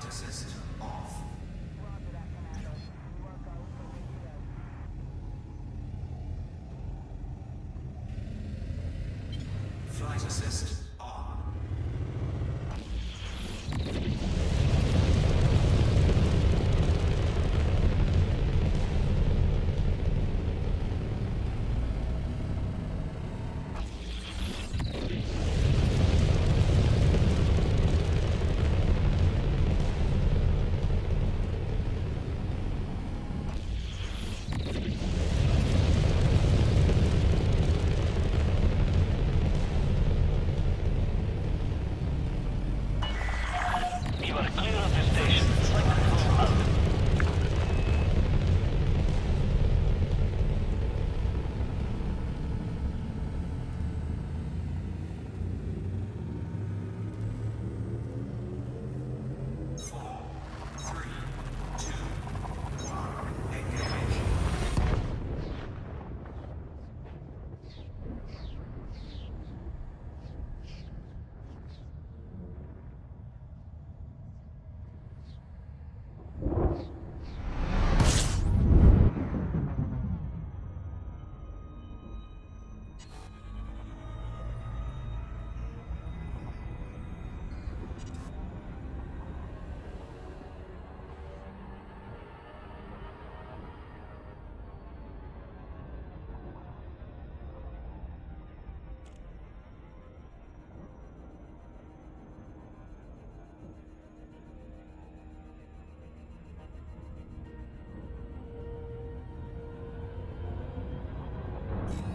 Flight assist off. Flight assist on. You are clear of the station. Flight control out. Four, three, two, one. Engage.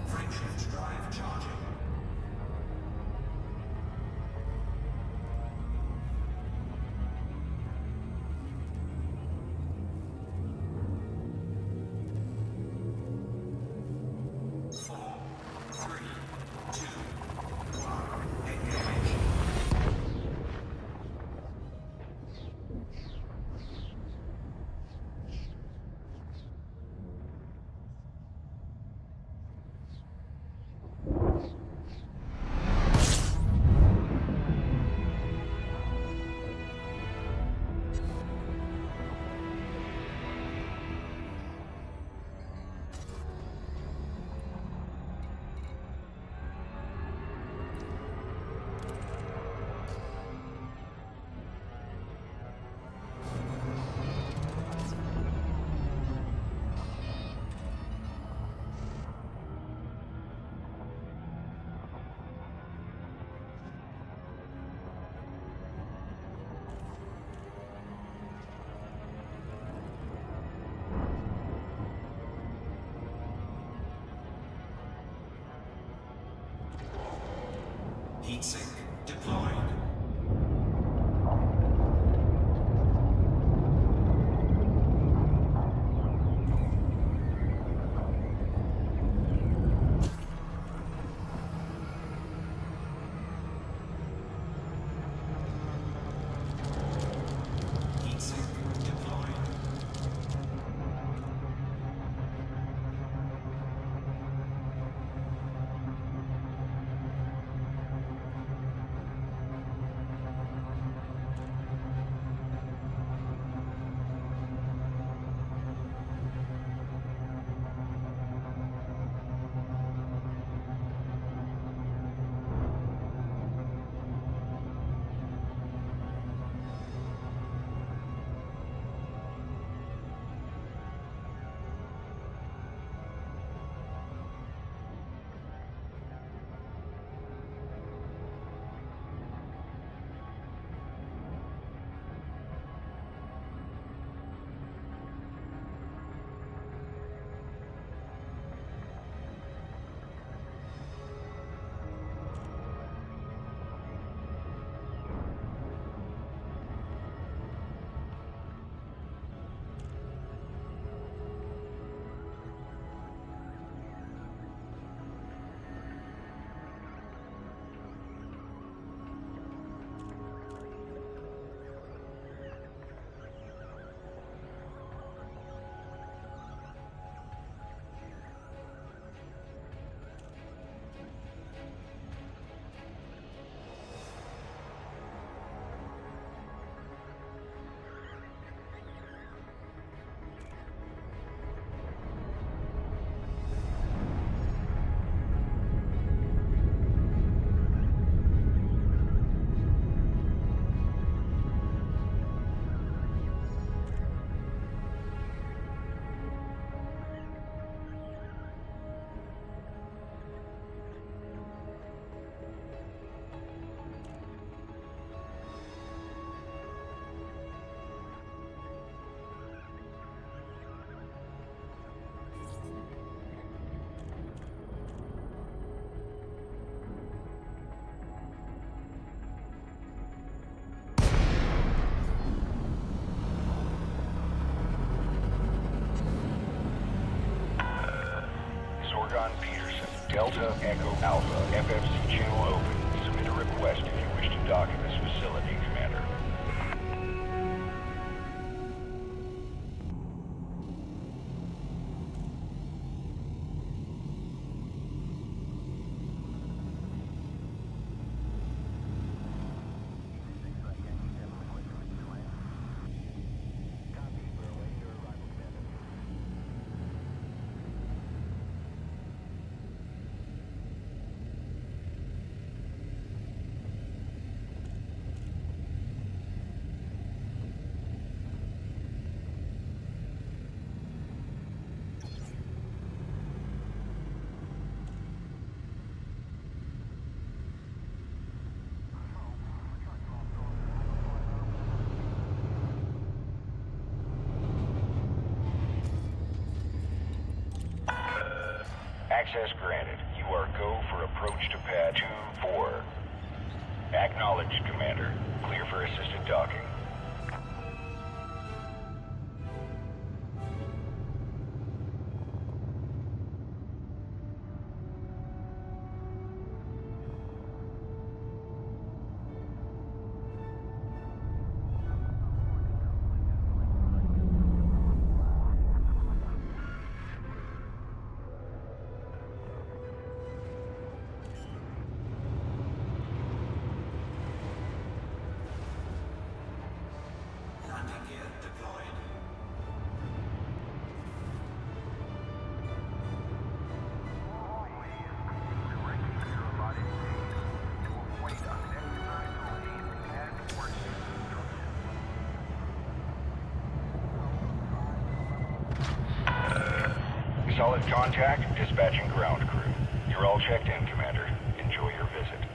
Frameshift drive charging. Four, three, two, one. Engage. Heatsink deployed. Heatsink deployed. Delta Echo Alpha, FFC channel open. Submit a request if you wish to dock in this facility, Commander. Access granted. You are go for approach to pad 2-4. Acknowledged, Commander. Clear for assisted docking. Landing gear deployed. Solid contact, dispatching ground crew. You're all checked in, Commander. Enjoy your visit.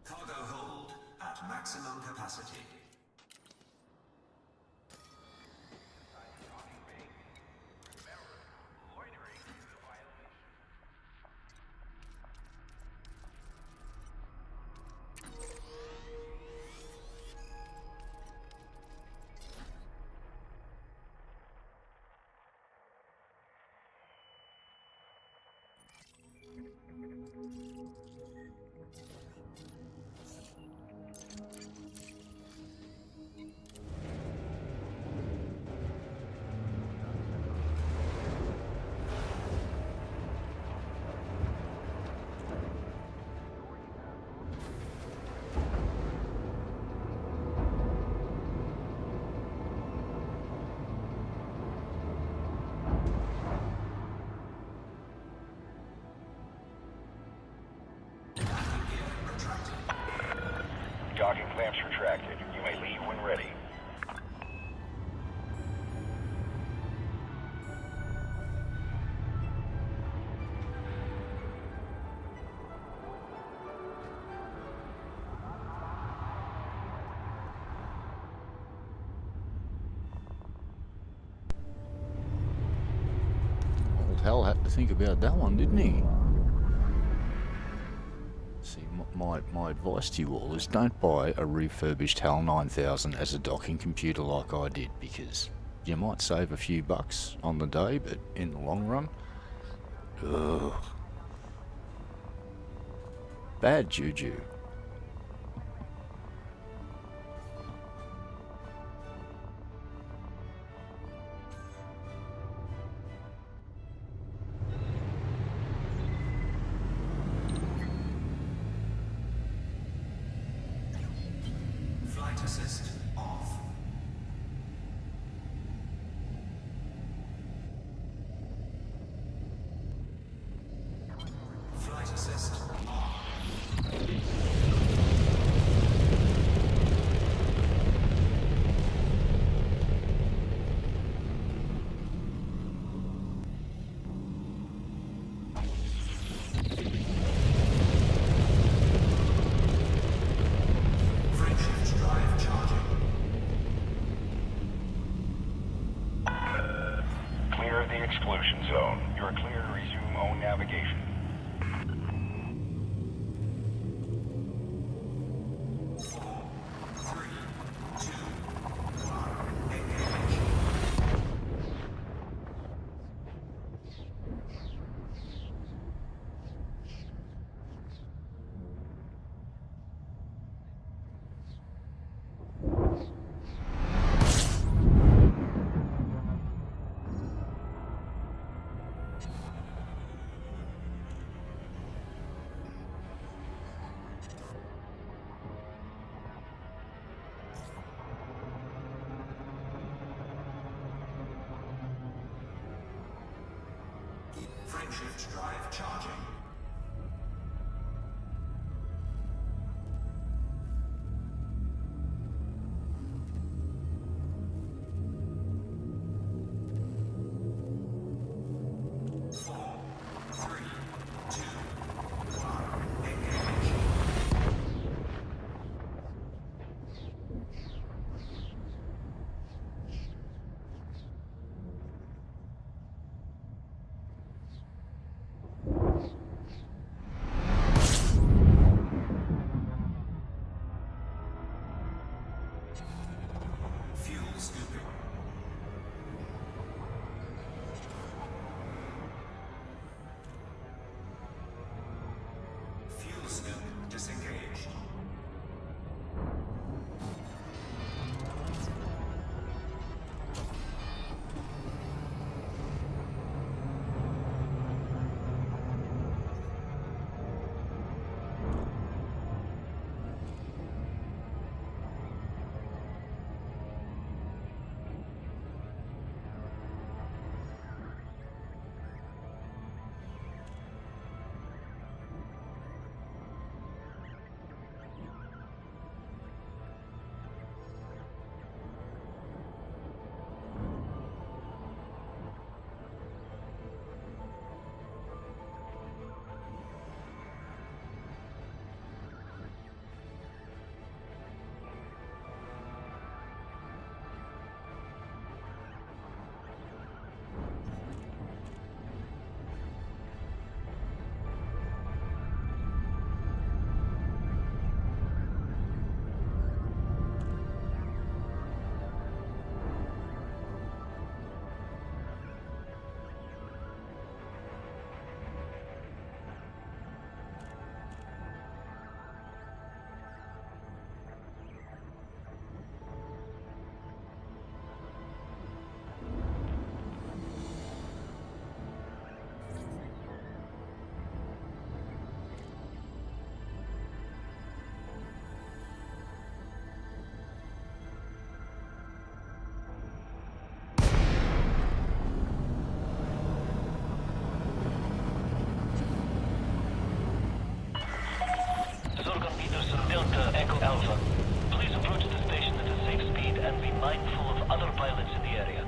Cargo hold at maximum capacity. Docking clamps retracted. You may leave when ready. Old Hal had to think about that one, didn't he? See, my advice to you all is don't buy a refurbished HAL 9000 as a docking computer like I did, because you might save a few bucks on the day, but in the long run, ugh, bad juju. Flight assist off. clear the exclusion zone. You are clear to resume own navigation. Frameshift drive charging. Fuel scooping. Fuel scoop disengaged. Delta Echo Alpha. Please approach the station at a safe speed and be mindful of other pilots in the area.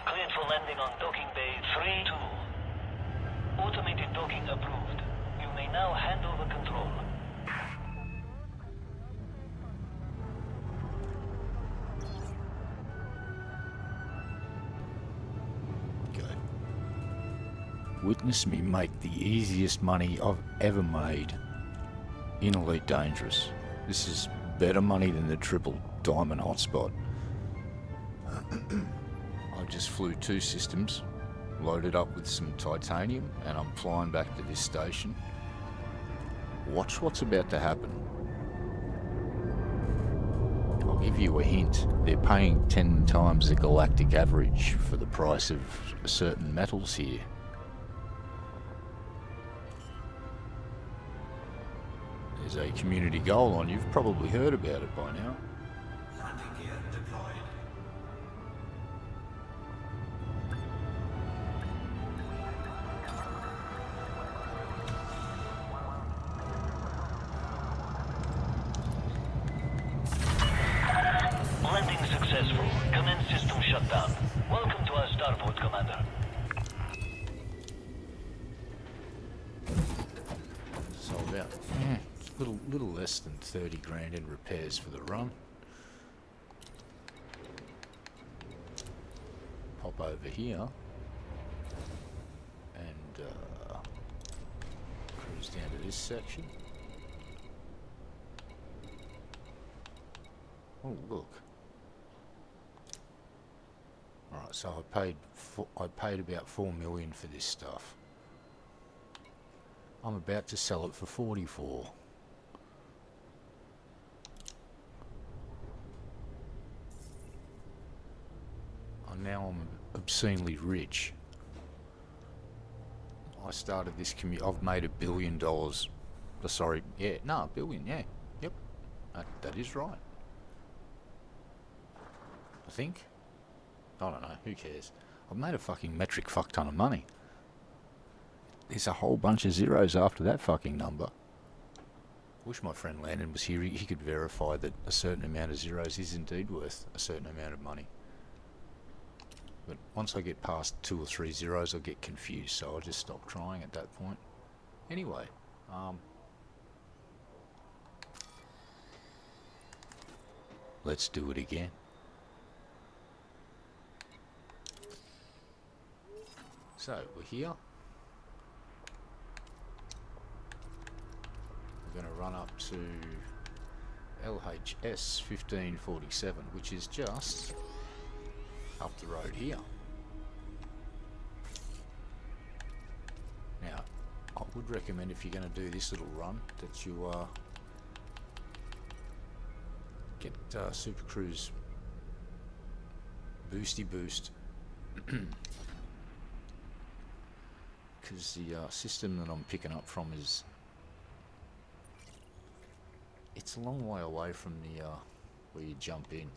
Cleared for landing on docking bay 3-2. Automated docking approved. You may now hand over control. Good. Witness me make the easiest money I've ever made in Elite Dangerous. This is better money than the triple diamond hotspot. I just flew 2 systems, loaded up with some titanium, and I'm flying back to this station. Watch what's about to happen. I'll give you a hint. They're paying 10 times the galactic average for the price of certain metals here. There's a community goal on. You've probably heard about it by now. successful. Commence system shutdown. Welcome to our starport, Commander. So about little less than 30 grand in repairs for the run. Pop over here and cruise down to this section. Oh look! All right, so I paid about 4 million for this stuff. I'm about to sell it for 44. And now I'm obscenely rich. I started this I've made $1 billion. Sorry, yeah, no, $1 billion, yeah. Yep, that is right. I think. I don't know, who cares? I've made a fucking metric fuck ton of money. There's a whole bunch of zeros after that fucking number. Wish my friend Landon was here. He could verify that a certain amount of zeros is indeed worth a certain amount of money. But once I get past 2 or 3 zeros, I'll get confused, so I'll just stop trying at that point. Anyway, let's do it again. So, we're here. We're going to run up to LHS 1547, which is just up the road here. Now, I would recommend if you're going to do this little run that you get Super Cruise Boosty Boost, because the system that I'm picking up from it's a long way away from the where you jump in.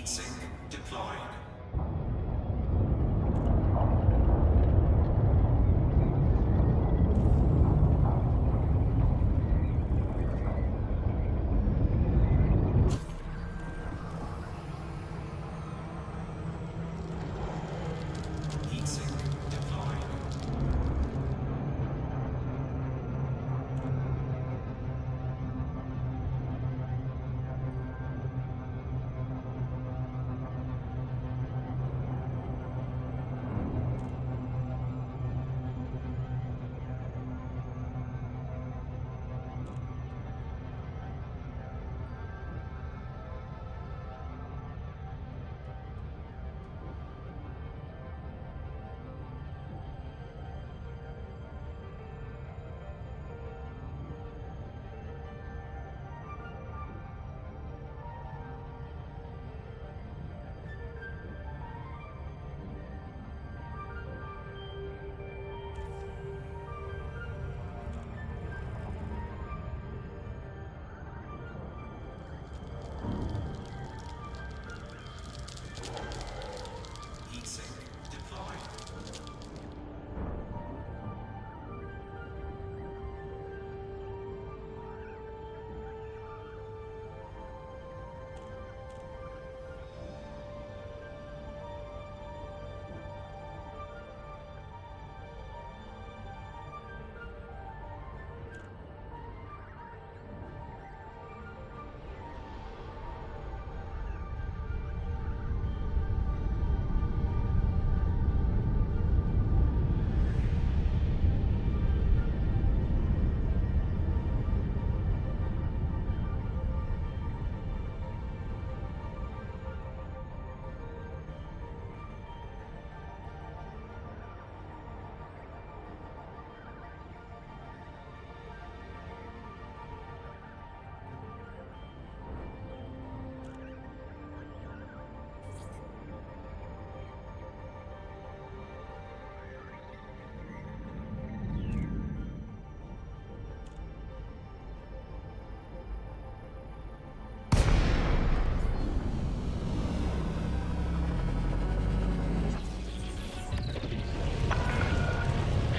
Heatsink deployed. Heatsink deployed. Heatsink deployed.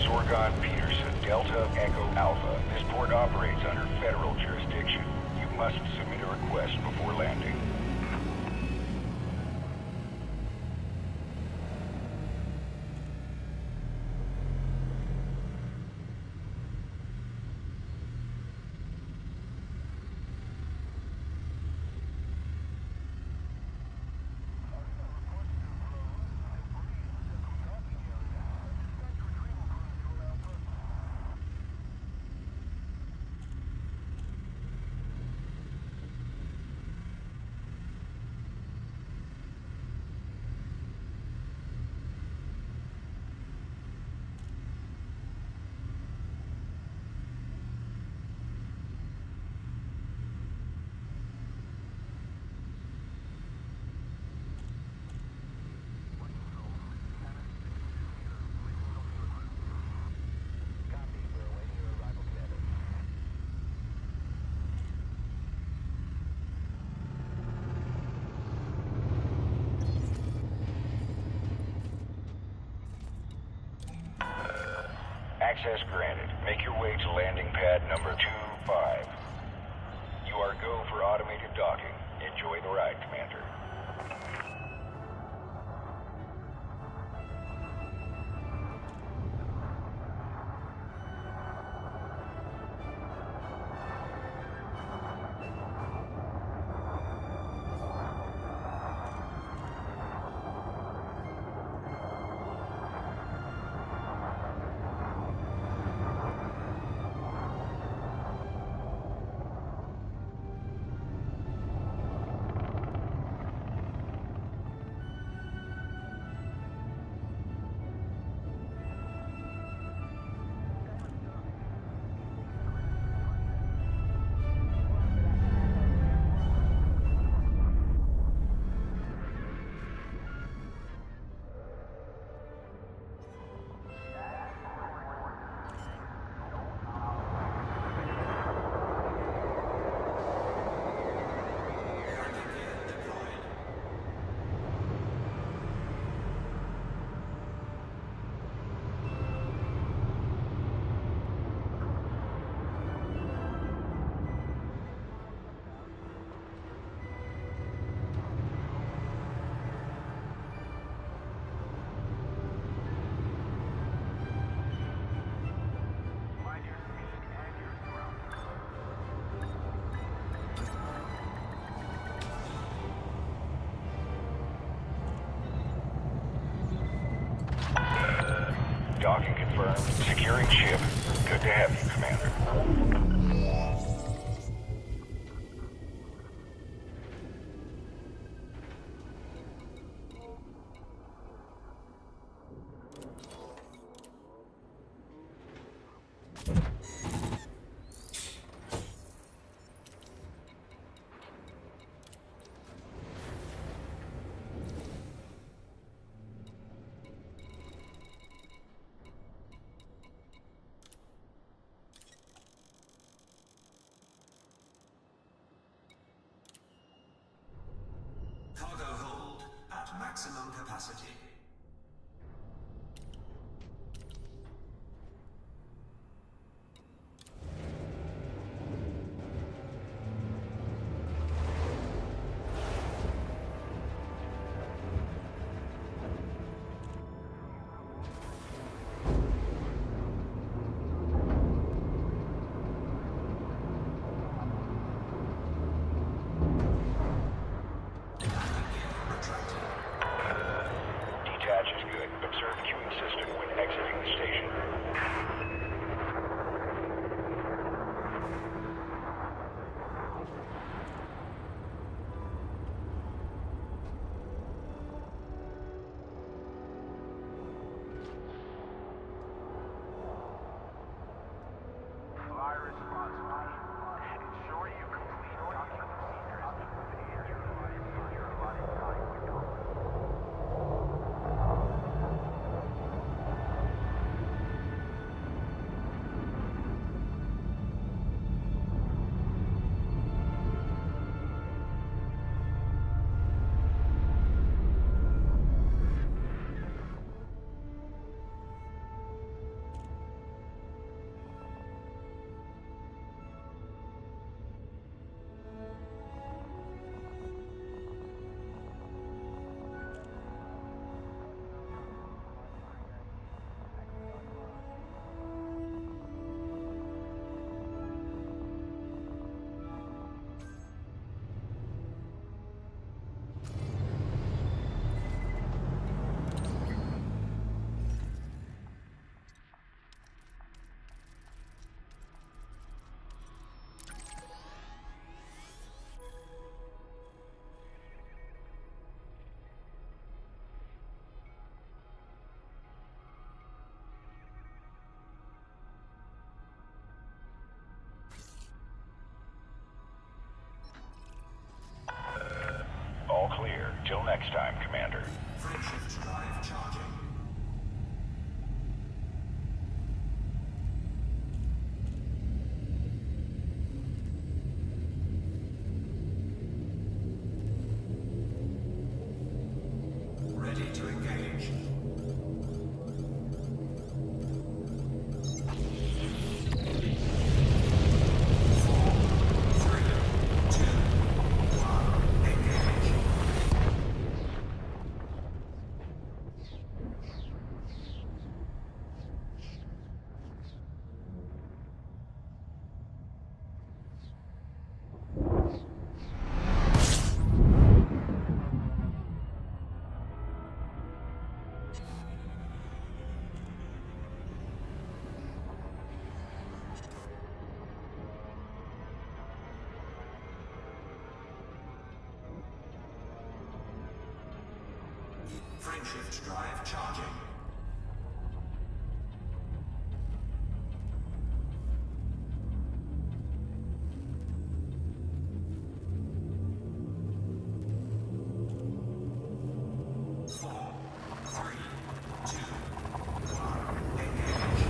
Sorgon Peterson, Delta Echo Alpha. This port operates under federal jurisdiction. You must submit a request before landing. Access granted. Make your way to landing pad number 25. You are go for automated docking. Enjoy the ride, Commander. Docking confirmed. Securing ship. Good to have you, Commander. Cargo hold at maximum capacity. Detach is good. Observe queuing system when exiting the station. Fire response speed. Ensure you complete docking procedures before the your allotted time window. All clear. Till next time, Commander. Frameshift drive charging. Ready to engage. Four, three, two, one, engage. Frameshift drive charging. Four, three, two, one, engage.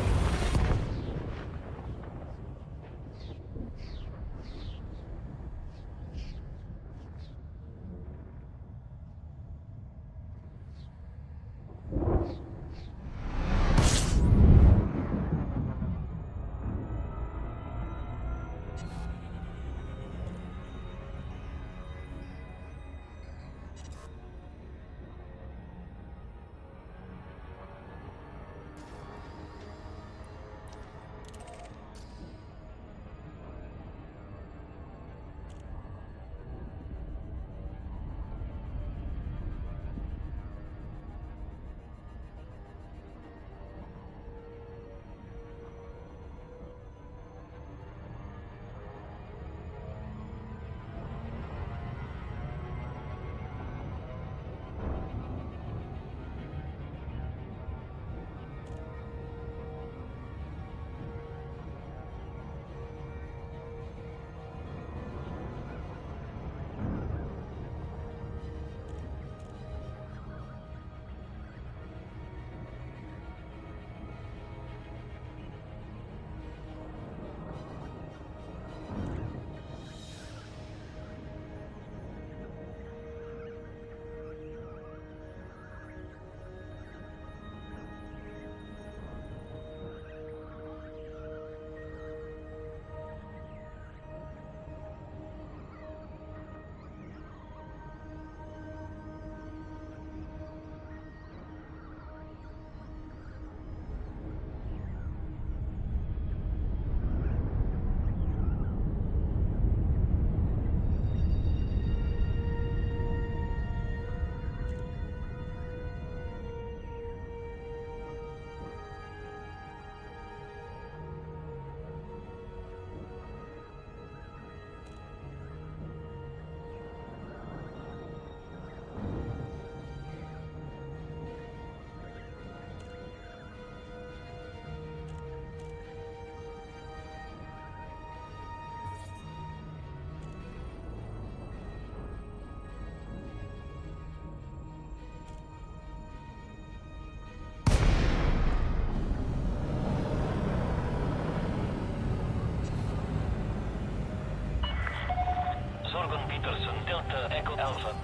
Delta Echo Alpha.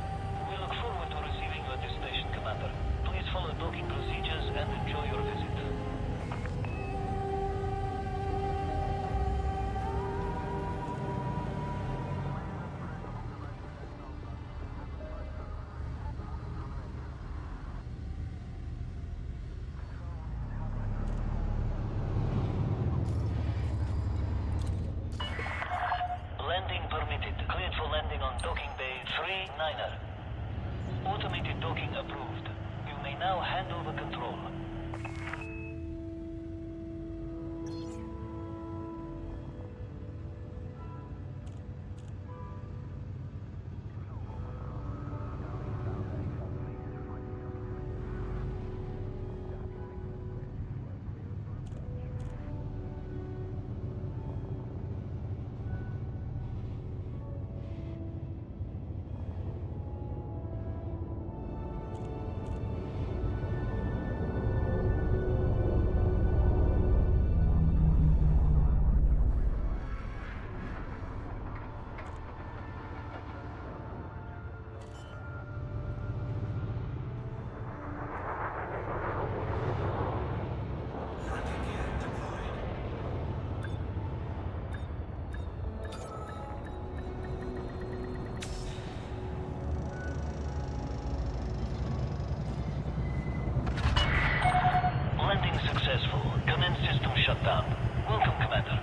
We look forward to receiving you at this station, Commander. Please follow docking procedures and enjoy your visit. Landing permitted. Cleared for landing on docking bay 39er. Automated docking approved. You may now hand over control. Landing gear deployed. Landing successful. Commence system shutdown. Welcome, Commander.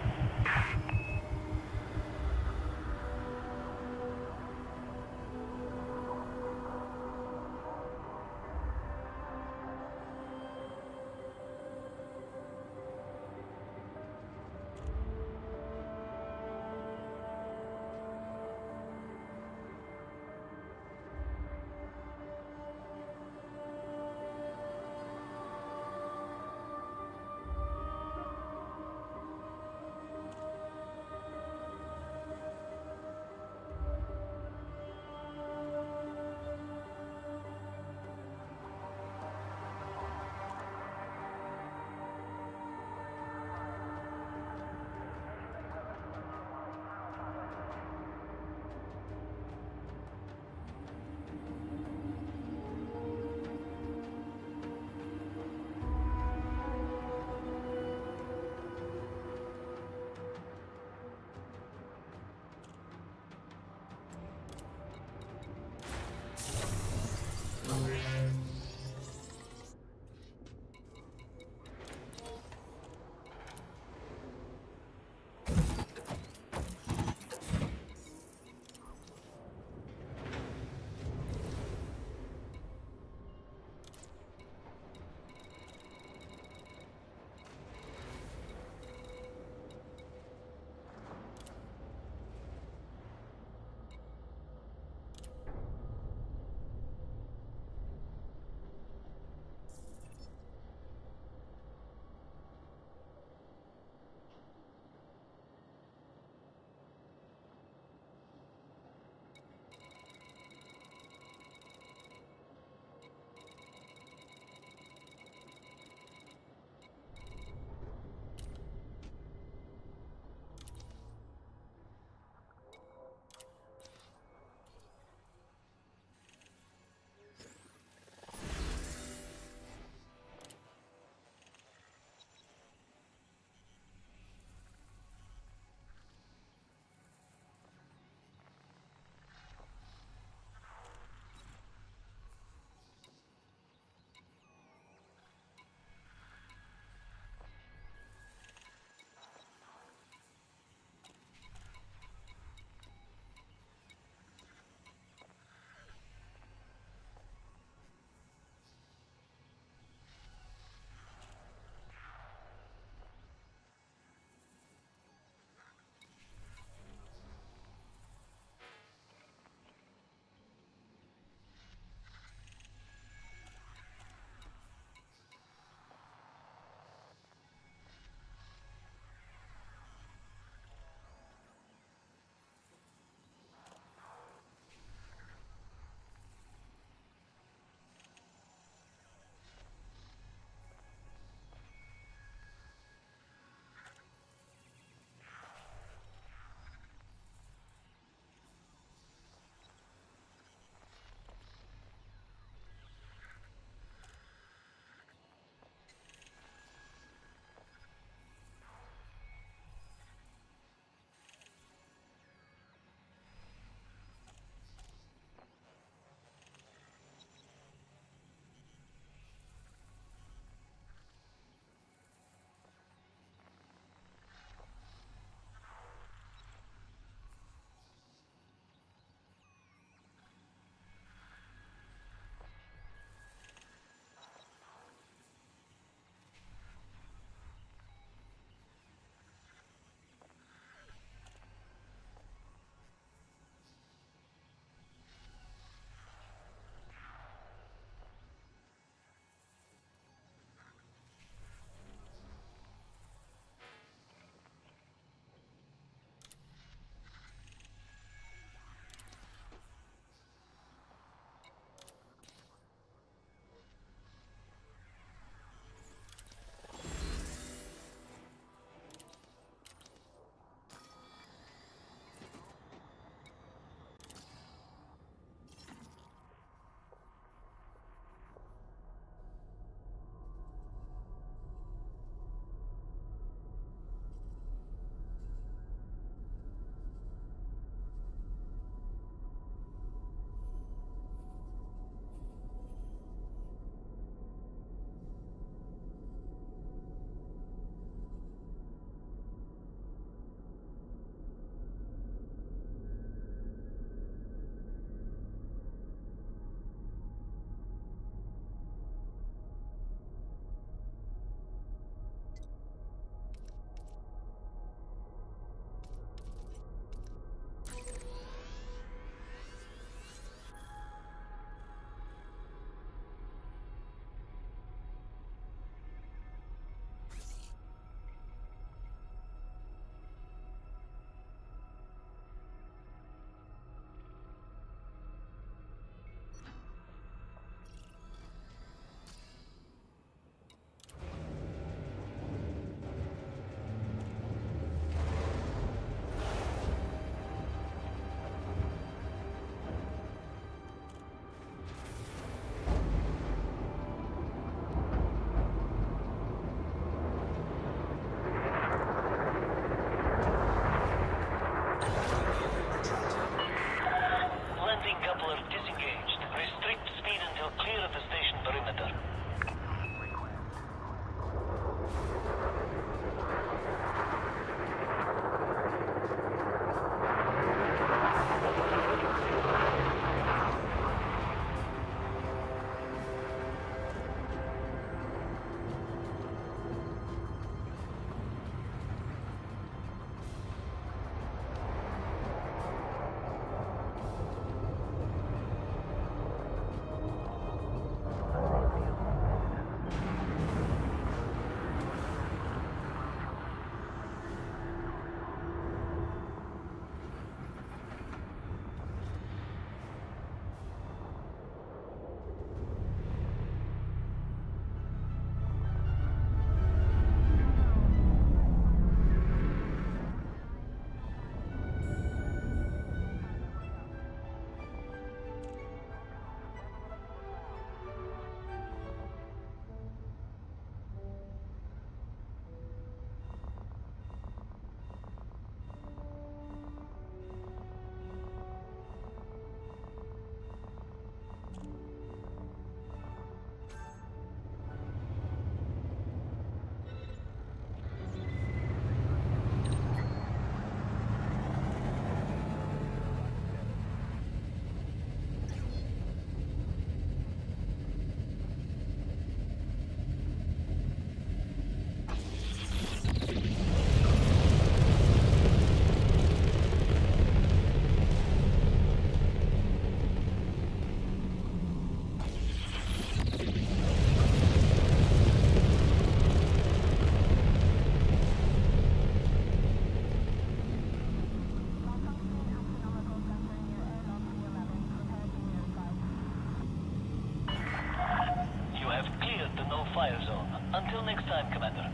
fire zone. Until next time, Commander.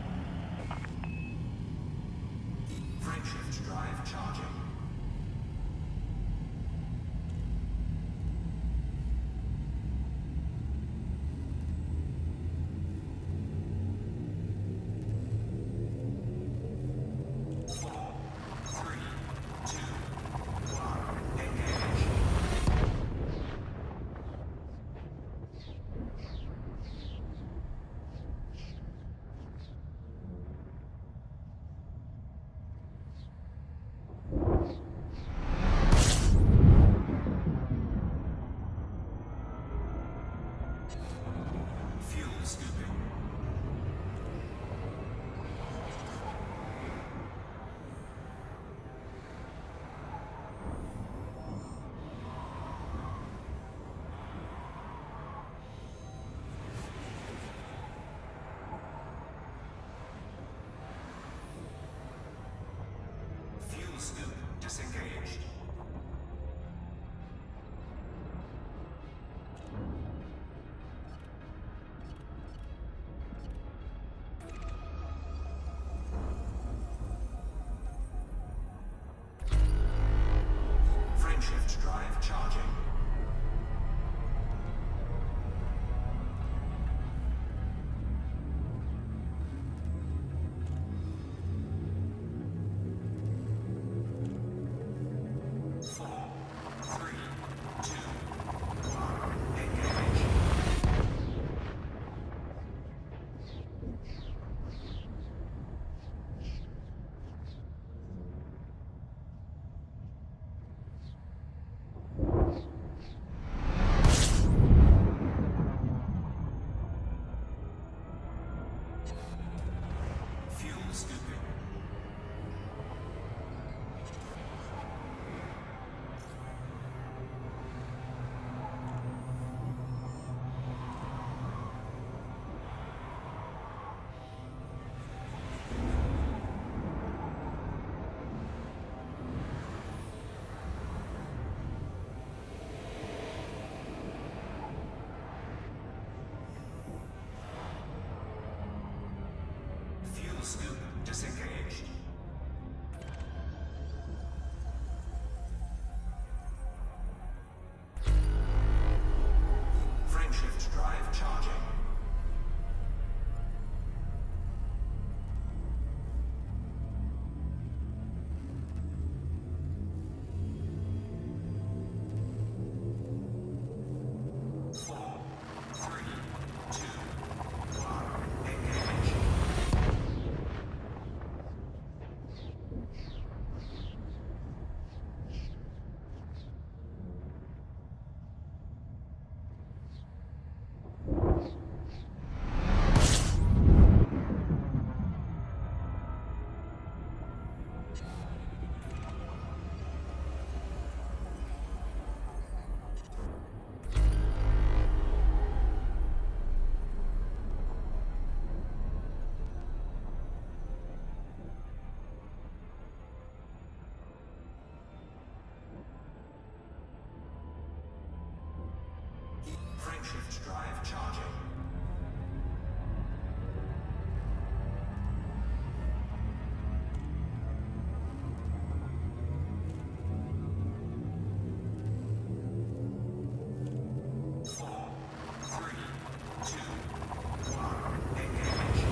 Frameshift drive charging. Fuel scooping. Fuel scoop disengaged. Frameshift drive charging. Four, three, two, one, engage. Fuel scooping. Fuel scoop disengaged. Frameshift drive charging. Four, three, two, one, engage. Frameshift drive charging. Four, three, two, one, engage.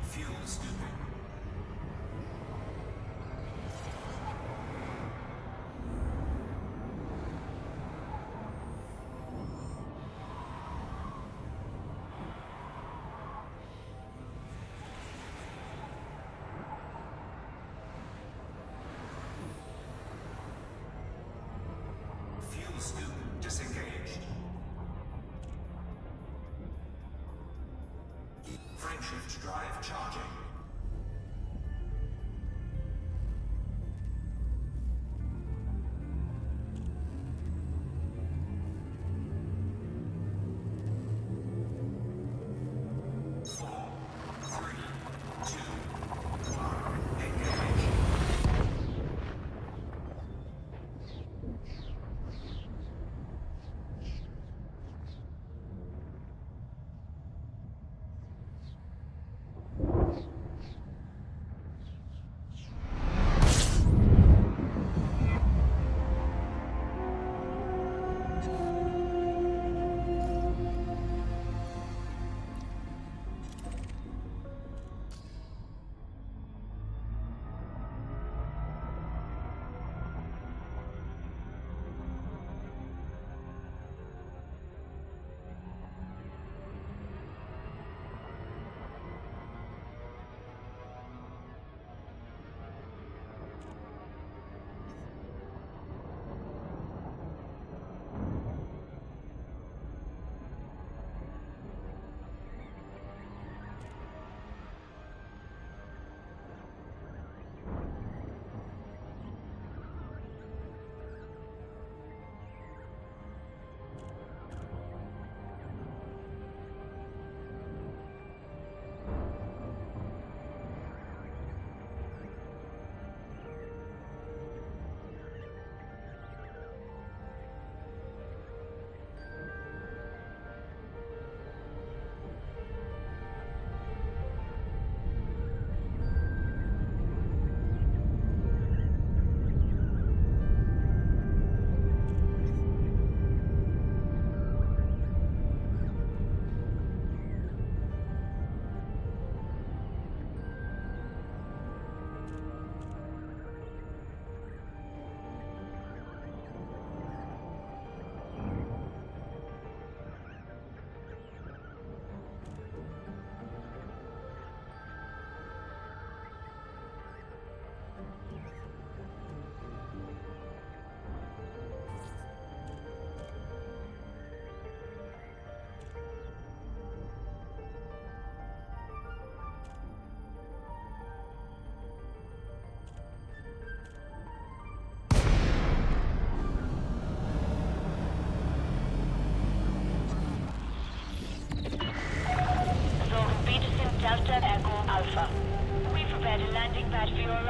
Fuel scooping. Fuel scoop disengaged. Frameshift drive charging.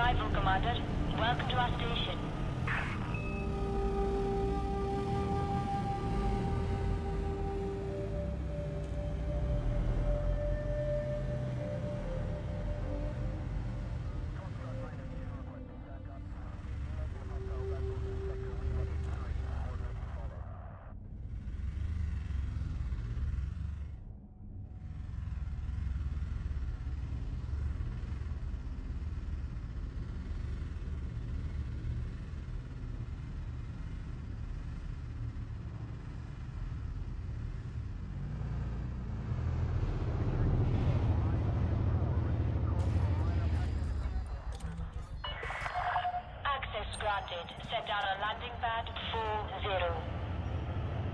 arrival, Commander. Welcome to our station. Access granted. Set down on landing pad 40.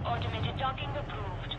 Automated docking approved.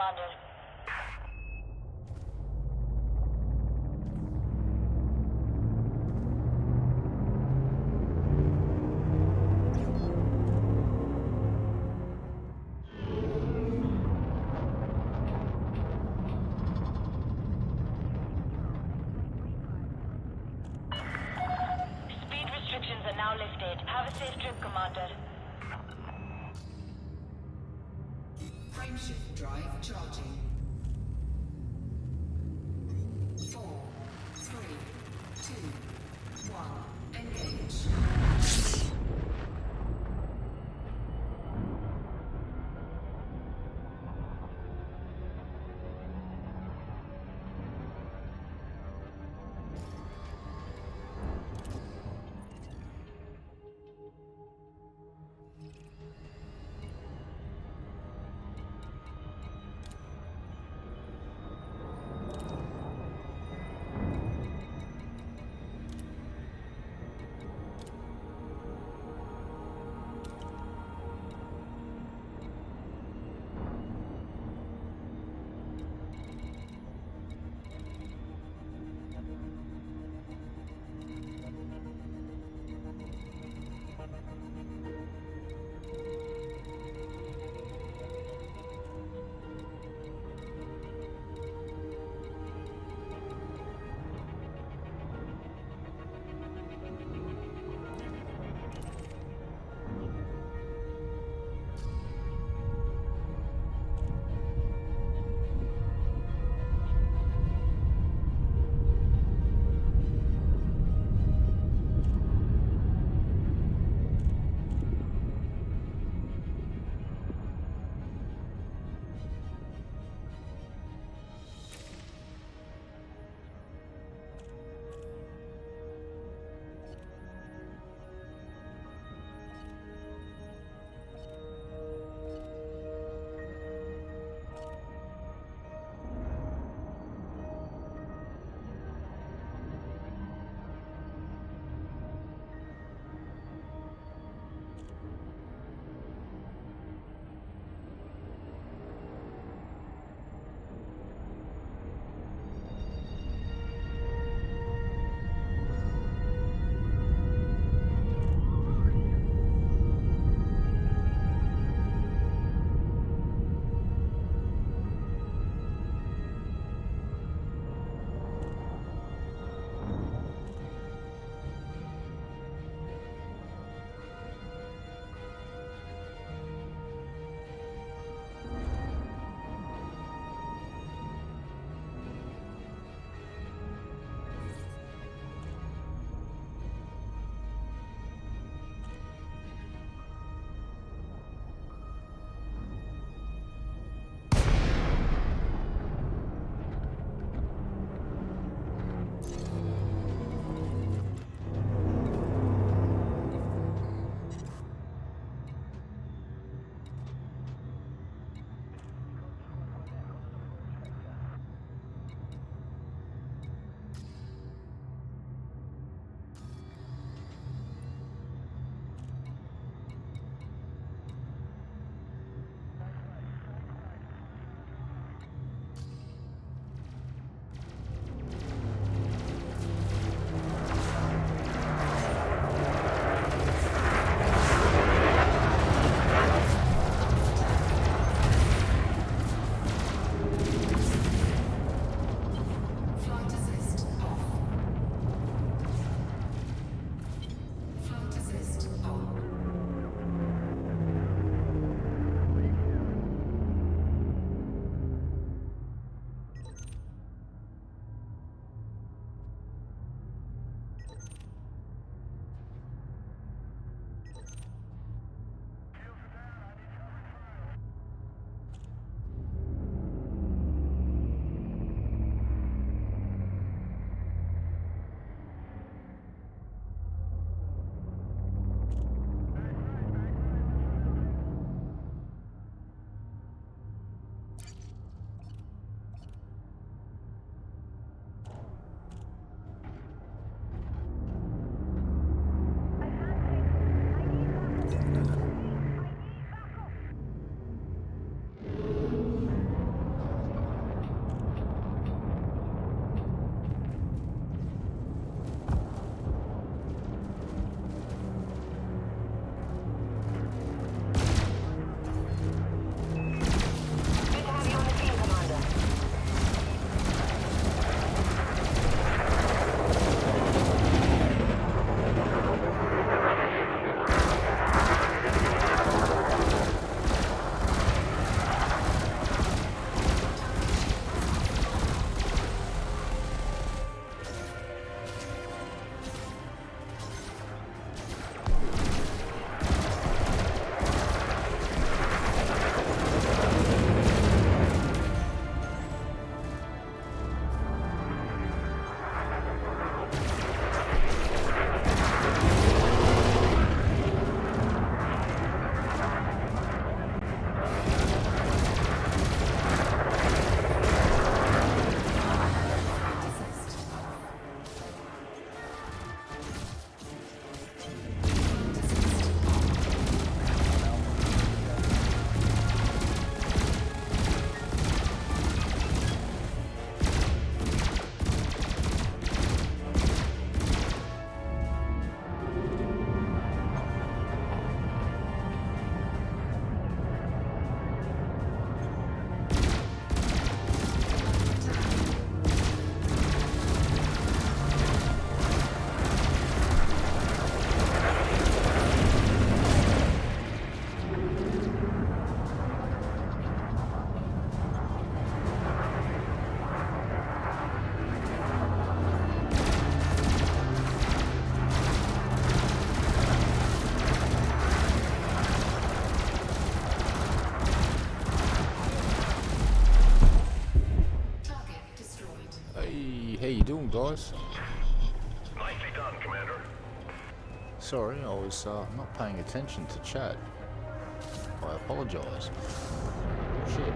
Commander. Speed restrictions are now lifted. Have a safe trip, Commander. Frameshift drive charging. 4, 3, 2, 1, engage. guys. Nicely done, Commander. Sorry, I was not paying attention to chat. I apologise. Shit.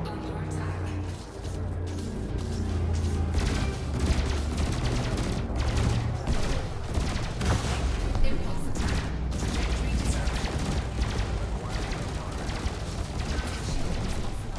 Under attack. Impulse attack. Trajectory disruption. Target shields offline.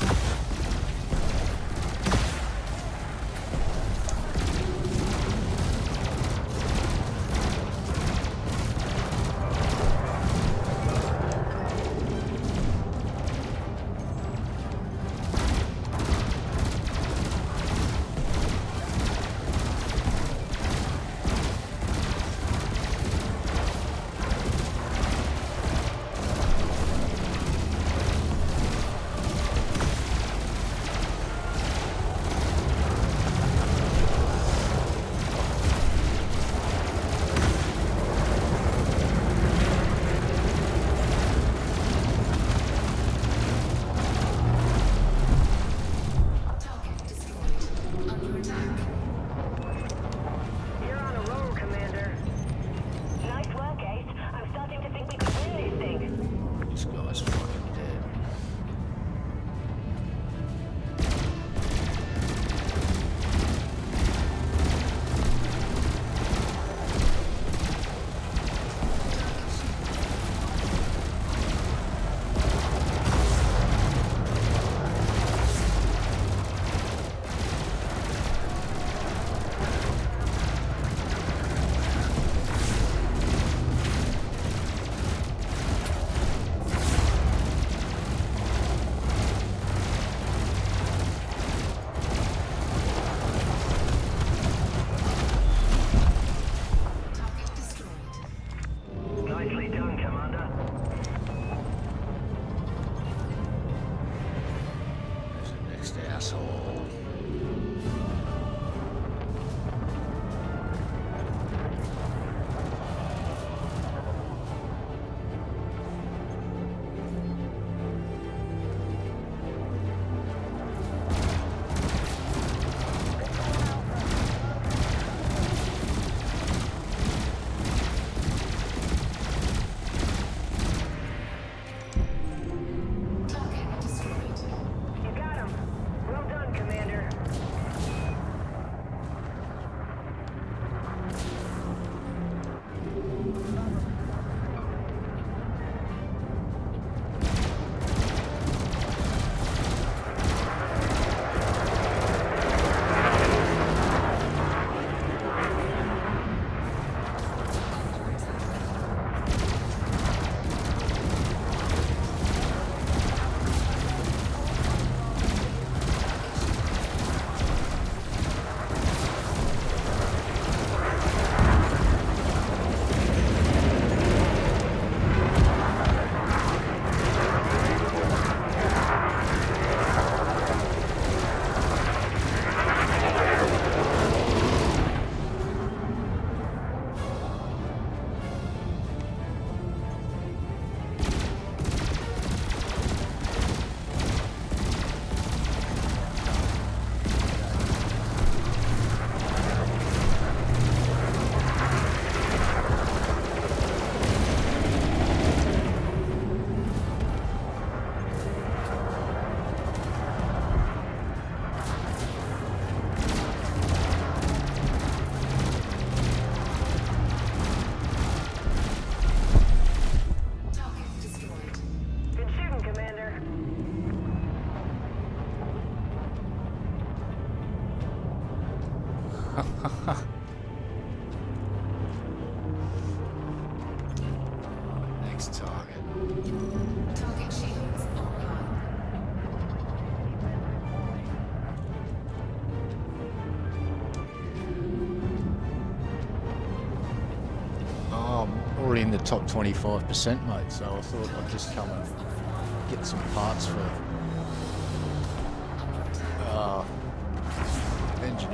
Target destroyed. Under attack. You're on a roll, Commander. Nice work, Ace. I'm starting to think we could win this thing. This guy's fucking dead. Target destroyed. Nicely done, Commander. There's the next asshole. Target destroyed. You got him. Well done, Commander. Under attack. Target destroyed. Good shooting, Commander. Next target. Target shields online. Oh, I'm already in the top 25%, mate, so I thought I'd just come and get some parts for Under attack.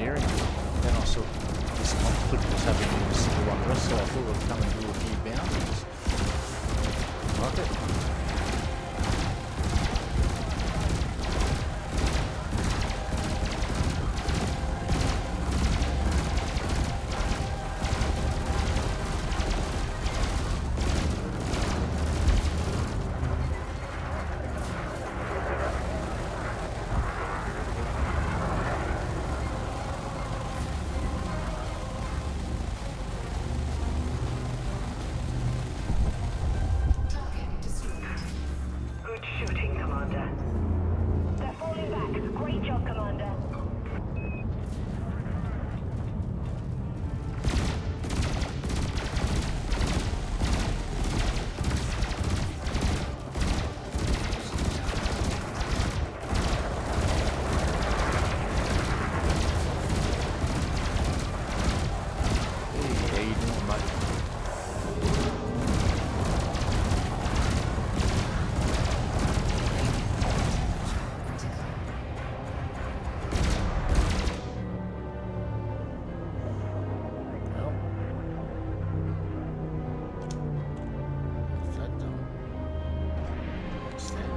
hear anything. Then I saw this conflict was happening in a single unrest, so I thought I'd come and do a few bounties. Like it. Target destroyed. Good shooting, Commander. They're falling back. Great job, Commander. Hey, how you doing, mate? Well, what's that done? What's that?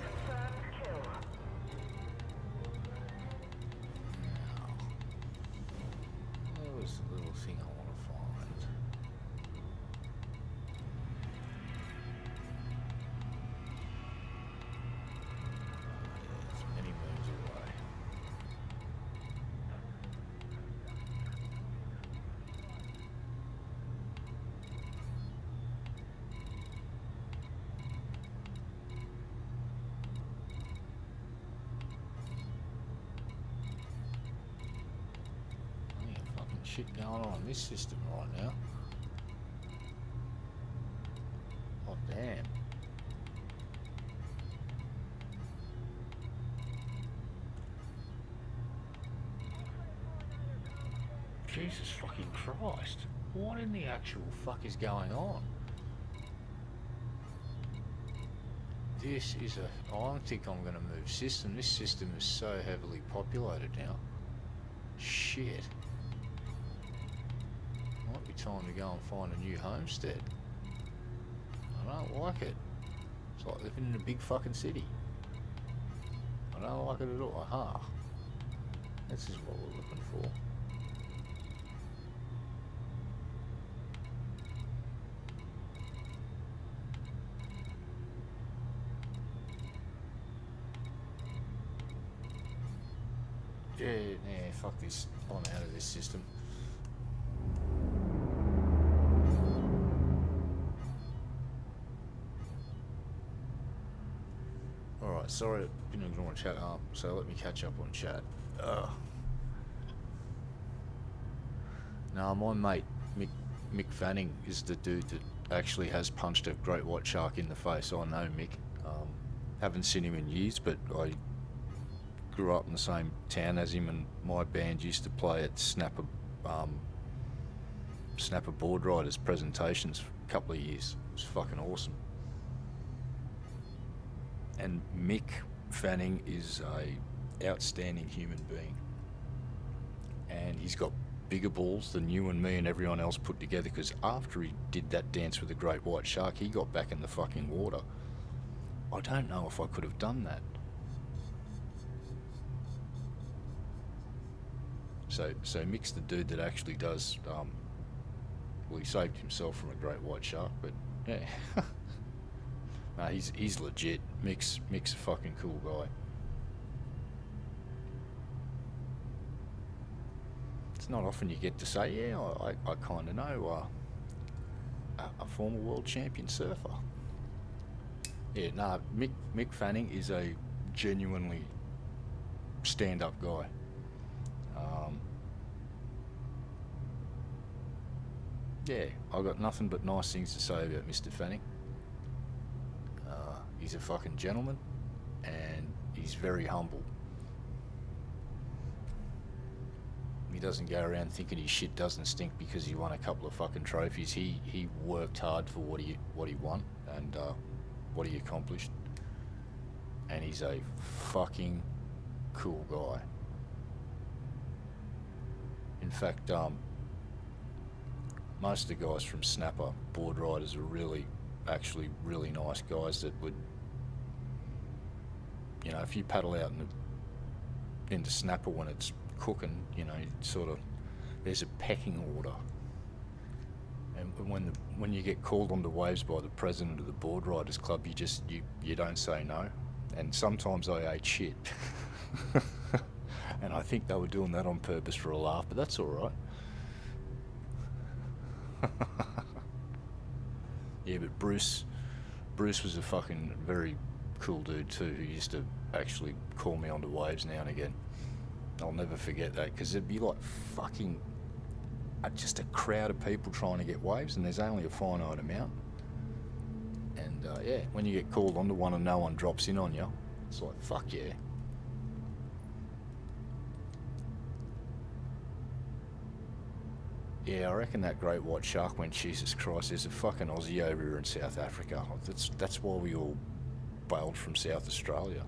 Confirmed kill. There was a little thing I want to find. Yeah, it's many moons away. Plenty of fucking shit going on in this system right now. Oh damn. Jesus fucking Christ. What in the actual fuck is going on? This is a... I don't think I'm gonna move system. This system is so heavily populated now. Shit. Might be time to go and find a new homestead. I don't like it. It's like living in a big fucking city. I don't like it at all. Aha. This is what we're looking for. Yeah, nah, fuck this. I'm out of this system. Alright, sorry, I've been ignoring chat, so let me catch up on chat. No, my mate, Mick Fanning, is the dude that actually has punched a great white shark in the face. I know Mick. Haven't seen him in years, but I grew up in the same town as him, and my band used to play at Snapper Board Riders presentations for a couple of years. It was fucking awesome. And Mick Fanning is a outstanding human being, and he's got bigger balls than you and me and everyone else put together, because after he did that dance with the great white shark, he got back in the fucking water. I don't know if I could have done that. So Mick's the dude that actually does, well, he saved himself from a great white shark, but yeah. Nah, he's legit. Mick's a fucking cool guy. It's not often you get to say, yeah, I kind of know a former world champion surfer. Yeah, nah, Mick Fanning is a genuinely stand-up guy. Yeah, I've got nothing but nice things to say about Mr. Fanning. He's a fucking gentleman, and he's very humble. He doesn't go around thinking his shit doesn't stink because he won a couple of fucking trophies. He worked hard for what he won and what he accomplished. and he's a fucking cool guy. In fact, most of the guys from Snapper, board riders, are actually really nice guys that would, you know, if you paddle out into Snapper when it's cooking, you know, there's a pecking order. And when you get called onto waves by the president of the board riders club, you don't say no. And sometimes I ate shit. And I think they were doing that on purpose for a laugh, but that's all right. Yeah, but Bruce was a fucking very cool dude too, who used to actually call me onto waves now and again. I'll never forget that, because it'd be like fucking just a crowd of people trying to get waves, and there's only a finite amount. And yeah, when you get called onto one and no one drops in on you, it's like, fuck yeah. Yeah, I reckon that great white shark went, Jesus Christ, there's a fucking Aussie over here in South Africa. That's why we all bailed from South Australia.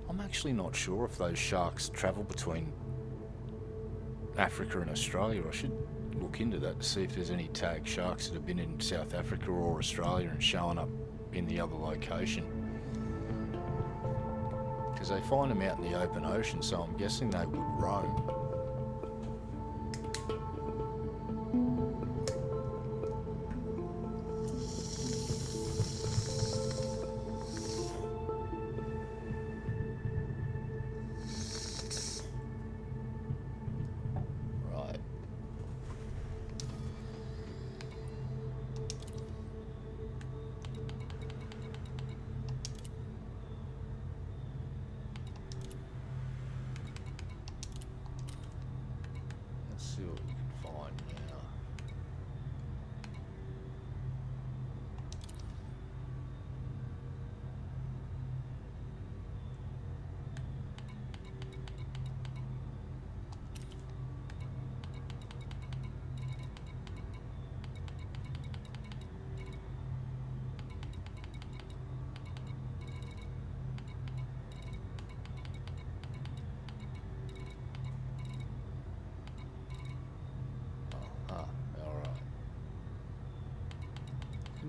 I'm actually not sure if those sharks travel between Africa and Australia. I should look into that to see if there's any tagged sharks that have been in South Africa or Australia and showing up in the other location. Because they find them out in the open ocean, so I'm guessing they would roam. See what we can find now.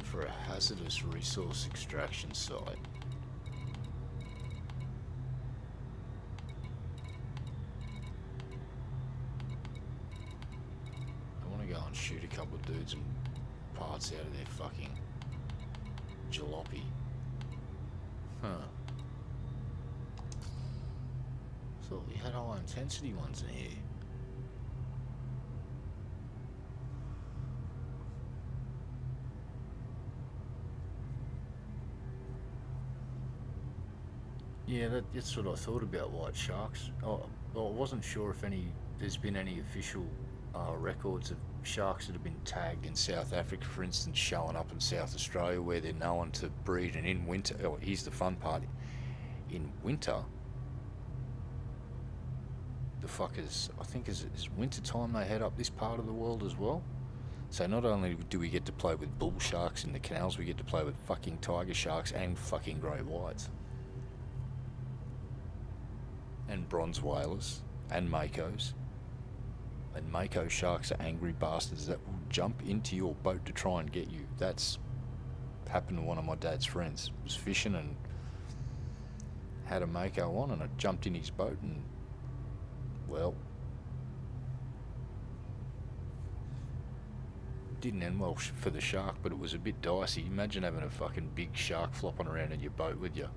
For a hazardous resource extraction site. I want to go and shoot a couple of dudes and parts out of their fucking jalopy. Huh. Thought we had high intensity ones in here. Yeah, that's what I thought about white sharks. Oh, well, I wasn't sure if there's been any official records of sharks that have been tagged in South Africa, for instance, showing up in South Australia where they're known to breed, and in winter, oh, here's the fun part, in winter, the fuckers, I think is winter time they head up this part of the world as well. So not only do we get to play with bull sharks in the canals, we get to play with fucking tiger sharks and fucking grey whites. And bronze whalers, and makos. And mako sharks are angry bastards that will jump into your boat to try and get you. That's happened to one of my dad's friends. Was fishing and had a mako on, and I jumped in his boat, and well, didn't end well for the shark, but it was a bit dicey. Imagine having a fucking big shark flopping around in your boat with you.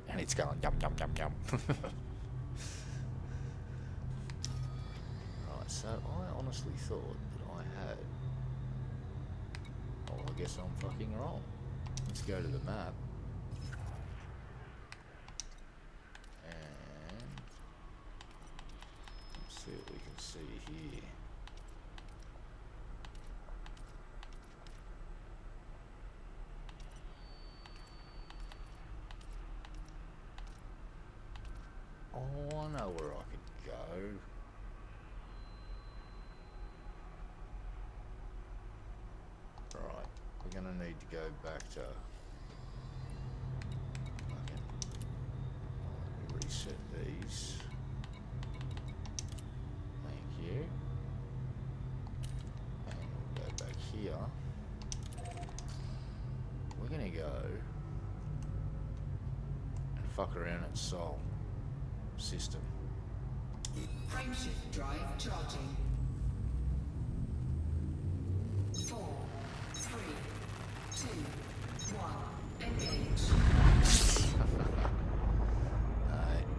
And it's going yum yum yum yum. Right, so I honestly thought that I had... Oh, I guess I'm fucking wrong. Let's go to the map. And let's see what we can see here. Oh, I know where I could go. Right, we're gonna need to go back to. Okay. Let me reset these. Thank you. And we'll go back here. We're gonna go and fuck around at Sol system. Frameshift drive charging. 4, 3, 2, 1. Engage.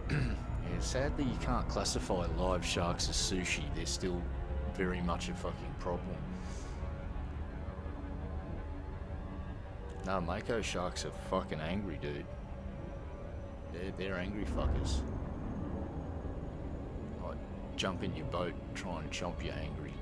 Yeah, sadly you can't classify live sharks as sushi. They're still very much a fucking problem. No, Mako sharks are fucking angry, dude. They're angry fuckers. Like, jump in your boat and try and chomp you angry.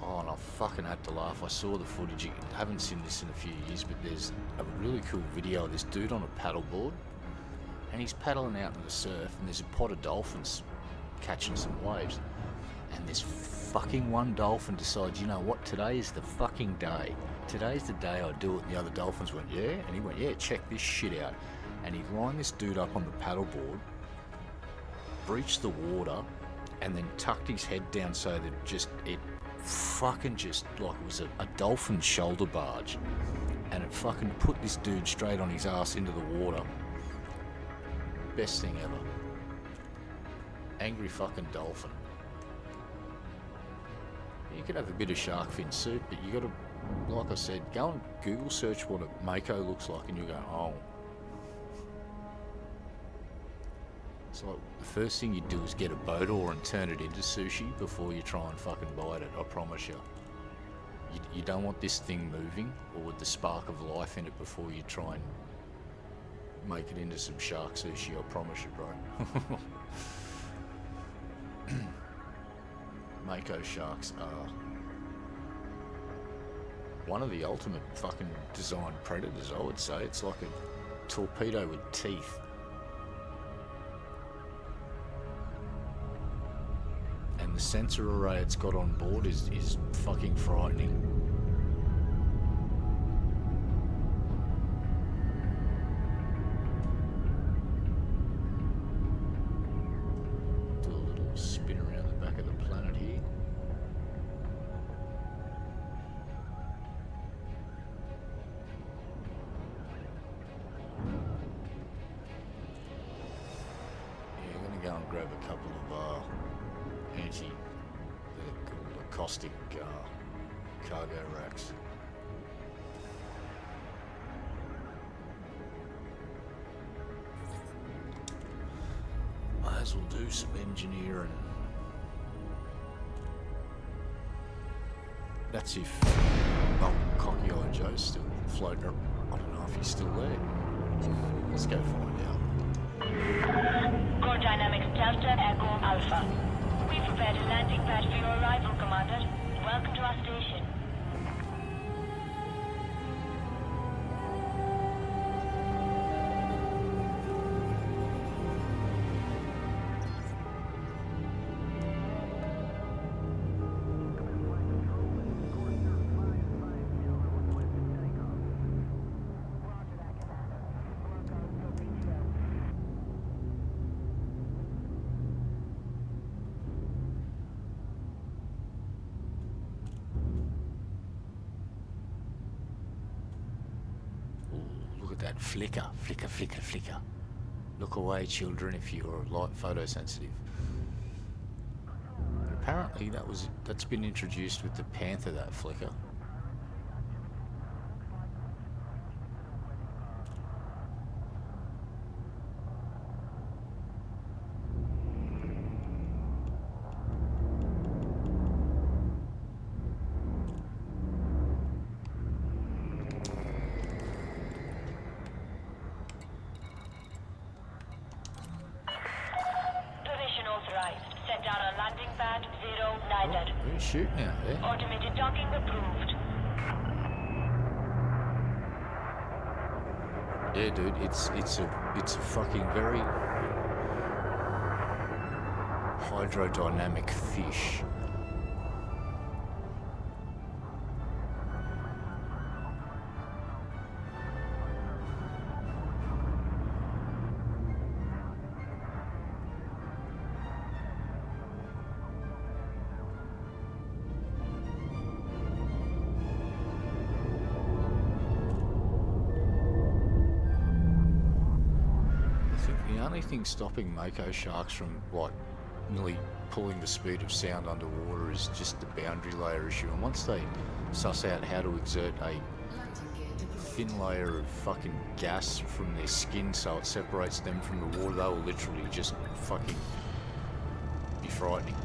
Oh, and I fucking had to laugh. I saw the footage. I haven't seen this in a few years, but there's a really cool video of this dude on a paddleboard, and he's paddling out in the surf, and there's a pod of dolphins catching some waves. And this fucking one dolphin decides, you know what, today is the fucking day. Today's the day I do it. And the other dolphins went, yeah? And he went, yeah, check this shit out. And he lined this dude up on the paddleboard, breached the water, and then tucked his head down so that it fucking just, like it was a dolphin shoulder barge. And it fucking put this dude straight on his ass into the water. Best thing ever. Angry fucking dolphin. You could have a bit of shark fin soup, but you gotta, like I said, go and Google search what a Mako looks like and you'll go, oh. It's like the first thing you do is get a boat oar and turn it into sushi before you try and fucking bite it, I promise you. You don't want this thing moving or with the spark of life in it before you try and make it into some shark sushi, I promise you, bro. Mako sharks are one of the ultimate fucking designed predators, I would say. It's like a torpedo with teeth. And the sensor array it's got on board is fucking frightening. Do a little spin around the back of the planet here. Yeah, I'm gonna go and grab a couple of caustic cargo racks. Might as well do some engineering. That's if Cocky Eye Joe's still floating around. I don't know if he's still there. Let's go find out. Core Dynamics Delta Echo Alpha. We prepared a landing pad for your arrival, Commander. Welcome to our station. That flicker, flicker, flicker, flicker. Look away, children, if you're light photosensitive. And apparently that's been introduced with the Panther, that flicker. Set down on landing pad 09. Who's shooting out there? Automated docking approved. Yeah, dude, it's a fucking very hydrodynamic fish. The only thing stopping mako sharks from like nearly pulling the speed of sound underwater is just the boundary layer issue, and once they suss out how to exert a Landing gear deployed. thin layer of fucking gas from their skin so it separates them from the water, they will literally just fucking be frightening.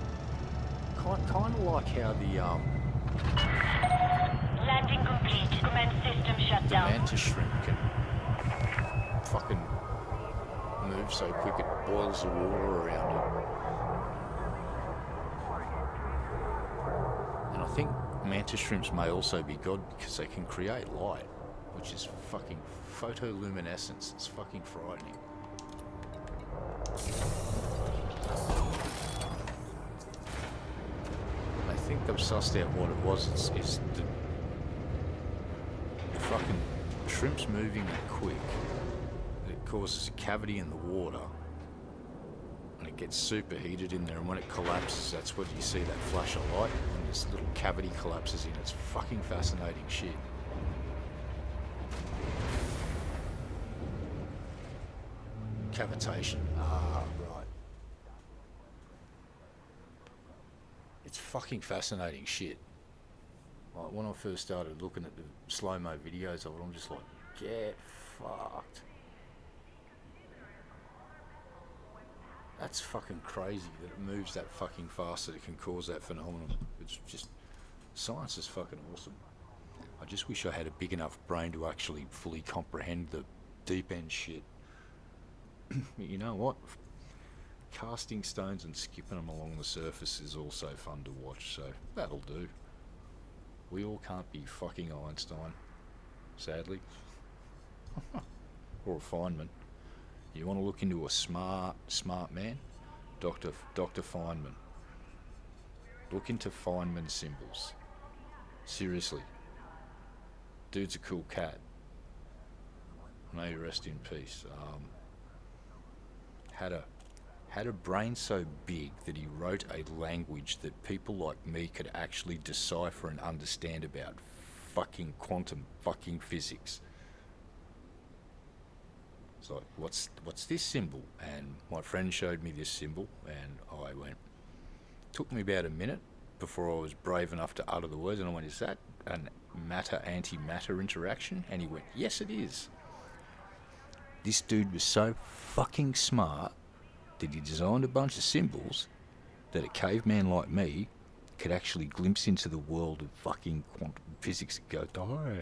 Kind of like how the Landing complete. Commence system shutdown. mantis shrimp can fucking move so quick it boils the water around it. And I think mantis shrimps may also be good because they can create light, which is fucking photoluminescence. It's fucking frightening. I think they've sussed out what it was. It's the fucking shrimps moving that quick. It causes a cavity in the water and it gets superheated in there, and when it collapses, that's when you see that flash of light when this little cavity collapses in. It's fucking fascinating shit. Cavitation. Ah, right. It's fucking fascinating shit. Like when I first started looking at the slow-mo videos of it, I'm just like, get fucked. That's fucking crazy that it moves that fucking fast that it can cause that phenomenon. It's just, science is fucking awesome. I just wish I had a big enough brain to actually fully comprehend the deep end shit. You know what? Casting stones and skipping them along the surface is also fun to watch, so that'll do. We all can't be fucking Einstein, sadly. Or a Feynman. You want to look into a smart man? Dr. Feynman. Look into Feynman symbols. Seriously. Dude's a cool cat. May he rest in peace. Had a brain so big that he wrote a language that people like me could actually decipher and understand about fucking quantum fucking physics. It's like, what's this symbol? And my friend showed me this symbol, and I went. Took me about a minute before I was brave enough to utter the words, and I went, "Is that a matter-antimatter interaction?" And he went, "Yes, it is." This dude was so fucking smart that he designed a bunch of symbols that a caveman like me could actually glimpse into the world of fucking quantum physics and go, "Oh."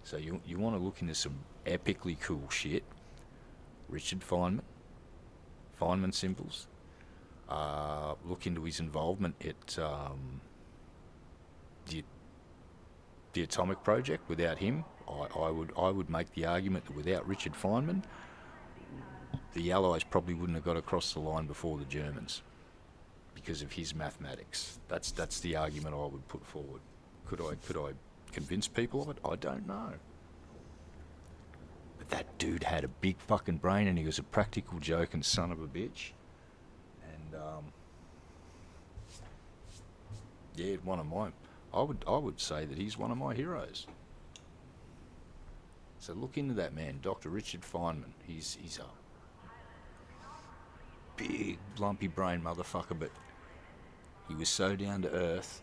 So you want to look into some epically cool shit. Richard Feynman symbols. Look into his involvement at the atomic project. Without him, I would make the argument that without Richard Feynman, the Allies probably wouldn't have got across the line before the Germans because of his mathematics. That's the argument I would put forward. Could I convince people of it? I don't know. But that dude had a big fucking brain, and he was a practical joking son of a bitch. And yeah, I would say that he's one of my heroes. So look into that man, Dr. Richard Feynman. He's a big lumpy brain motherfucker, but he was so down to earth.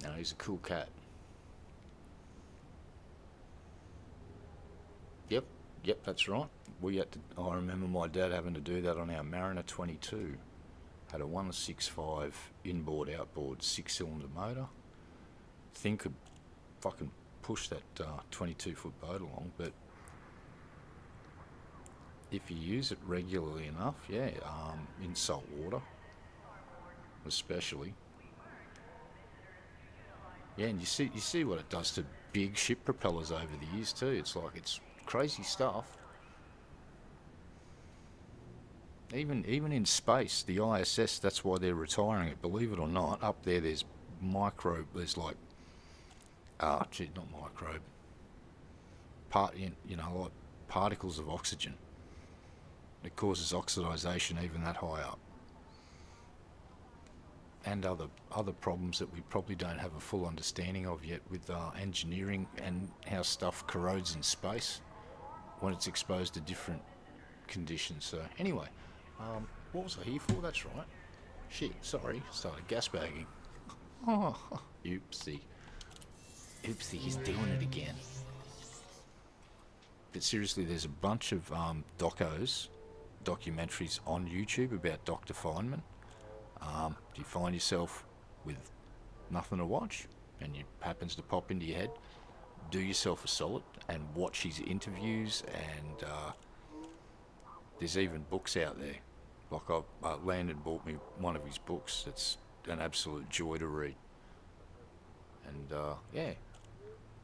No, he's a cool cat. Yep, that's right. I remember my dad having to do that on our Mariner 22. Had a 1.65 inboard, outboard, 6-cylinder motor. Thing could fucking push that 22-foot boat along, but if you use it regularly enough, in salt water, especially. Yeah, and you see what it does to big ship propellers over the years too. It's like, it's crazy stuff. Even in space, the ISS, that's why they're retiring it. Believe it or not, up there there's like, not microbe, like particles of oxygen. It causes oxidization even that high up, and other problems that we probably don't have a full understanding of yet with engineering and how stuff corrodes in space when it's exposed to different conditions. So anyway, what was I here for? That's right. Shit, sorry, started gas bagging. Oh, oopsie, he's doing it again. But seriously, there's a bunch of documentaries on YouTube about Dr. Feynman. If you find yourself with nothing to watch and it happens to pop into your head, do yourself a solid and watch his interviews. And there's even books out there. Like Landon bought me one of his books. It's an absolute joy to read. And yeah,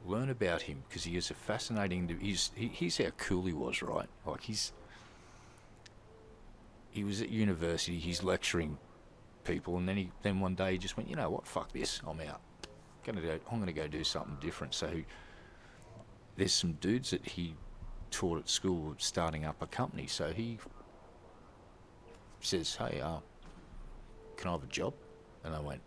learn about him, because he is a fascinating. Here's how cool he was, right? Like he was at university. He's lecturing people, and then one day he just went, you know what, fuck this, I'm out. I'm gonna go do something different. So there's some dudes that he taught at school starting up a company. So he says, hey, can I have a job? And I went,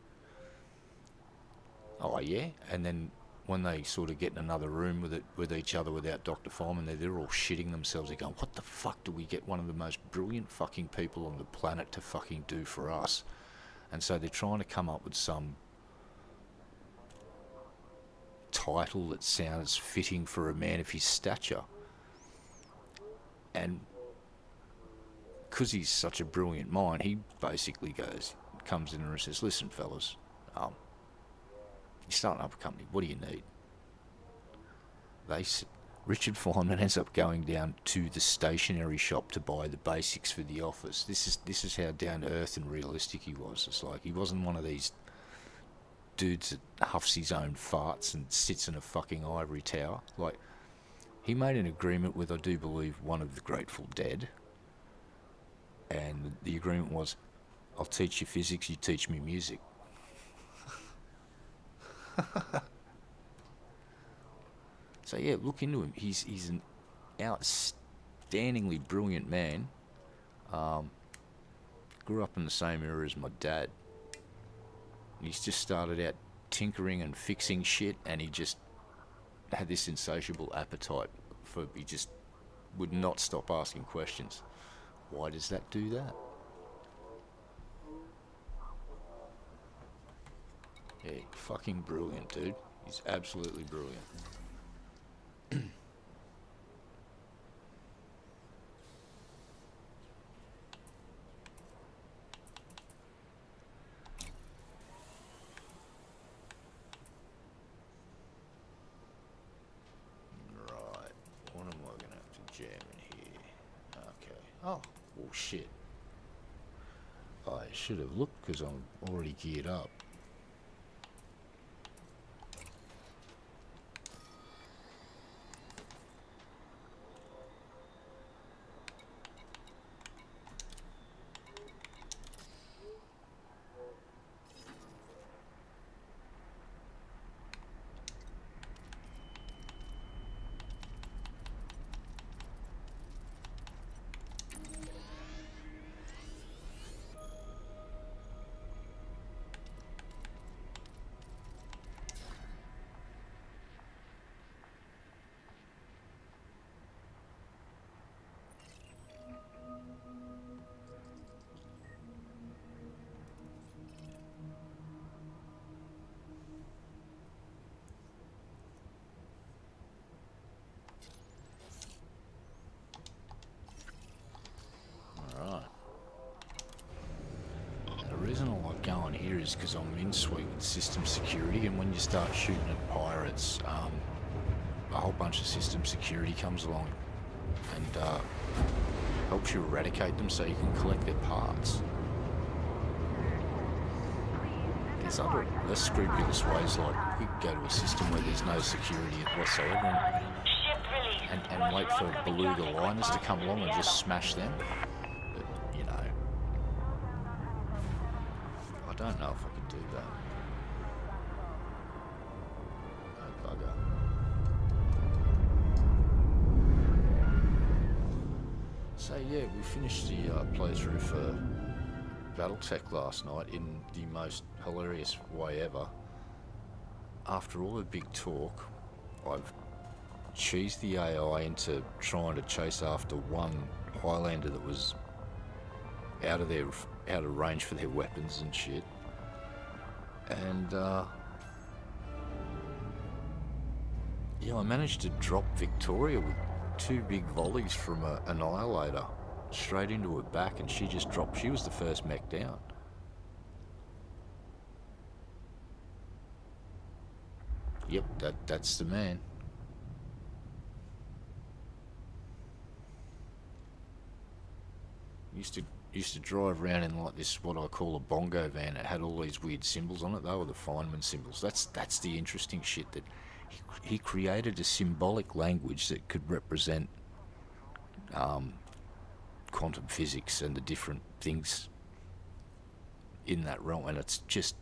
oh yeah. And then when they sort of get in another room with each other without Dr. Feynman, they're all shitting themselves. They're going, what the fuck do we get one of the most brilliant fucking people on the planet to fucking do for us? And so they're trying to come up with some title that sounds fitting for a man of his stature. And because he's such a brilliant mind, he basically comes in and says, listen fellas, you're starting up a company, what do you need? Richard Feynman ends up going down to the stationery shop to buy the basics for the office. This is how down to earth and realistic he was. It's like, he wasn't one of these dudes that huffs his own farts and sits in a fucking ivory tower. Like, he made an agreement with, I do believe, one of the Grateful Dead, and the agreement was, I'll teach you physics, you teach me music. So yeah, look into him. He's an outstandingly brilliant man. Grew up in the same era as my dad. He's just started out tinkering and fixing shit, and he just had this insatiable appetite for, he just would not stop asking questions. Why does that do that? Yeah, fucking brilliant, dude. He's absolutely brilliant. Oh, well, shit. I should have looked, because I'm already geared up. The reason I like going here is because I'm in suite with system security, and when you start shooting at pirates, a whole bunch of system security comes along and helps you eradicate them so you can collect their parts. there's other less scrupulous ways, like you could go to a system where there's no security whatsoever Ship released. and wait for beluga liners to come along and just smash them. But, you know, I don't know if I could do that. No bugger. So yeah, we finished the playthrough for Battletech last night in the most hilarious way ever. After all the big talk, I've cheesed the AI into trying to chase after one Highlander that was out of range for their weapons and shit. And yeah, I managed to drop Victoria with 2 big volleys from an Annihilator straight into her back, and she just dropped. She was the first mech down. Yep, that's the man. Used to drive around in like this, what I call a bongo van. It had all these weird symbols on it. They were the Feynman symbols. That's the interesting shit, that he created a symbolic language that could represent quantum physics and the different things in that realm, and it's just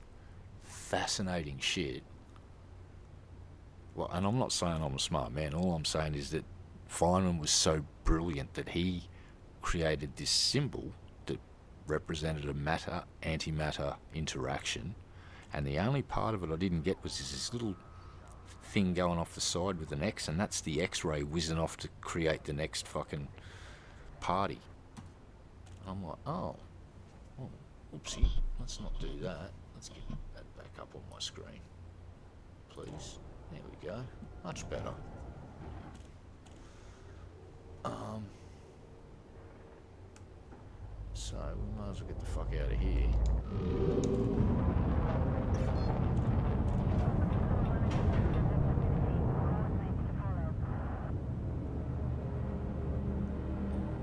fascinating shit. Well, and I'm not saying I'm a smart man. All I'm saying is that Feynman was so brilliant that he created this symbol that represented a matter-antimatter interaction, and the only part of it I didn't get was this little thing going off the side with an X, and that's the X-ray whizzing off to create the next fucking party. I'm like, oh, oopsie, let's not do that. Let's get that back up on my screen, please. There we go, much better. So we might as well get the fuck out of here.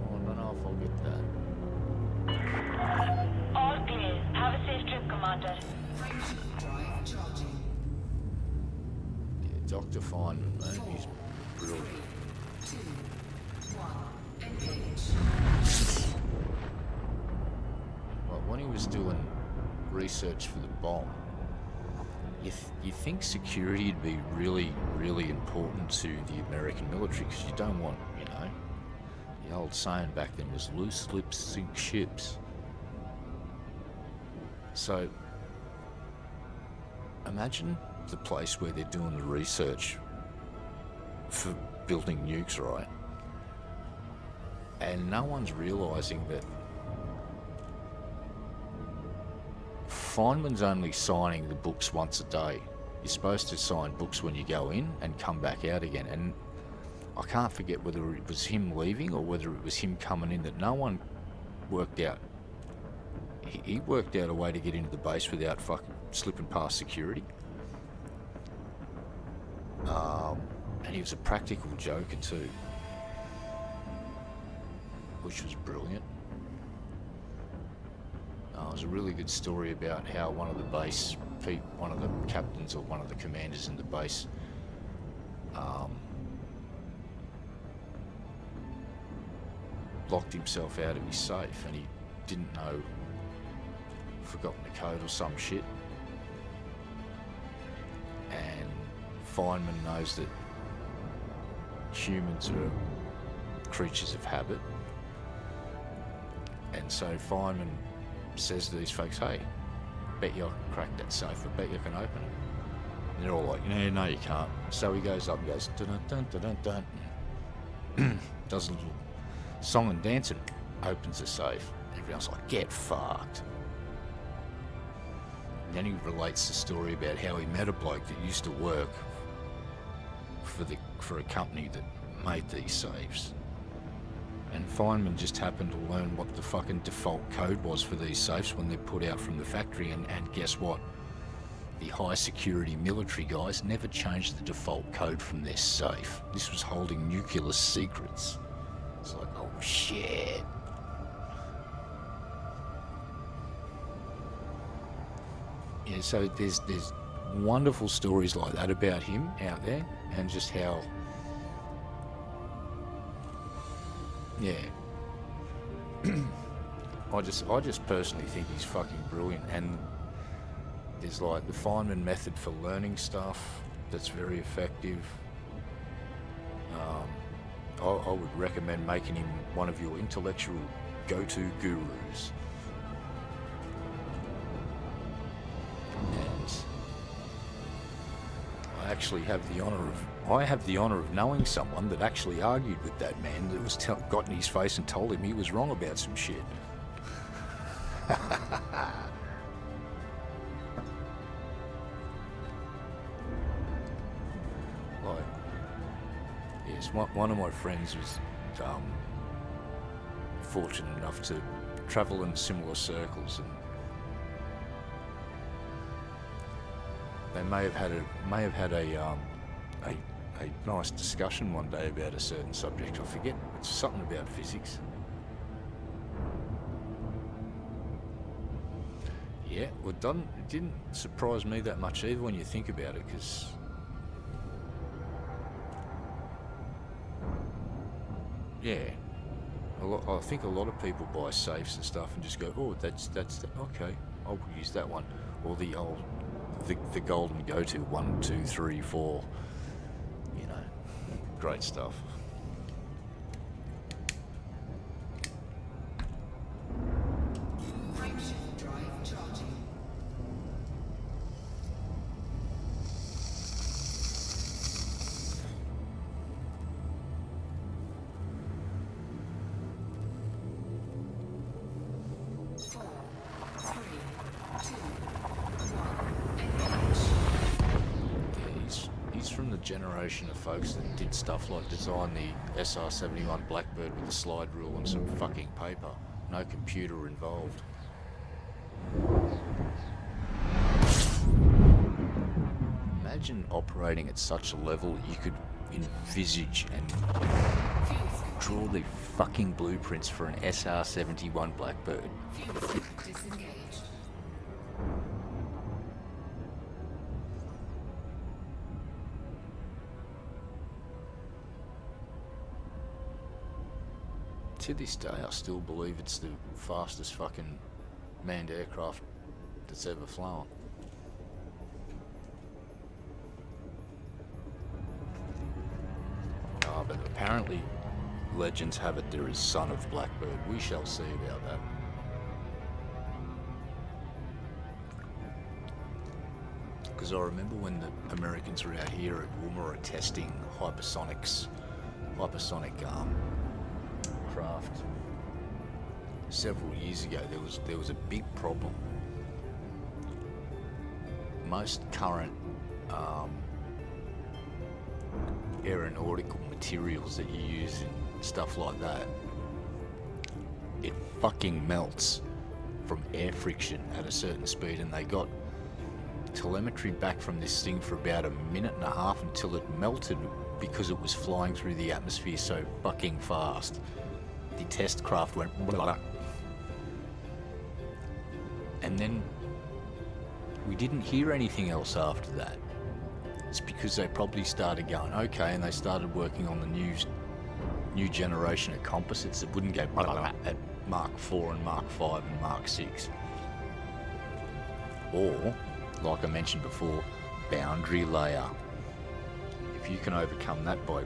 Oh, I don't know if I'll get that. All clear. Have a safe trip, Commander. Frameshift drive charging. Yeah, Dr. Feynman, man, he's brilliant. 2, 1, engage. Well, when he was doing research for the bomb, you think security would be really, really important to the American military, because you don't want, you know, the old saying back then was loose lips sink ships. So imagine the place where they're doing the research for building nukes, right? And no one's realising that Feynman's only signing the books once a day. You're supposed to sign books when you go in and come back out again. And I can't forget whether it was him leaving or whether it was him coming in, that no one worked out. He worked out a way to get into the base without fucking slipping past security. And he was a practical joker too, which was brilliant. It was a really good story about how one of the captains or one of the commanders in the base locked himself out of his safe, and he didn't know, forgotten the code or some shit. And Feynman knows that humans are creatures of habit, and so Feynman says to these folks, hey, bet you I can crack that safe, I bet you can open it. And they're all like, no, you can't. So he goes up and goes, dun dun dun dun dun, does a little song and dance and opens the safe. Everyone's like, get fucked. And then he relates the story about how he met a bloke that used to work for a company that made these safes. And Feynman just happened to learn what the fucking default code was for these safes when they're put out from the factory, and guess what? The high security military guys never changed the default code from their safe. This was holding nuclear secrets. It's like, oh shit. Yeah, so there's wonderful stories like that about him out there, and just how, yeah. I just personally think he's fucking brilliant, and there's like the Feynman method for learning stuff that's very effective. I would recommend making him one of your intellectual go-to gurus. And I actually have the honour of knowing someone that actually argued with that man, that was got in his face and told him he was wrong about some shit. Like, yes, one of my friends was fortunate enough to travel in similar circles, and they may have had a nice discussion one day about a certain subject. I forget, it's something about physics. Yeah, well, it didn't surprise me that much either when you think about it, because yeah, I think a lot of people buy safes and stuff and just go, oh, that's okay, I'll use that one, or the golden go-to 1, 2, 3, 4. You know, great stuff. Frameshift drive charging. 4, 3, 2, 1, engage. Yeah, he's from the generation of folks that did stuff like design the SR-71 Blackbird with a slide rule and some fucking paper. No computer involved. Imagine operating at such a level that you could envisage and draw the fucking blueprints for an SR-71 Blackbird. Fuel stick disengaged. To this day, I still believe it's the fastest fucking manned aircraft that's ever flown. But apparently, legends have it there is son of Blackbird. We shall see about that. Because I remember when the Americans were out here at Woomera testing hypersonic craft several years ago. There was a big problem. Most current aeronautical materials that you use in stuff like that, it fucking melts from air friction at a certain speed, and they got telemetry back from this thing for about a minute and a half until it melted because it was flying through the atmosphere so fucking fast. The test craft went blah, and then we didn't hear anything else after that. It's because they probably started going okay, and they started working on the new generation of composites that wouldn't go at Mark 4 and Mark 5 and Mark 6. Or, like I mentioned before, boundary layer. If you can overcome that by,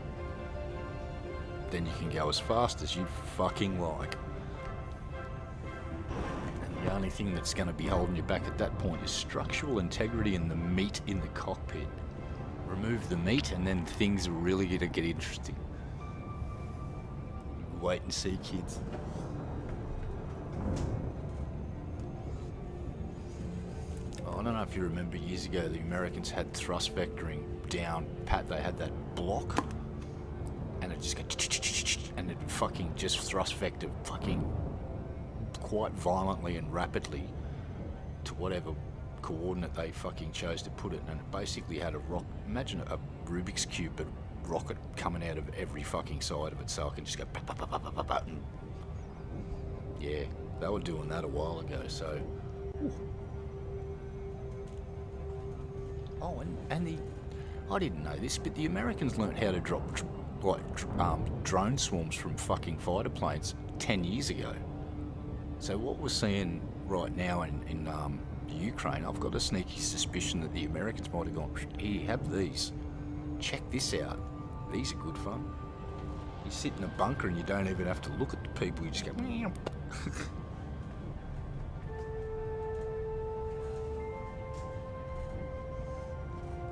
then you can go as fast as you fucking like. And the only thing that's going to be holding you back at that point is structural integrity and the meat in the cockpit. Remove the meat and then things are really going to get interesting. Wait and see, kids. I don't know if you remember years ago, the Americans had thrust vectoring down pat. They had that block, and it just go, and it fucking just thrust vector fucking quite violently and rapidly to whatever coordinate they fucking chose to put it. And it basically had a rock. Imagine a Rubik's cube, but rocket coming out of every fucking side of it, so I can just go. And yeah, they were doing that a while ago. So. Oh, and I didn't know this, but the Americans learnt how to drop drone swarms from fucking fighter planes 10 years ago. So what we're seeing right now in the Ukraine, I've got a sneaky suspicion that the Americans might have gone, here, have these. Check this out. These are good fun. You sit in a bunker and you don't even have to look at the people, you just go, meow.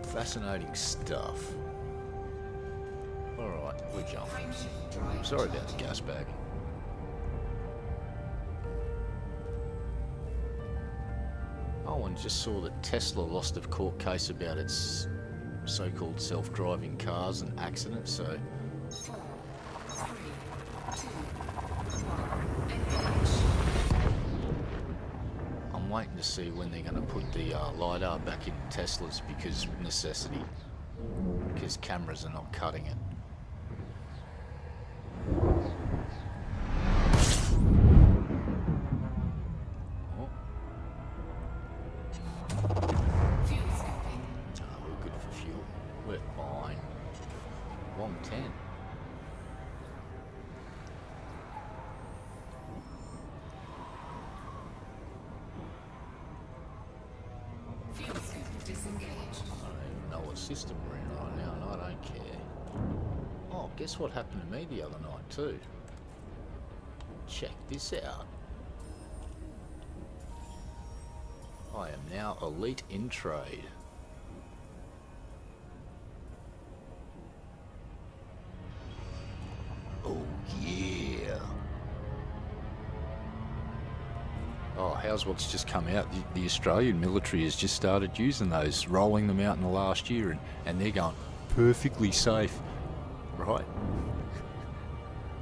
Fascinating stuff. Alright, we're jumping. Sorry about the gas bag. Oh, and just saw that Tesla lost a court case about its so-called self-driving cars and accidents, so... 4, 3, 2, 1, engage. I'm waiting to see when they're going to put the LiDAR back in Teslas because necessity. Because cameras are not cutting it. Fuel scooping. We're good for fuel. We're fine. 110. Fuel scoop disengaged. I don't even know what system we're in right now, and I don't care. Oh, guess what happened to me the other night too? Check this out. I am now elite in trade. Oh yeah. Oh, how's what's just come out? The Australian military has just started using those, rolling them out in the last year, and they're going perfectly safe, right?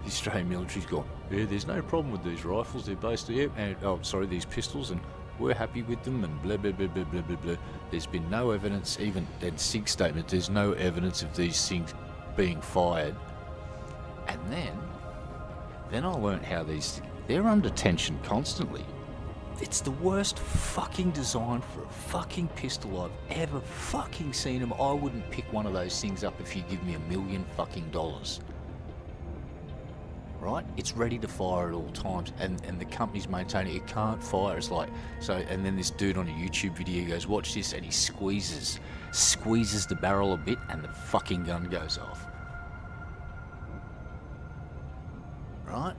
The Australian military's gone, yeah, there's no problem with these rifles, they're based, yeah, and, oh, sorry, these pistols, and we're happy with them, and blah, blah, blah, blah, blah, blah, blah. There's been no evidence, even that SIG statement, there's no evidence of these things being fired. And then I learnt how they're under tension constantly. It's the worst fucking design for a fucking pistol I've ever fucking seen them. I wouldn't pick one of those things up if you give me $1 million fucking dollars. Right? It's ready to fire at all times, and the company's maintaining it can't fire. It's like, so, and then this dude on a YouTube video goes, watch this, and he squeezes the barrel a bit, and the fucking gun goes off. Right?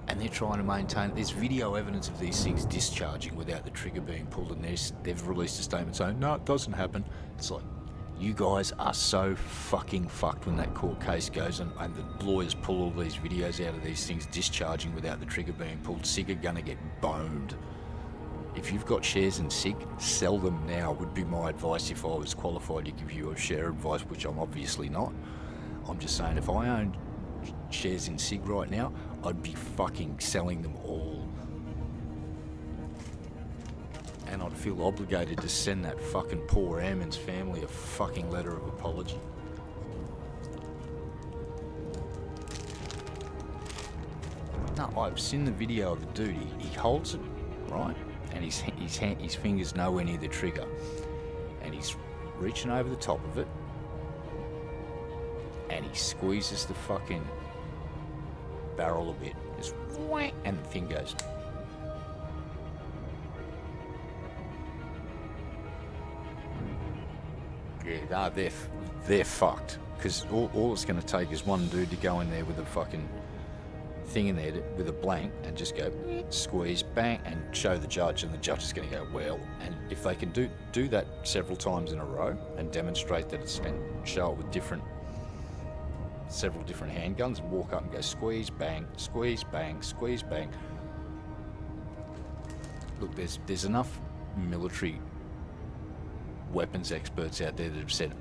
And they're trying to maintain, there's video evidence of these things discharging without the trigger being pulled, and they've released a statement saying, no, it doesn't happen. It's like, you guys are so fucking fucked when that court case goes and the lawyers pull all these videos out of these things discharging without the trigger being pulled. SIG are gonna get boned. If you've got shares in SIG, sell them now, would be my advice if I was qualified to give you a share advice, which I'm obviously not. I'm just saying, if I owned shares in SIG right now, I'd be fucking selling them all. And I'd feel obligated to send that fucking poor airman's family a fucking letter of apology. No, I've seen the video of the dude. He holds it, right? And his finger's nowhere near the trigger. And he's reaching over the top of it. And he squeezes the fucking barrel a bit. Just whack, and the thing goes. Yeah, nah, they're fucked. Because all it's going to take is one dude to go in there with a fucking thing in there with a blank and just go squeeze, bang, and show the judge, and the judge is going to go, well. And if they can do that several times in a row and demonstrate that it's, and show it with several different handguns, and walk up and go squeeze, bang, squeeze, bang, squeeze, bang. Look, there's enough military weapons experts out there that have said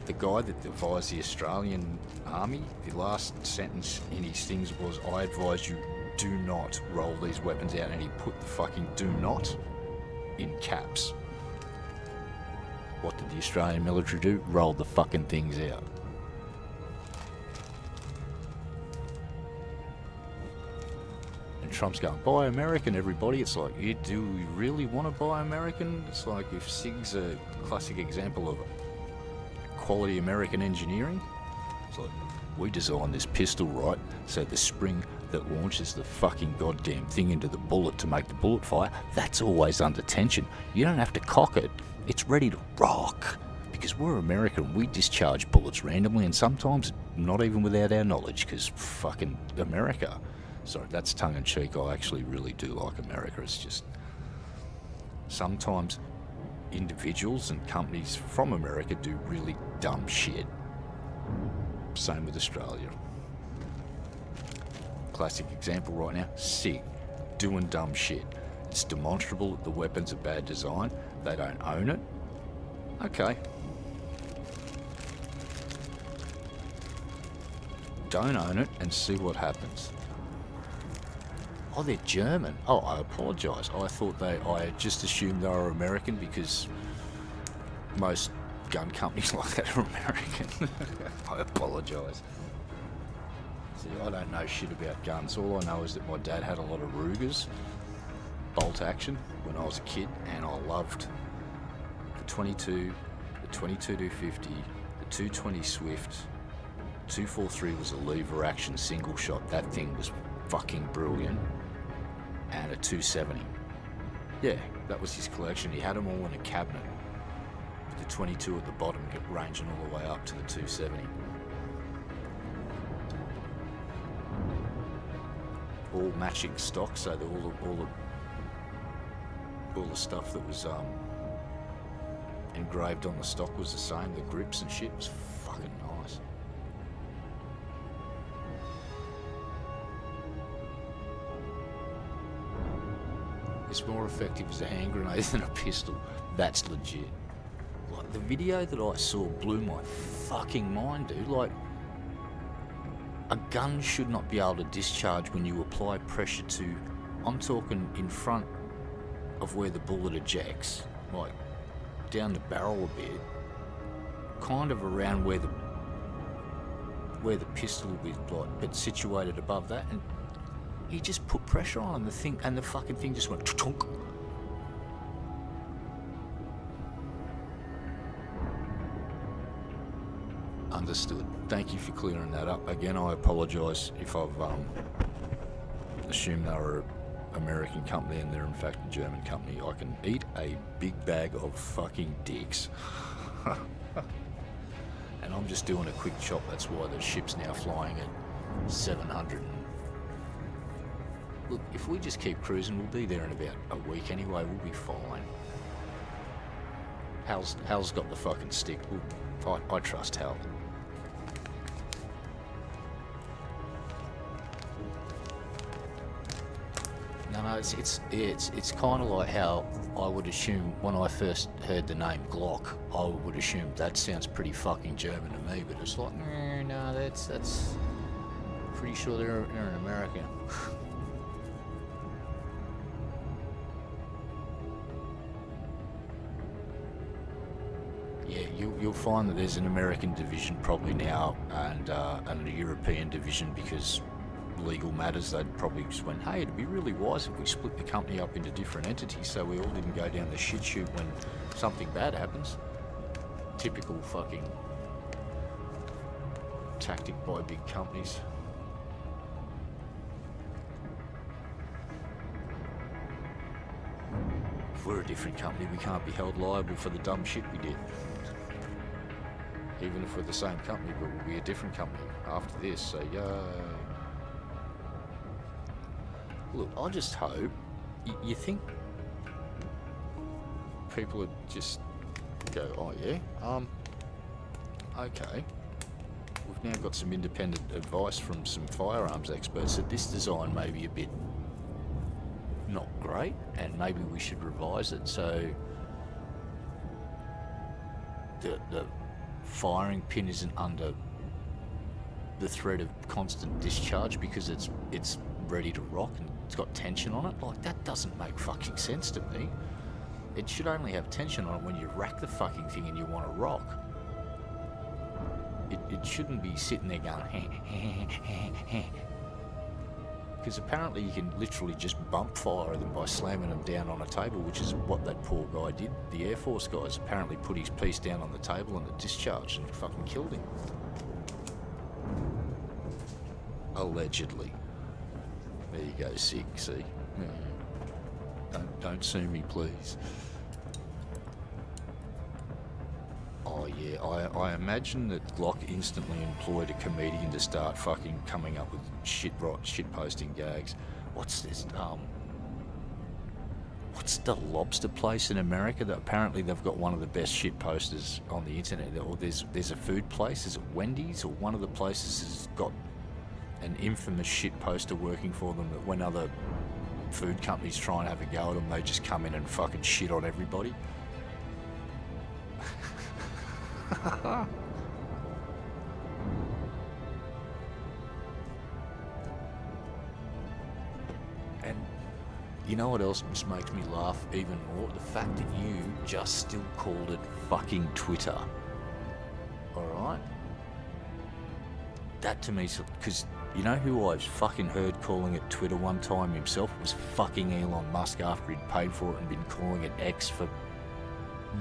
the guy that advised the Australian Army, the last sentence in his things was, I advise you, do not roll these weapons out, and he put the fucking do not in caps. What did the Australian military do? Rolled the fucking things out. And Trump's going, buy American, everybody. It's like, do we really want to buy American? It's like if SIG's a classic example of quality American engineering. It's like, we designed this pistol, right, so the spring that launches the fucking goddamn thing into the bullet to make the bullet fire, that's always under tension. You don't have to cock it. It's ready to rock. Because we're American, we discharge bullets randomly and sometimes not even without our knowledge, because fucking America. Sorry, that's tongue-in-cheek. I actually really do like America. It's just sometimes individuals and companies from America do really dumb shit. Same with Australia. Classic example right now, SIG, doing dumb shit. It's demonstrable that the weapon's a bad design. They don't own it. Okay. Don't own it and see what happens. Oh, they're German. Oh, I apologise. I thought I just assumed they were American because most gun companies like that are American. I apologise. See, I don't know shit about guns. All I know is that my dad had a lot of Rugers, bolt action, when I was a kid, and I loved the 22, the 22-250, the 220 Swift. 243 was a lever action single shot. That thing was fucking brilliant. And a 270. Yeah, that was his collection. He had them all in a cabinet. With the 22 at the bottom, ranging all the way up to the 270. All matching stock, so that all the stuff that was engraved on the stock was the same. The grips and shit was fucking nice. It's more effective as a hand grenade than a pistol. That's legit. Like, the video that I saw blew my fucking mind, dude. Like, a gun should not be able to discharge when you apply pressure to, I'm talking in front of where the bullet ejects, like down the barrel a bit, kind of around where the pistol will be, like, but situated above that, and he just put pressure on the thing, and the fucking thing just went chunk. Understood. Thank you for clearing that up. Again, I apologise if I've assumed they were an American company and they're in fact a German company. I can eat a big bag of fucking dicks. And I'm just doing a quick chop. That's why the ship's now flying at 700. Look, if we just keep cruising, we'll be there in about a week anyway. We'll be fine. Hal's got the fucking stick. I trust Hal. No, it's kind of like how I would assume when I first heard the name Glock, I would assume that sounds pretty fucking German to me, but it's like, no, that's pretty sure they're in America. Yeah, you'll find that there's an American division probably now and a European division, because legal matters, they'd probably just went, hey, it'd be really wise if we split the company up into different entities so we all didn't go down the shit chute when something bad happens. Typical fucking tactic by big companies. If we're a different company, we can't be held liable for the dumb shit we did. Even if we're the same company, but we'll be a different company after this, so yeah. Look, I just hope, you think people would just go, oh yeah, okay. We've now got some independent advice from some firearms experts that this design may be a bit not great, and maybe we should revise it so the firing pin isn't under the threat of constant discharge because it's ready to rock and it's got tension on it. Like, that doesn't make fucking sense to me. It should only have tension on it when you rack the fucking thing and you want to rock. It shouldn't be sitting there going, Because apparently you can literally just bump fire them by slamming them down on a table, which is what that poor guy did. The Air Force guys apparently put his piece down on the table and it discharged and fucking killed him. Allegedly. There you go, sick, see? Don't sue me, please. Oh yeah, I imagine that Glock instantly employed a comedian to start fucking coming up with shit posting gags. What's this? What's the lobster place in America that apparently they've got one of the best shit posters on the internet? Or there's a food place, is it Wendy's, or one of the places has got an infamous shit poster working for them that when other food companies try and have a go at them, they just come in and fucking shit on everybody. And you know what else just makes me laugh even more? The fact that you just still called it fucking Twitter. Alright? That to me, because you know who I've fucking heard calling it Twitter one time himself? It was fucking Elon Musk after he'd paid for it and been calling it X for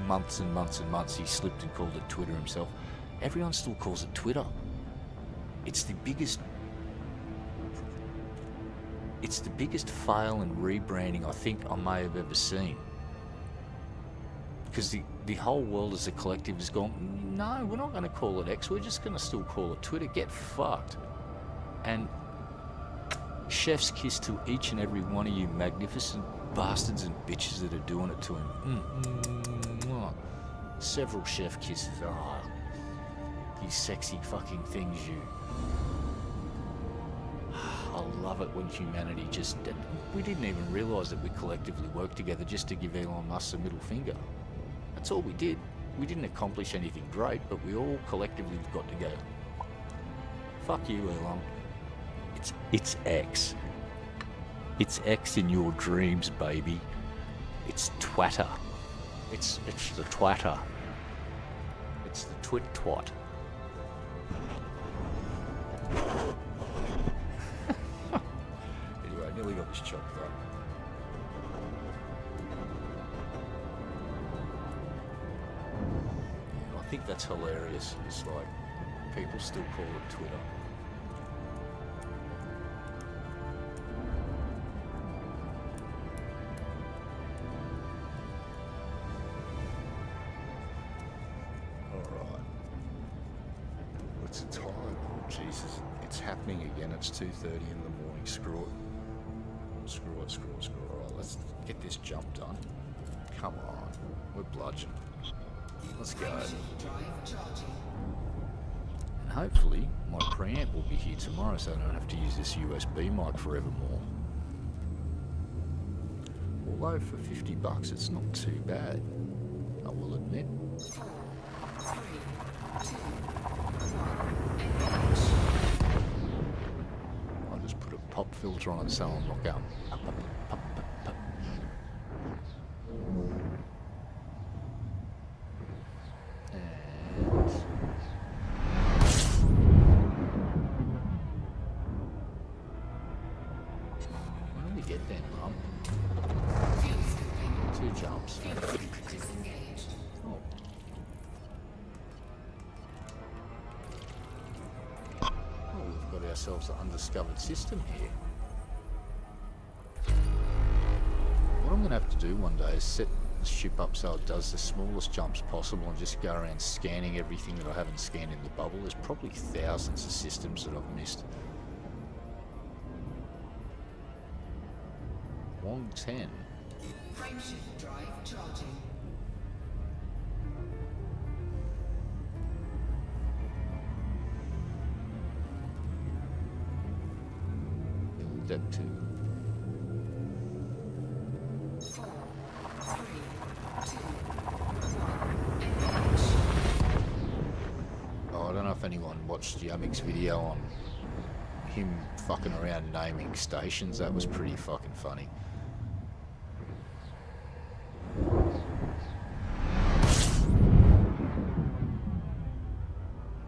months and months and months. He slipped and called it Twitter himself. Everyone still calls it Twitter. It's the biggest fail in rebranding I think I may have ever seen. Because the whole world as a collective has gone, no, we're not going to call it X, we're just going to still call it Twitter. Get fucked. And chef's kiss to each and every one of you magnificent bastards and bitches that are doing it to him. Several chef kisses. Oh, you sexy fucking things, you. I love it when humanity just... We didn't even realise that we collectively worked together just to give Elon Musk a middle finger. That's all we did. We didn't accomplish anything great, but we all collectively got to go, fuck you, Elon. It's X. It's X in your dreams, baby. It's Twatter. It's the Twatter. It's the twat. Anyway, I nearly got this chopped up. Yeah, I think that's hilarious. It's like people still call it Twitter. It's 2:30 in the morning. Screw it. Alright, let's get this jump done. Come on. We're bludgeoned. Let's go. And hopefully my preamp will be here tomorrow so I don't have to use this USB mic forevermore. Although for $50 it's not too bad, I will admit. 4, 3, 2, 1, Pop filter on it so I'm not going up. And when do we get then, Mum? 2 jumps. disengaged. Oh. We've got ourselves an undiscovered system here. What I'm going to have to do one day is set the ship up so it does the smallest jumps possible and just go around scanning everything that I haven't scanned in the bubble. There's probably thousands of systems that I've missed. Wong 10. Frameshift drive charging. Depth 2. 4, 3, 2, 1, Oh, I don't know if anyone watched Yamik's video on him fucking around naming stations. That was pretty fucking funny.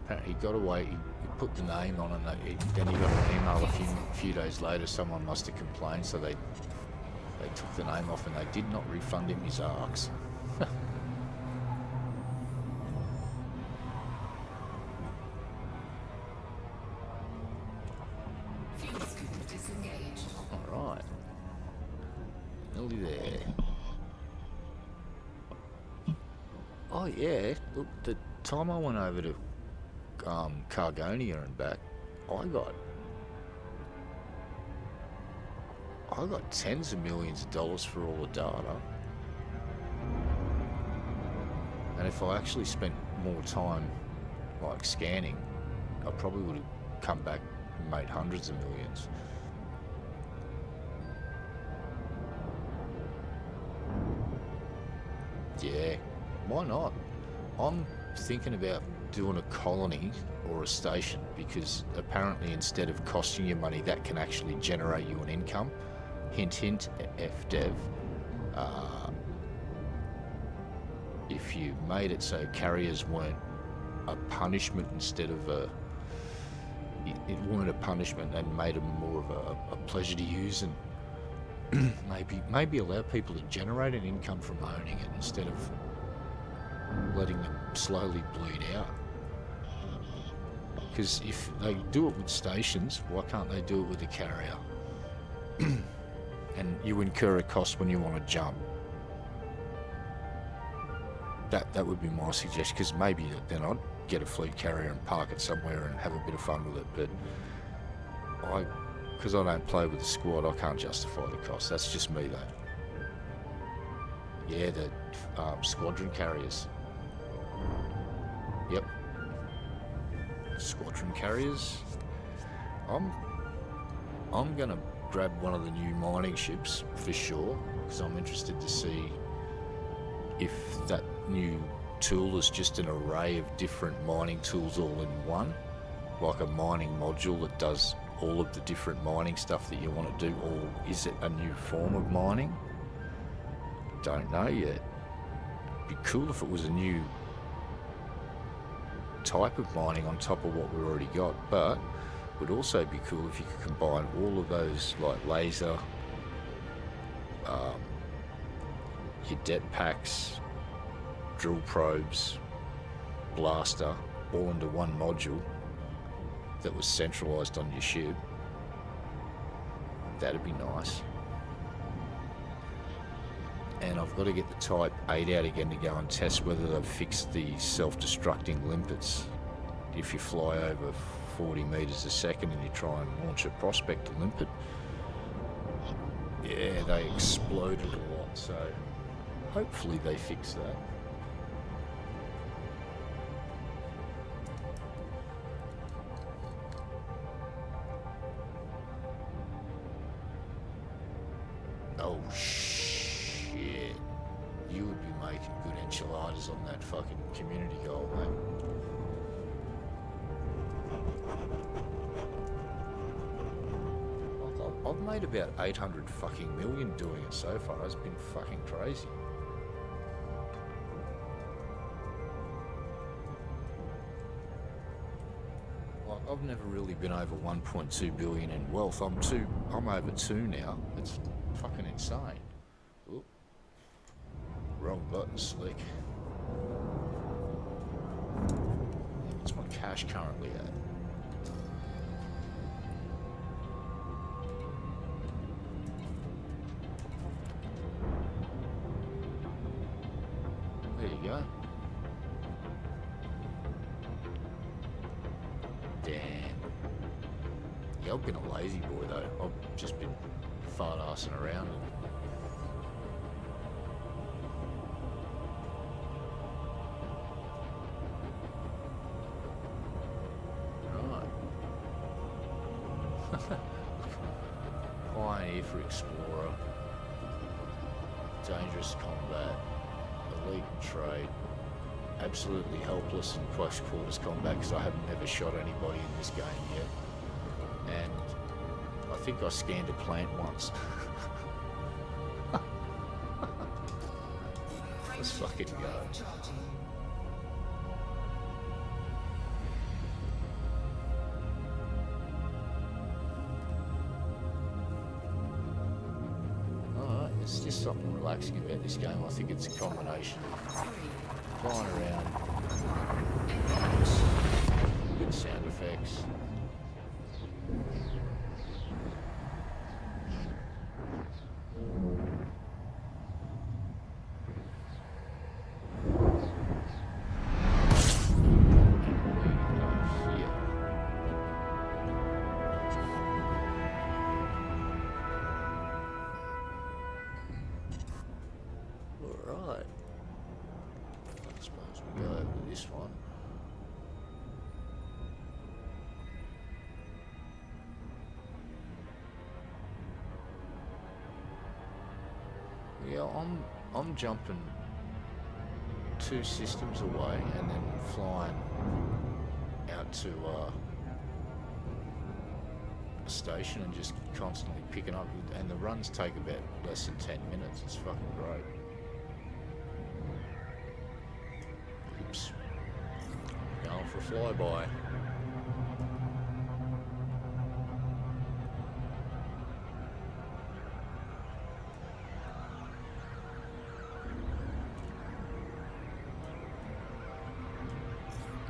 Apparently got away. He put the name on, and then he got an email a few days later. Someone must have complained, so they took the name off, and they did not refund him his arcs. Fuel scoop disengaged. All right, nearly there. Oh yeah, look, the time I went over to Cargonia and back, I got tens of millions of dollars for all the data. And if I actually spent more time like scanning, I probably would have come back and made hundreds of millions. Yeah, why not? I'm thinking about doing a colony or a station, because apparently instead of costing you money, that can actually generate you an income. Hint, hint, FDev. If you made it so carriers weren't a punishment instead of it weren't a punishment, and made them more of a pleasure to use, and maybe allow people to generate an income from owning it instead of letting them slowly bleed out. Because if they do it with stations, why can't they do it with a carrier? And you incur a cost when you want to jump. That would be my suggestion, because maybe then I'd get a fleet carrier and park it somewhere and have a bit of fun with it. But because I don't play with the squad, I can't justify the cost. That's just me though. Yeah, the squadron carriers. Yep. Squadron carriers. I'm gonna grab one of the new mining ships for sure, because I'm interested to see if that new tool is just an array of different mining tools all in one, like a mining module that does all of the different mining stuff that you want to do, or is it a new form of mining? Don't know yet. Be cool if it was a new type of mining on top of what we've already got, but would also be cool if you could combine all of those, like laser, your det packs, drill probes, blaster, all into one module that was centralized on your ship. That'd be nice. And I've got to get the Type 8 out again to go and test whether they've fixed the self-destructing limpets. If you fly over 40 meters a second and you try and launch a prospect limpet, yeah, they exploded a lot, so hopefully they fix that. Oh shit, you would be making good enchiladas on that fucking community goal, mate. I've made about 800 fucking million doing it so far. It's been fucking crazy. Like, I've never really been over 1.2 billion in wealth. I'm over 2 now. It's fucking insane. Oop. Wrong button, slick. What's my cash currently at? There you go. Damn. Yeah, I've been a lazy boy though. I've just been fart-arsing around. Right. Pioneer for Explorer. Dangerous combat. Elite trade. Absolutely helpless in close quarters combat because I haven't ever shot anybody in this game yet. And I think I scanned a plant once. Let's fucking go. Charging. something relaxing about this game. I think it's a combination of flying around, good sound effects. Alright. I suppose we'll go over to this one. Yeah, I'm jumping 2 systems away and then flying out to a station and just constantly picking up, and the runs take about less than 10 minutes. It's fucking great. Oops. Going for a flyby.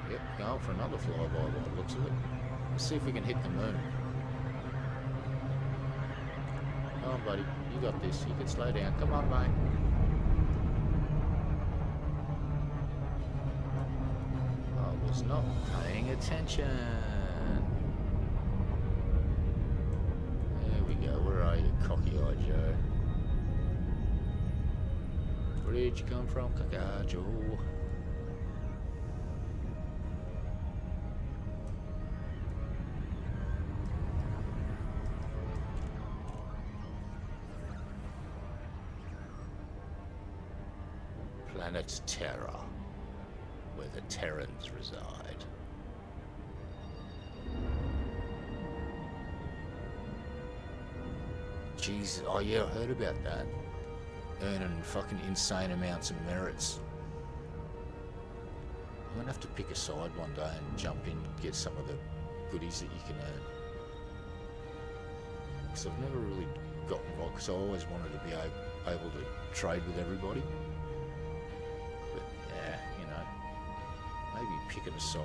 Yep, going for another flyby by the looks of it. Let's see if we can hit the moon. Come on, buddy. You got this. You can slow down. Come on, mate. I was not paying attention. There we go. Where are you, cocky-eyed Joe? Where did you come from, cocky-eyed Joe? Planet Terra, where the Terrans reside. Jeez, oh yeah, I heard about that. Earning fucking insane amounts of merits. I'm gonna have to pick a side one day and jump in and get some of the goodies that you can earn. Because I've never really got involved, because I always wanted to be able to trade with everybody. Maybe pick it aside.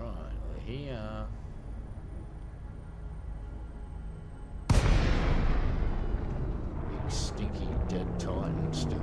All right, we're here. Stinky dead Titan still.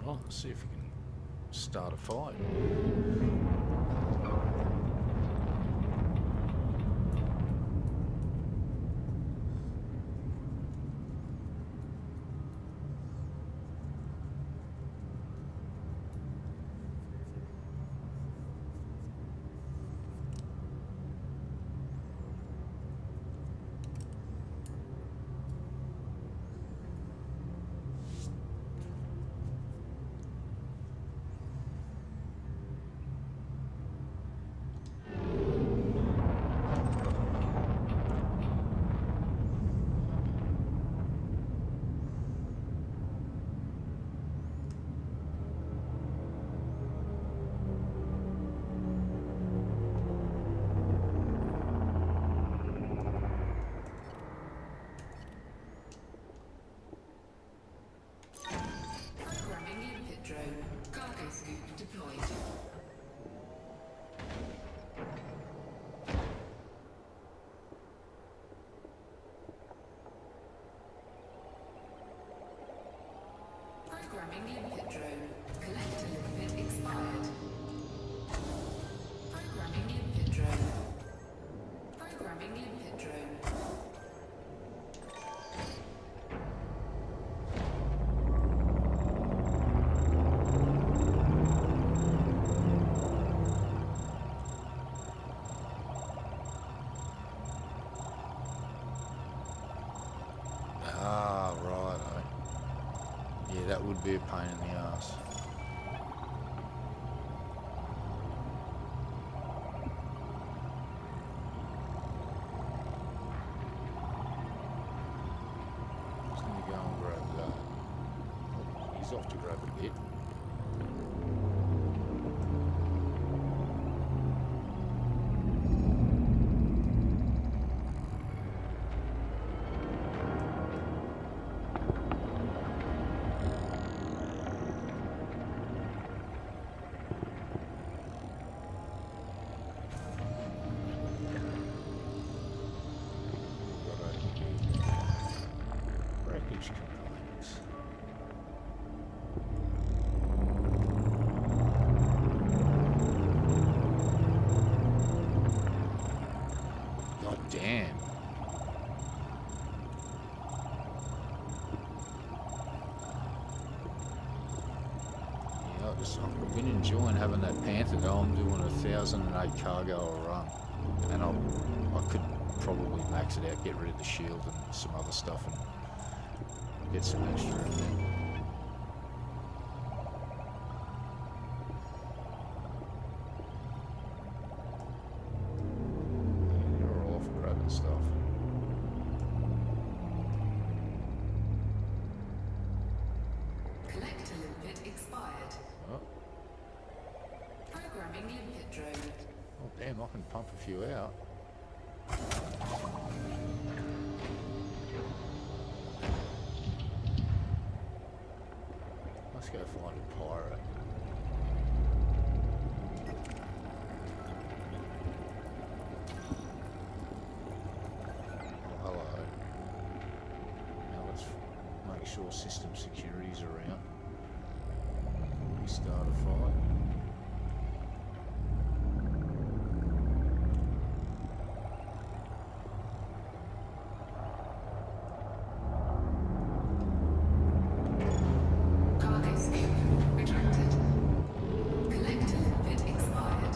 Well, let's see if we can start a fight. Programming limpet drone. Collector limpet expired. Programming limpet drone. Programming limpet drone. Ah, right. Yeah, that would be a pain in the ass. Just need to go and grab that. He's off to grab it a bit. Wreckage components. God damn. Yeah, I've been enjoying having that Panther go. I'm doing 1,008 cargo a run. And I could probably max it out, get rid of the shield and some other stuff and get some extra in there. Yeah, you're all for grabbing stuff. Collector limpet expired. Oh, Programming limpet drone. oh damn, I can pump a few out. Let's go find a pirate. Oh, hello. Now let's make sure system security's around. We start a fight. Cargo scope retracted. Collector limpet expired.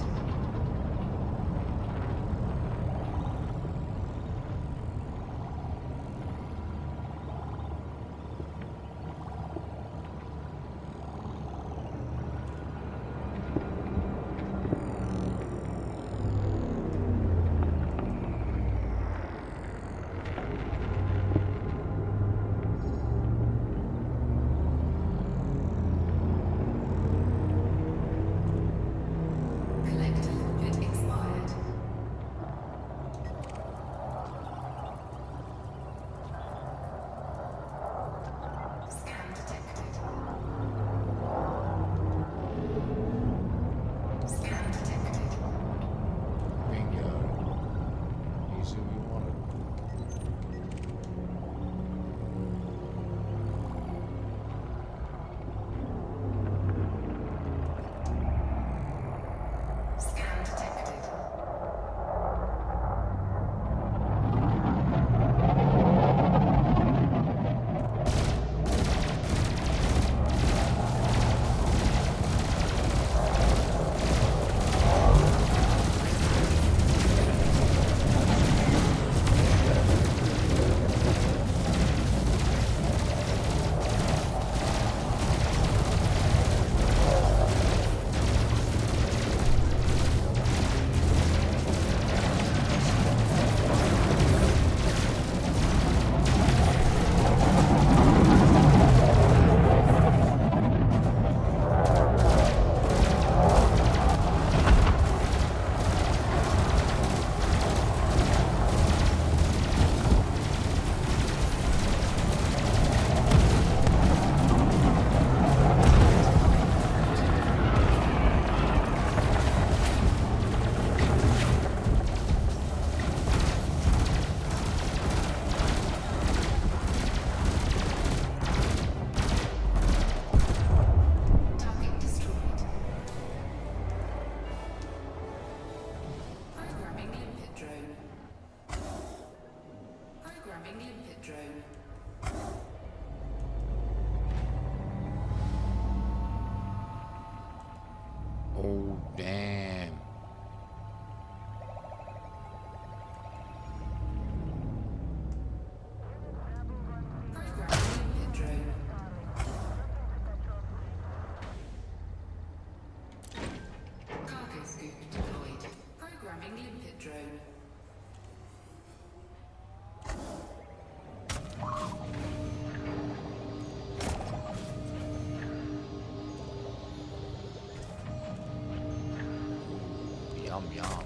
yarn.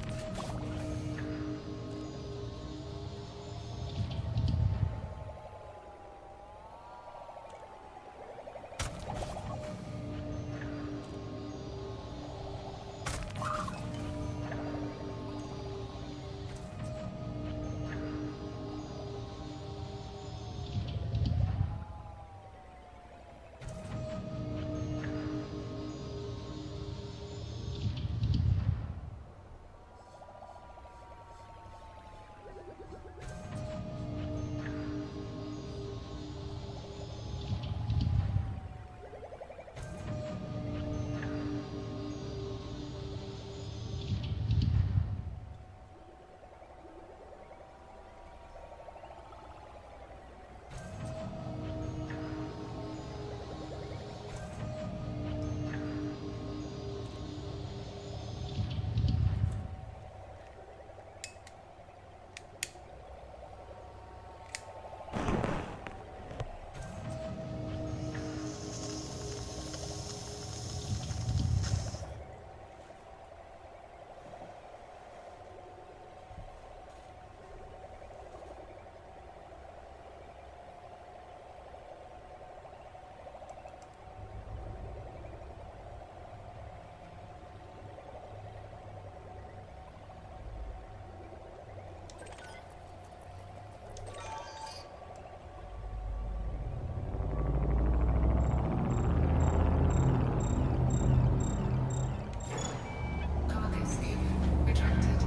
Cargo scoop retracted.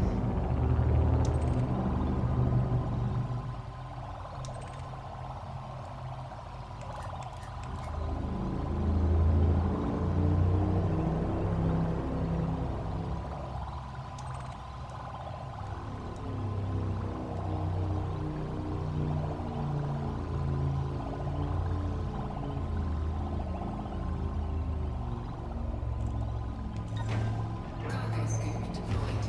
Cargo scoop deployed.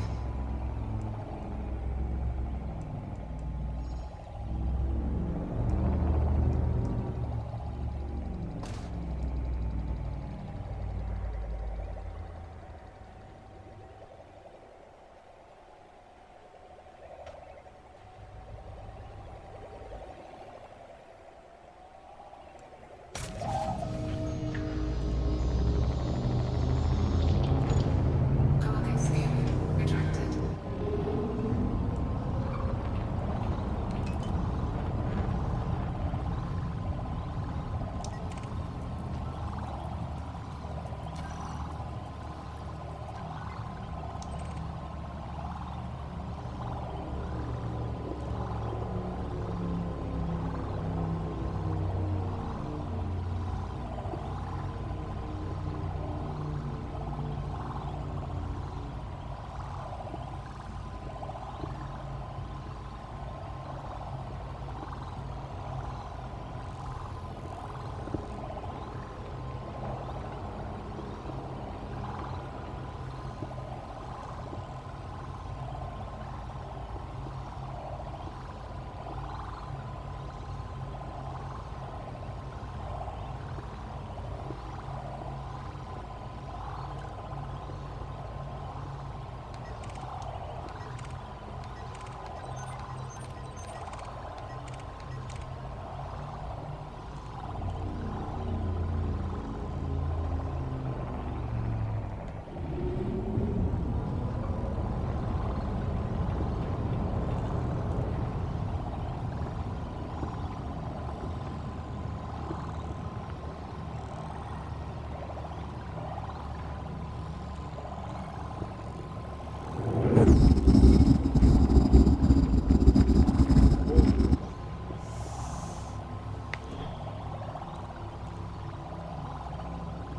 Cargo scoop retracted.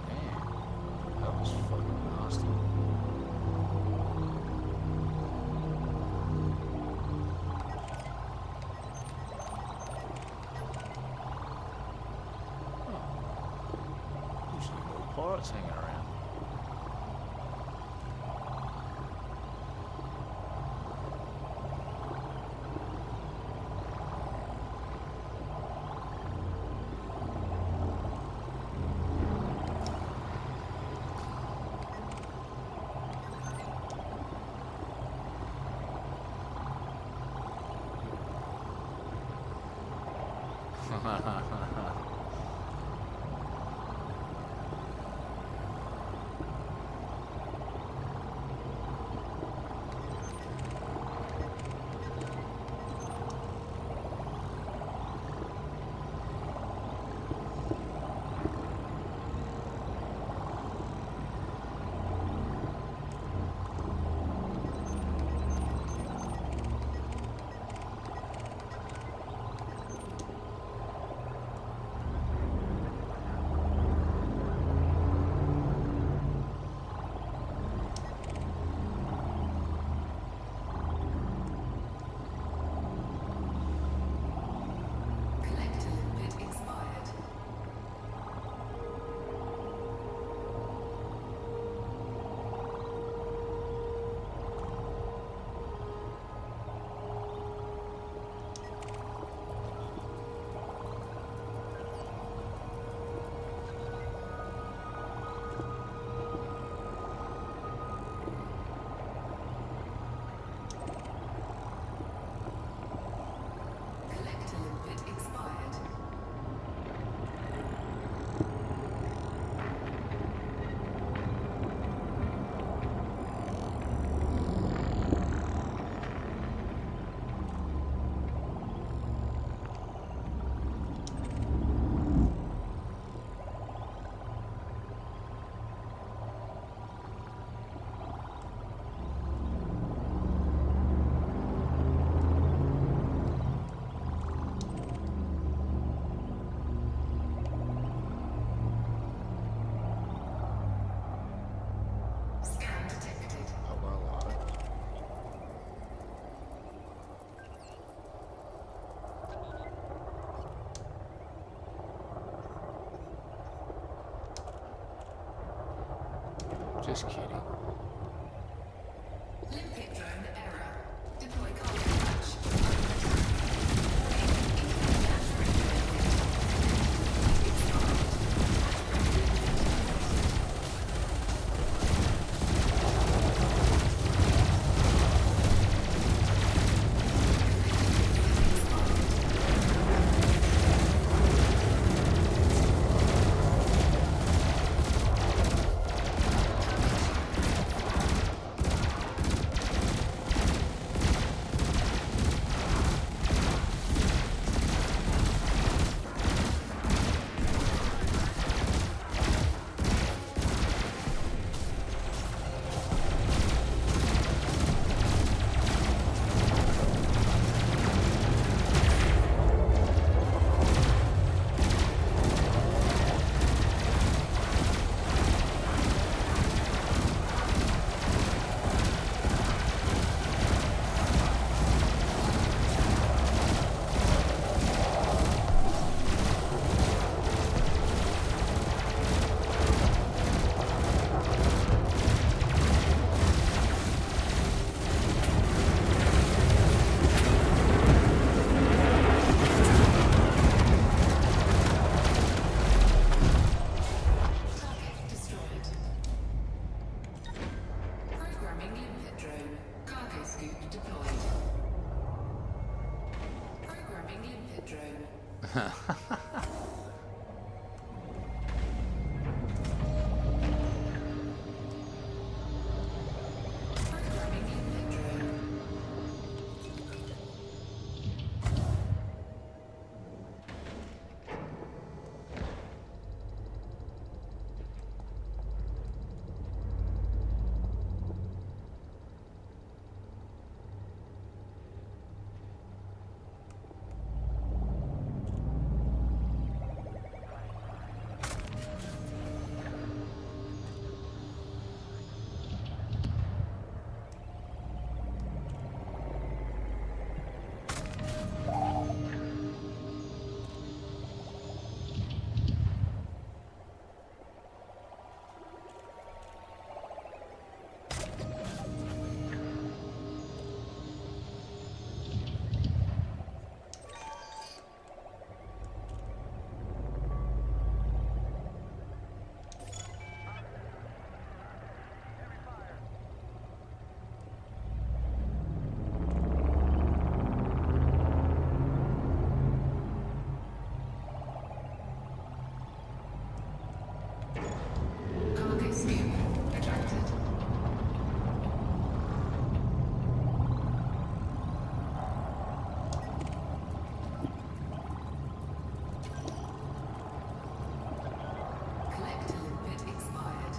Damn, that was fucking nasty. Usually more pirates hanging around. Just kidding. Limpet drone error. Deploy cargo hatch. Target destroyed. Programming limpet drone. Cargo scoop deployed. Programming limpet drone. Programming limpet drone. Cargo scoop attracted. Collector limpet expired.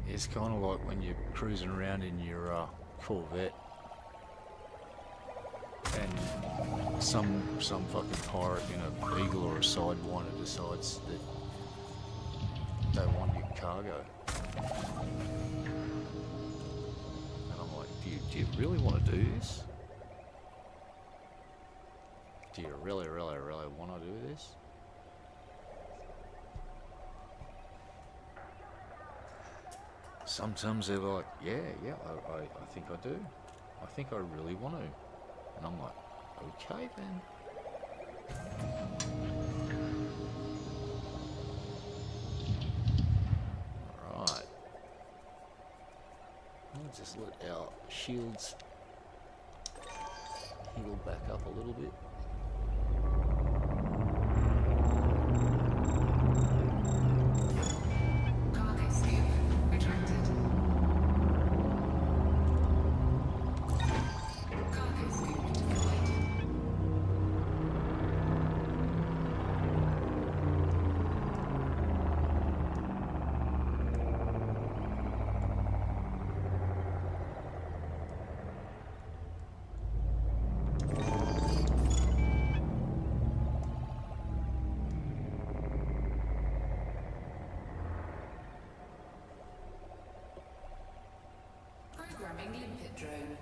It's kind of like when you're cruising around in your Corvette and some fucking pirate in a Eagle or a Sidewinder decides that they want your cargo. And I'm like, do you really want to do this? Do you really want to do this? Sometimes they're like, yeah, I think I do. I think I really want to. And I'm like, okay then. Alright. I'll just let our shields heal back up a little bit. Cargo scoop retracted. Cargo scoop deployed. Programming limpet drone.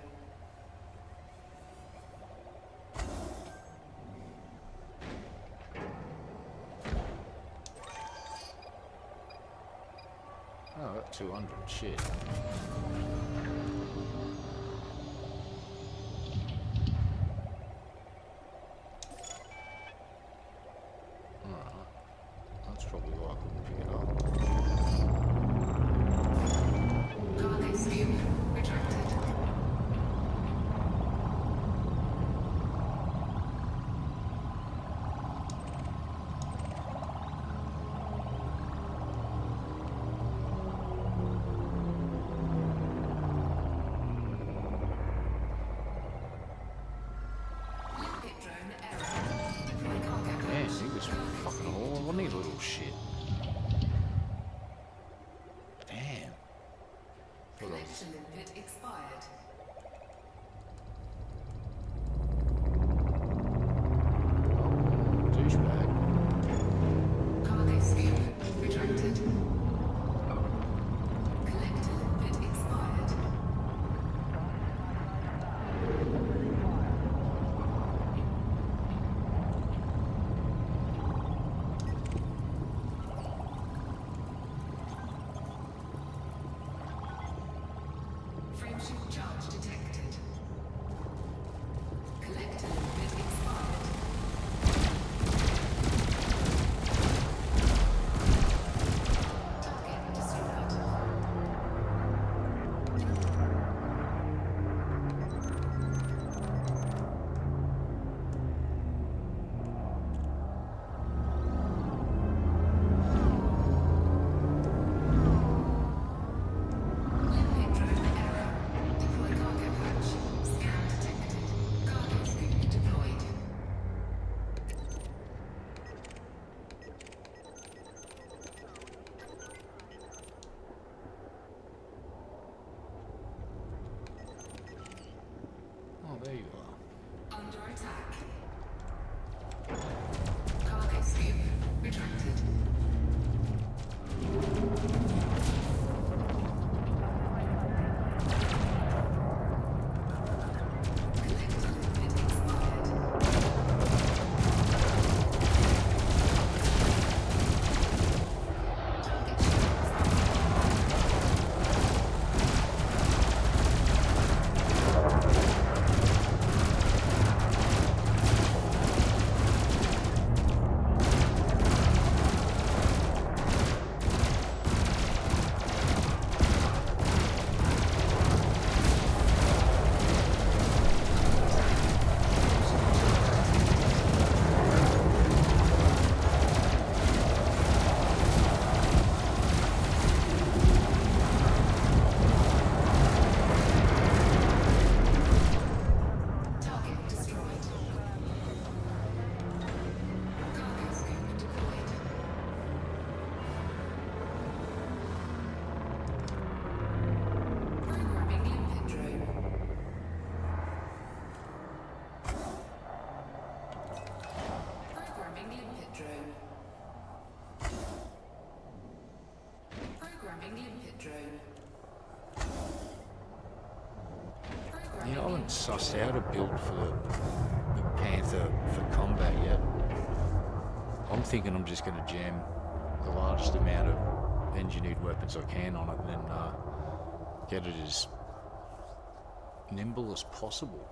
Oh, I got 200. Shit. Alright. That's probably why I couldn't pick it up. Cargo scoop retracted. Limpet drone error. Deploy cargo Man, hatch. he was fucking hauling, wasn't he, little shit? Damn. Thought I was- Collection limpet expired. douchebag. Cargo scoop retracted. Collector limpet expired. Frameshift charge detected. Collector limpet expired. Target destroyed. Limpet drone error. Deploy You know, I haven't sussed out a build for the Panther for combat yet. I'm thinking I'm just going to jam the largest amount of engineered weapons I can on it and then get it as nimble as possible.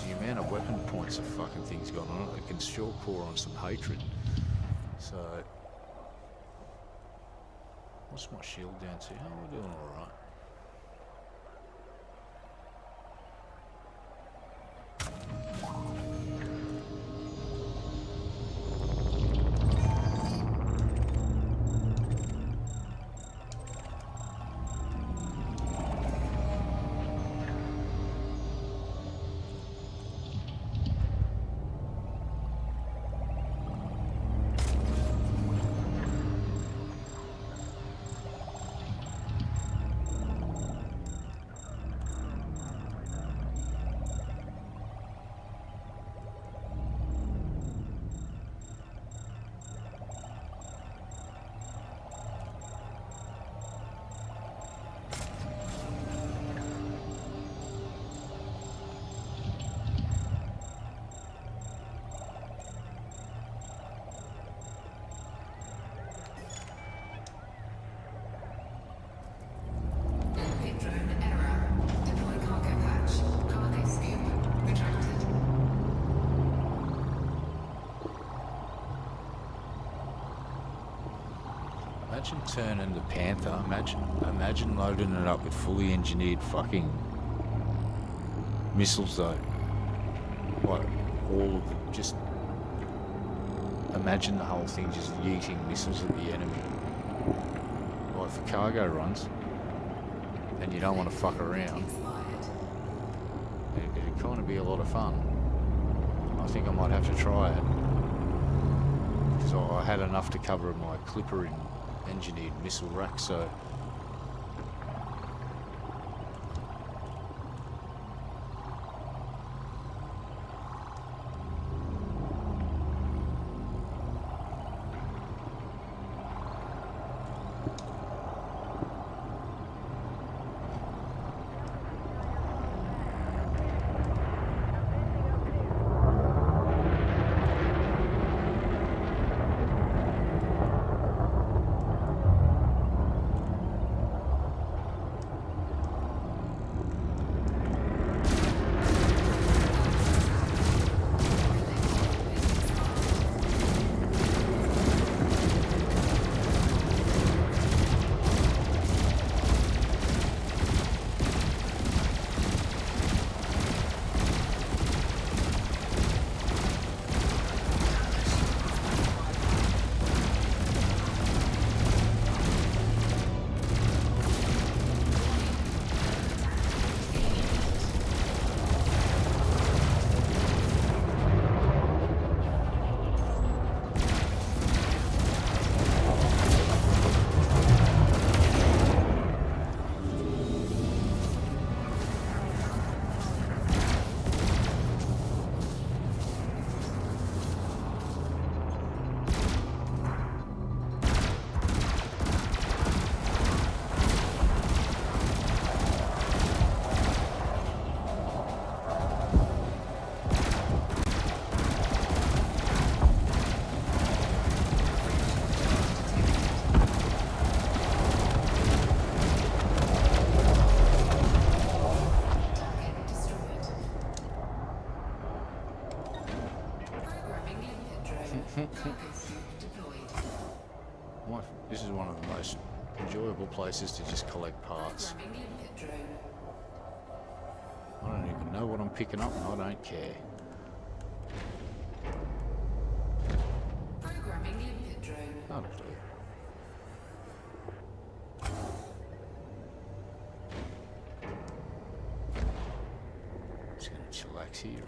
The amount of weapon points a fucking thing's got on it, it can sure pour on some hatred. So, what's my shield down to? Oh, we're doing alright. Airplane drone error. Deploy cargo hatch. Cargo scoop retracted. Imagine turning the Panther, imagine loading it up with fully engineered fucking missiles though. Like, all of them, just imagine the whole thing just yeeting missiles at the enemy. Like for cargo runs, and you don't want to fuck around, it'd kind of be a lot of fun. I think I might have to try it. Because I had enough to cover my Clipper in engineered missile rack, so Target destroyed. Programming limpet drone. Cargo scoop deployed. this is one of the most enjoyable places to just collect parts. Programming limpet drone. I don't even know what I'm picking up and I don't care. Programming limpet drone. That'll do. Just gonna chillax here.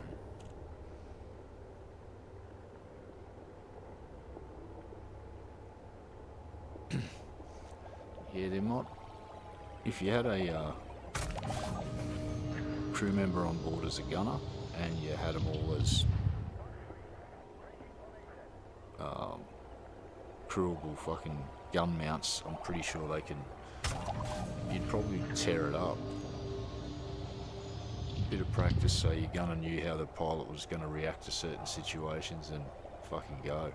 Yeah, there might, if you had a crew member on board as a gunner and you had them all as crewable fucking gun mounts, I'm pretty sure they can you'd probably tear it up. Bit of practice so your gunner knew how the pilot was going to react to certain situations and fucking go.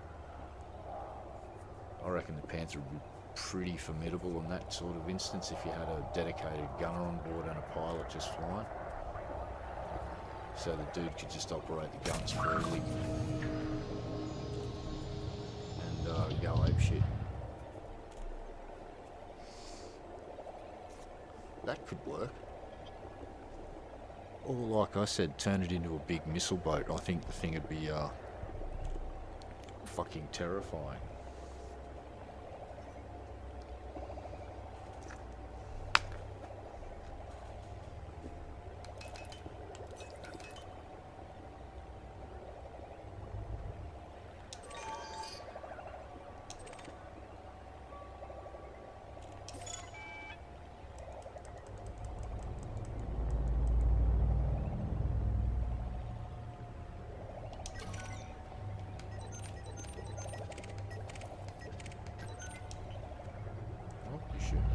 I reckon the Panther would be pretty formidable in that sort of instance if you had a dedicated gunner on board and a pilot just flying. So the dude could just operate the guns freely and go apeshit. That could work. Or like I said, turn it into a big missile boat. I think the thing would be fucking terrifying.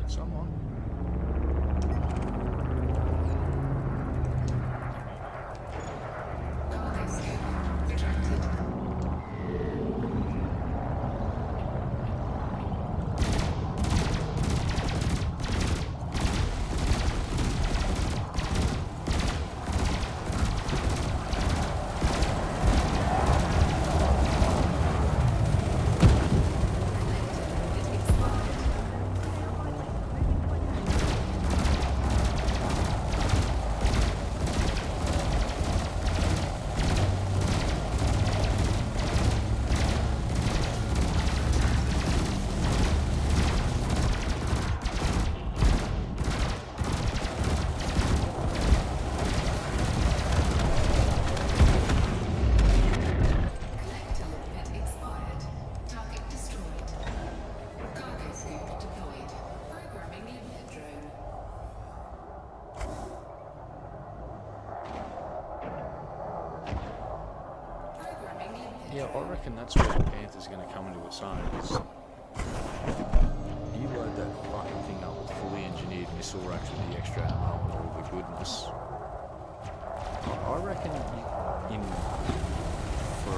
Someone. Cargo scoop retracted. Yeah, I reckon that's where the Panther's going to come into its own. Is you load that fucking thing up with fully engineered missile racks with the extra ammo and all the goodness. I reckon for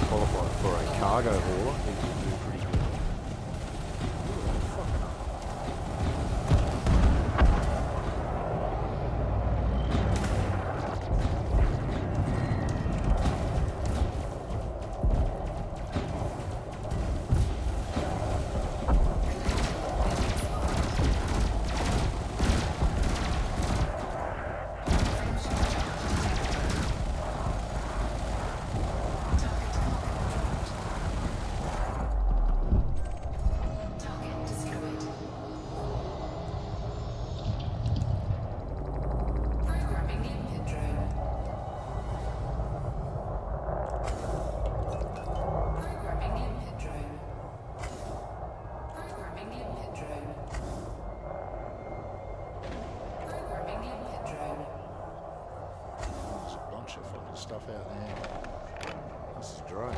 qualify for a cargo hauler, it could do pretty good. Fucking up. Stuff out there. This is great.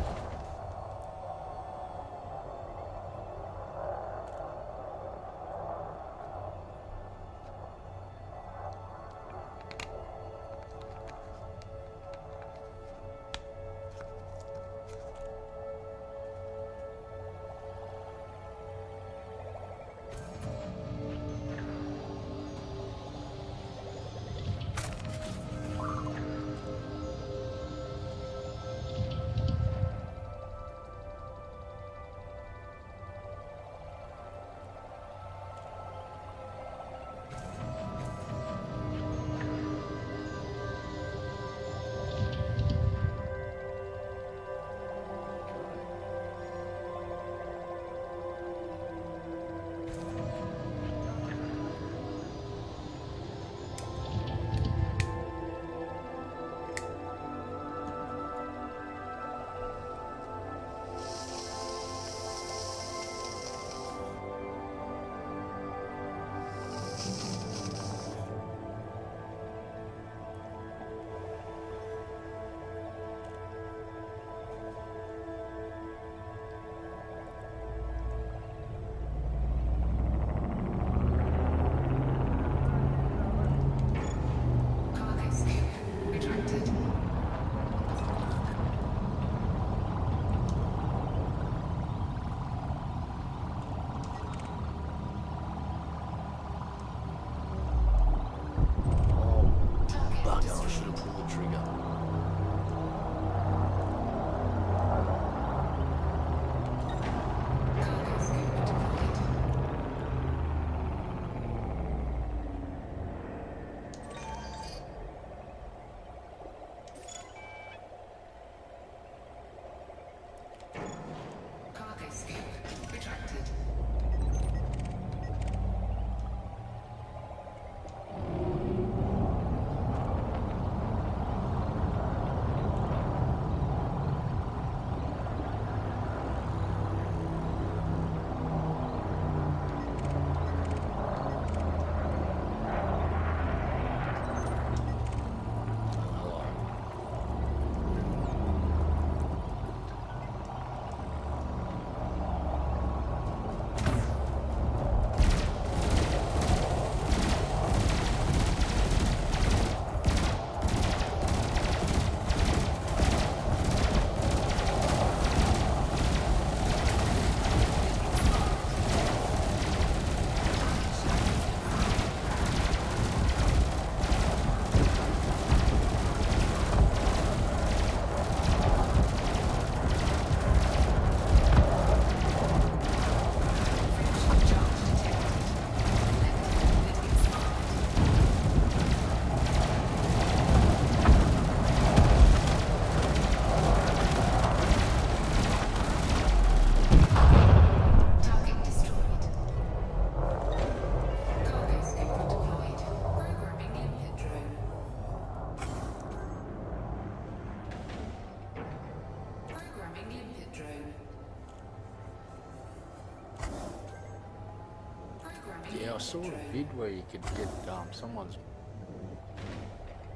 Yeah, I saw a vid where you could get someone's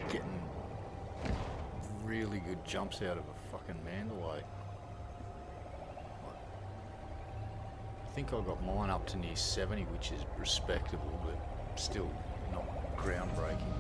getting really good jumps out of a fucking Mandalay. I think I got mine up to near 70, which is respectable, but still not groundbreaking.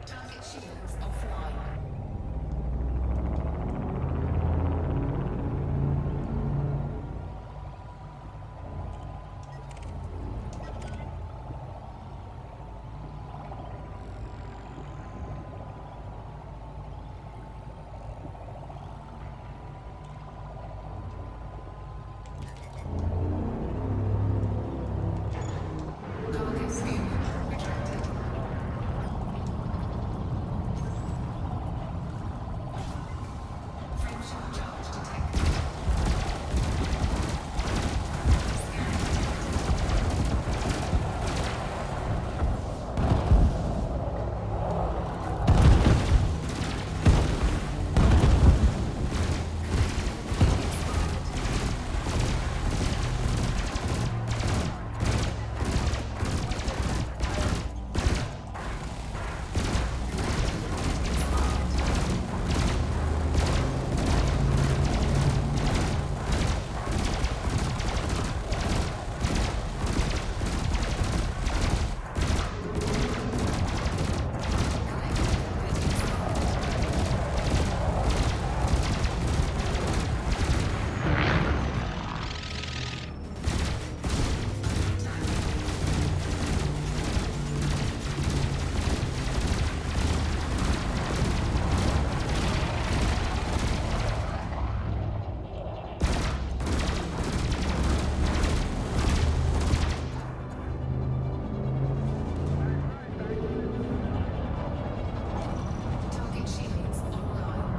Target shields offline. Cargo scoop retracted. Frameshift charge detected. Scan detected. Target shields online. Target shields offline.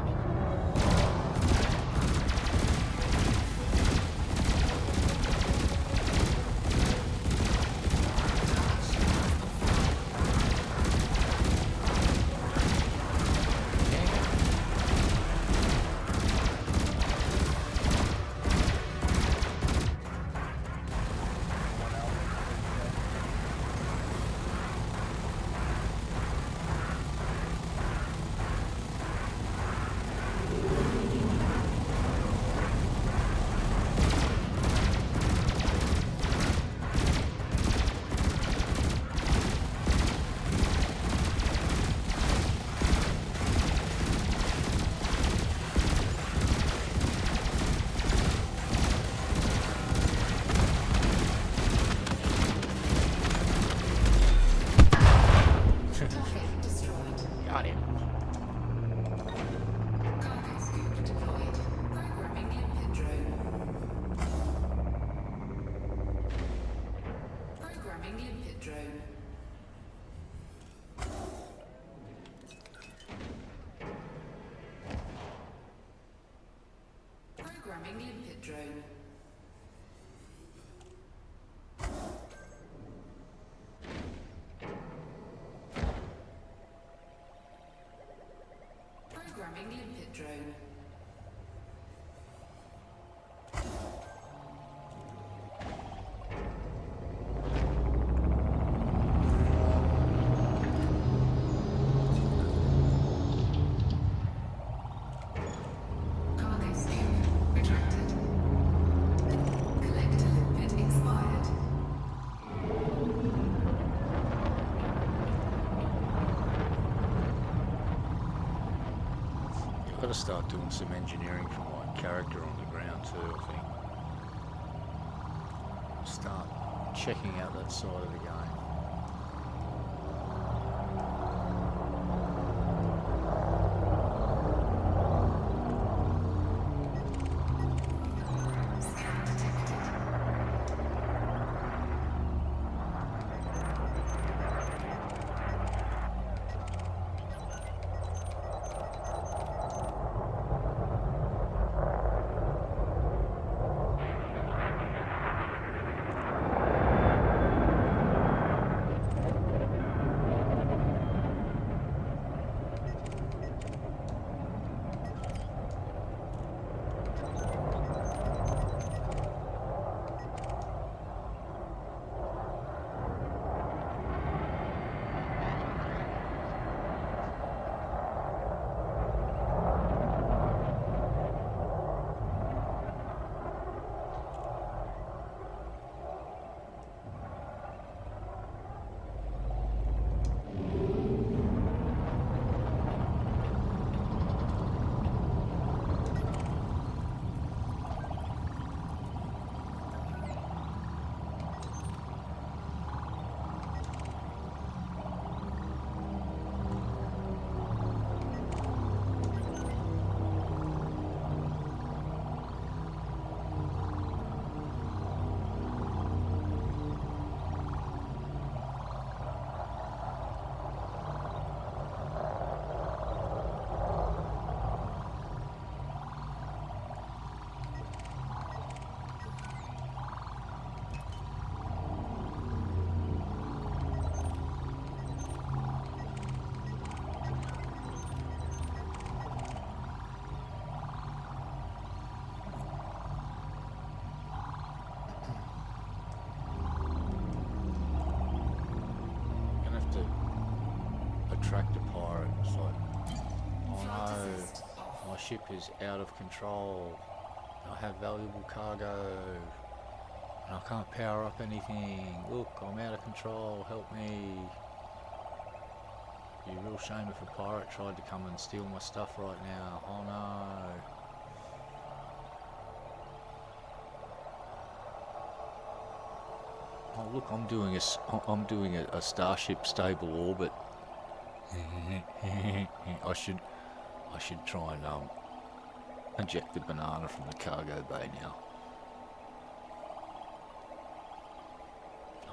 Target destroyed. Got him. Cargo scoop deployed. Programming limpet drone. Programming limpet drone. Programming limpet drone. Programming limpet drone. Cargo scoop retracted. Collector limpet expired. I've got to start doing some engineering for my character on the ground too, I think. Start checking out that side of the game. Scan detected. pirate. It's like, oh no, my ship is out of control. I have valuable cargo. And I can't power up anything. Look, I'm out of control. Help me. It'd be a real shame if a pirate tried to come and steal my stuff right now. Oh no. Oh look, I'm doing a starship stable orbit. I should try and eject the banana from the cargo bay now.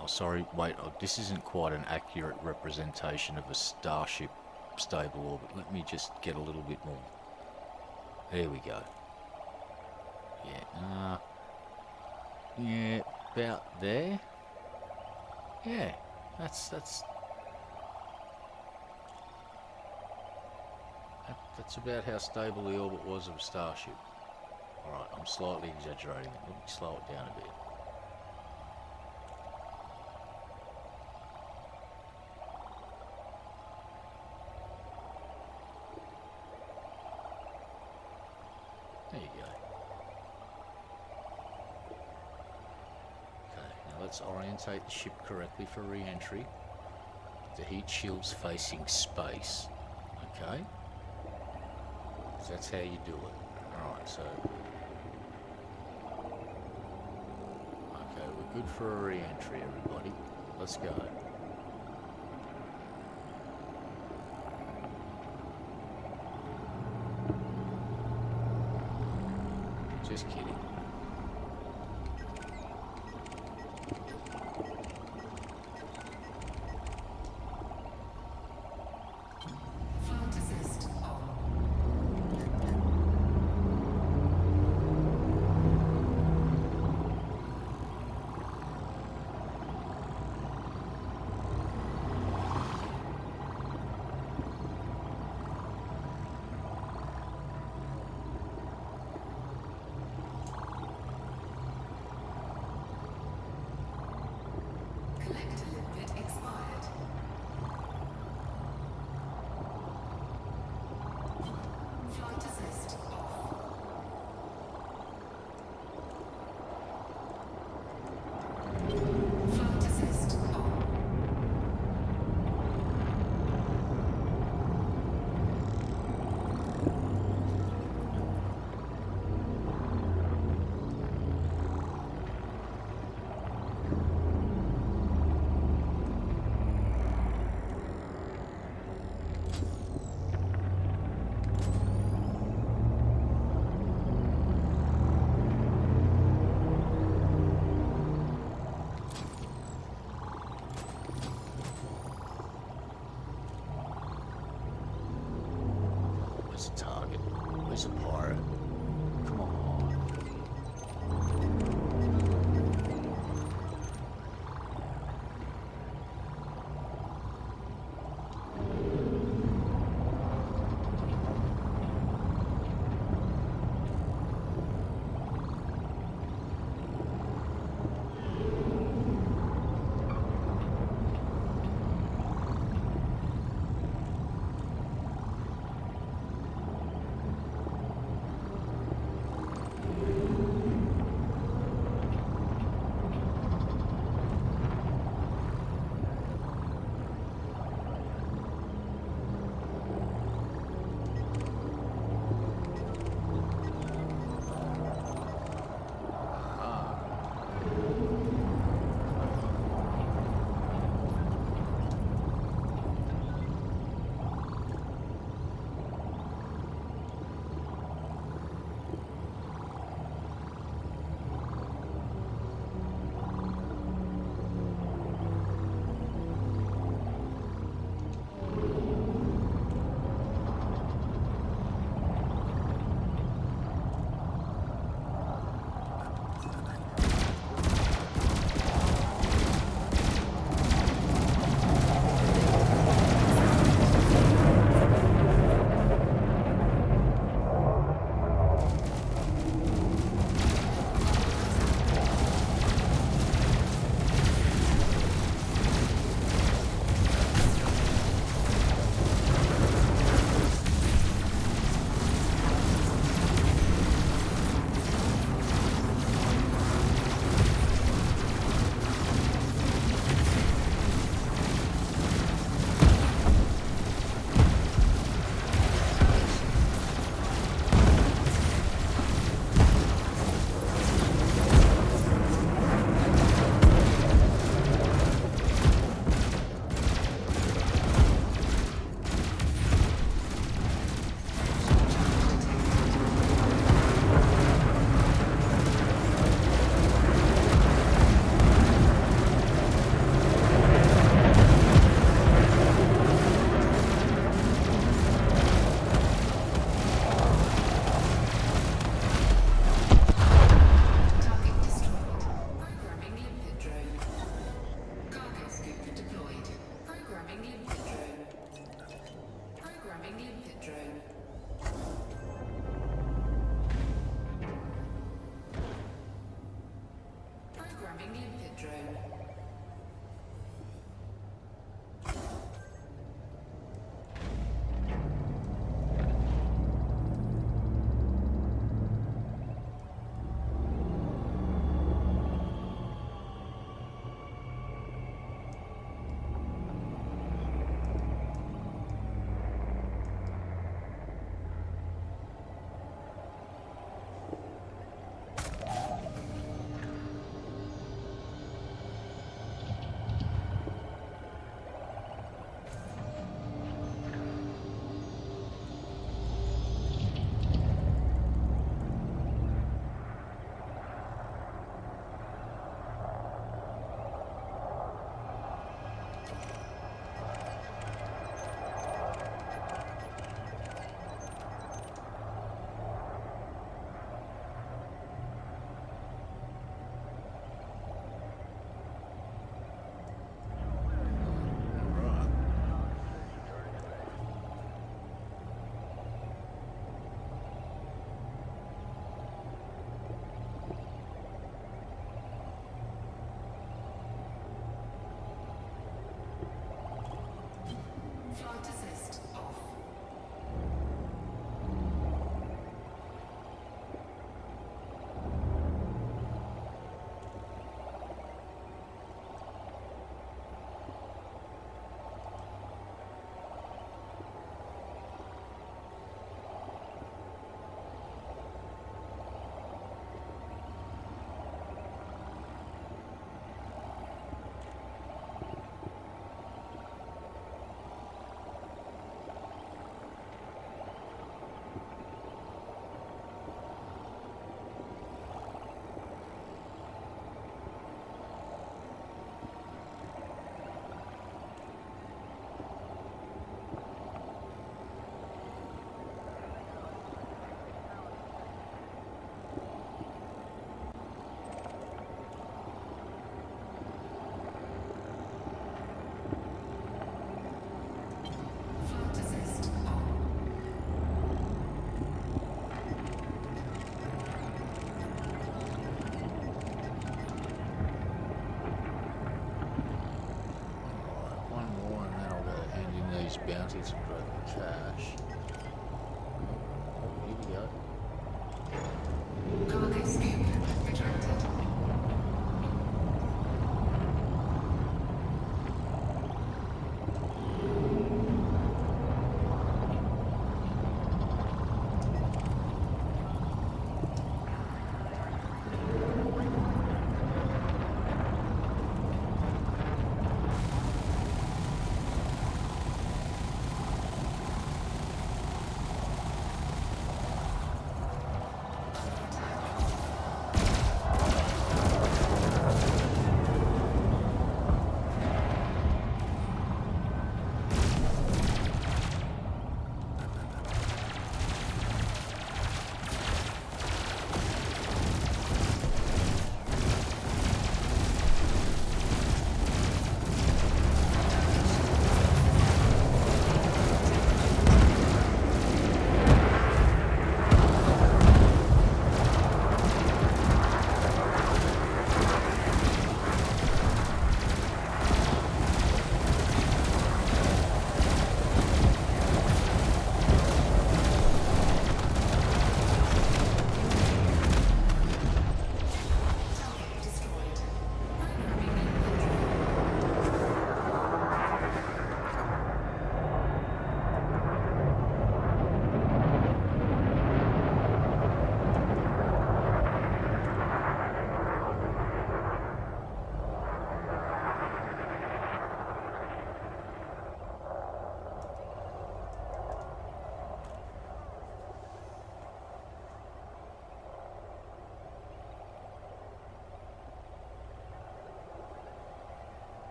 Oh, sorry, wait, this isn't quite an accurate representation of a starship stable orbit. Let me just get a little bit more. There we go. Yeah, about there. Yeah, that's about how stable the orbit was of a starship. Alright, I'm slightly exaggerating it. Let me slow it down a bit. There you go. Okay, now let's orientate the ship correctly for re-entry. The heat shield's facing space. Okay? So that's how you do it. Alright, so... Okay, we're good for a re-entry, everybody. Let's go. Just kidding. Flight assist on. Collector limit expired. Flight assist off. Flight assist on. Where's the target? Where's the pirate? Come on.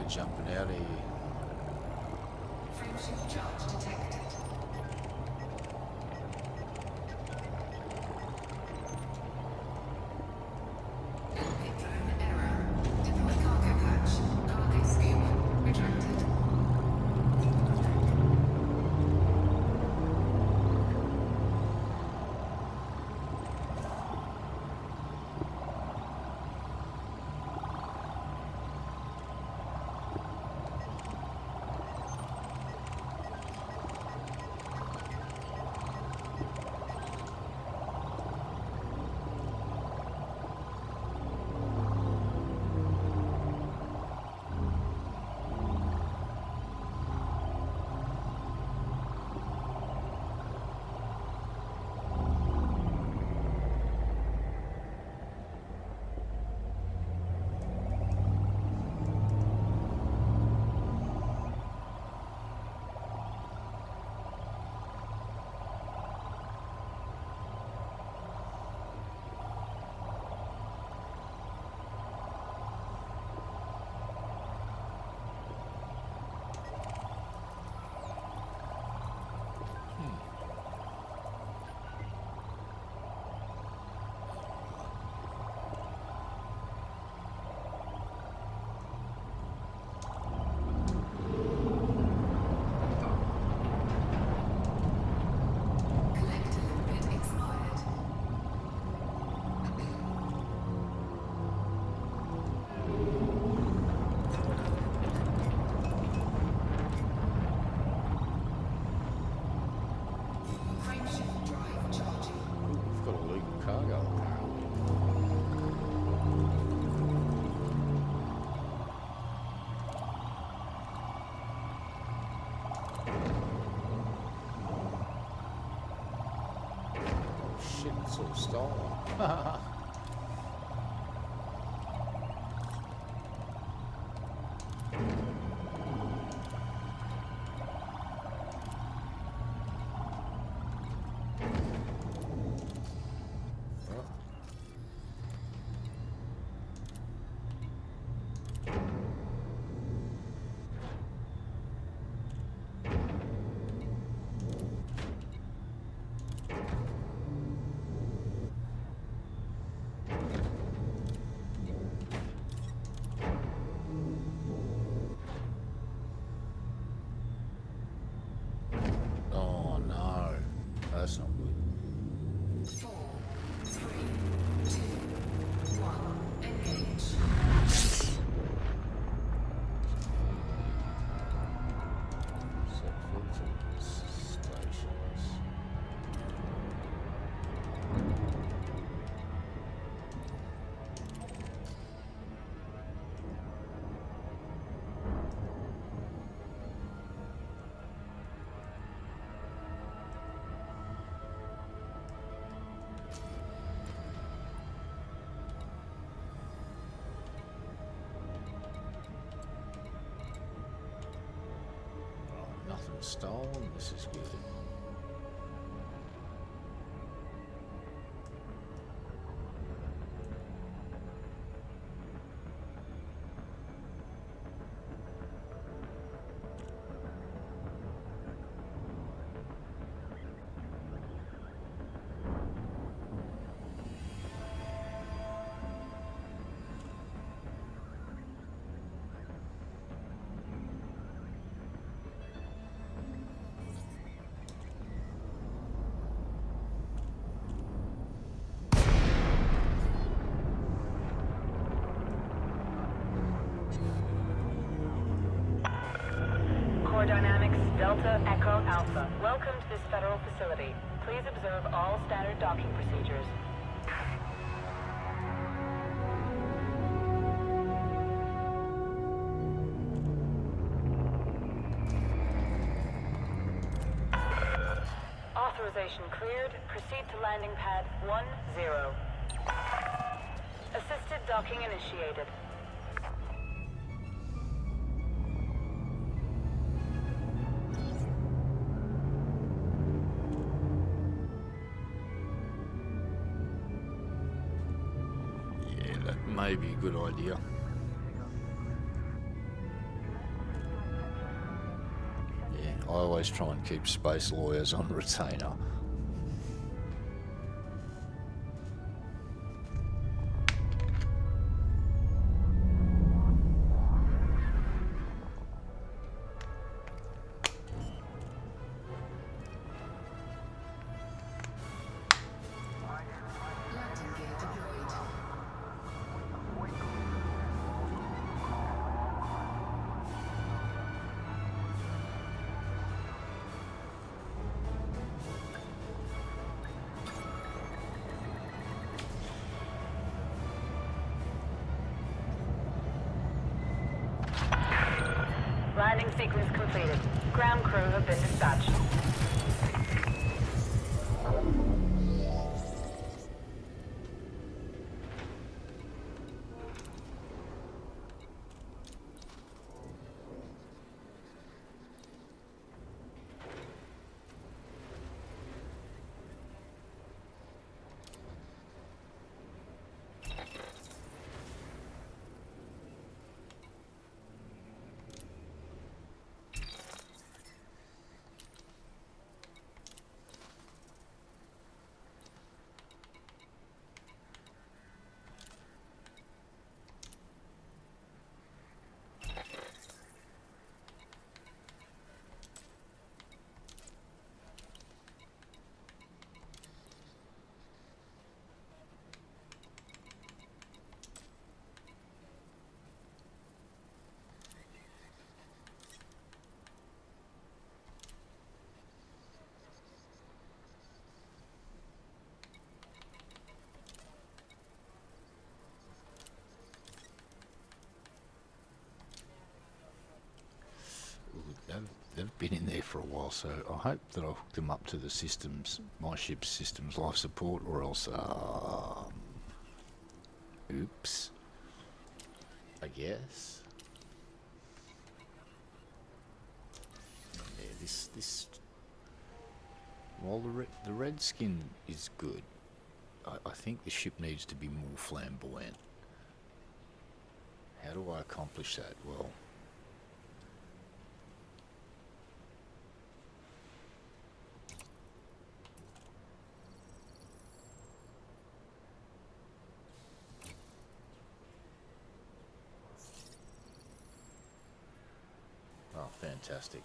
jumping out of here. Frameshift charge detected. Cockpit drone error. Deploy cargo hatch. Cargo scoop retracted. Collector limit expired. Frameshift drive charging. We've got a legal cargo apparently. Oh shit, it's all stolen. Oh no, that's not good. 4, 3, 2, 1. Engage. Set filters, stations. Oh, nothing stolen. This is good. Core Dynamics Delta Echo Alpha. Welcome to this federal facility. Please observe all standard docking procedures. Authorization cleared. Proceed to landing pad 10. Assisted docking initiated. Yeah, that may be a good idea. I always try and keep space lawyers on retainer. Landing gear deployed. Landing sequence completed. Ground crew have been dispatched. They've been in there for a while, so I hope that I'll hook them up to the systems, my ship's systems life support, or else, oops, I guess. Yeah, this, while the red skin is good, I think the ship needs to be more flamboyant. How do I accomplish that? Well, oh, fantastic.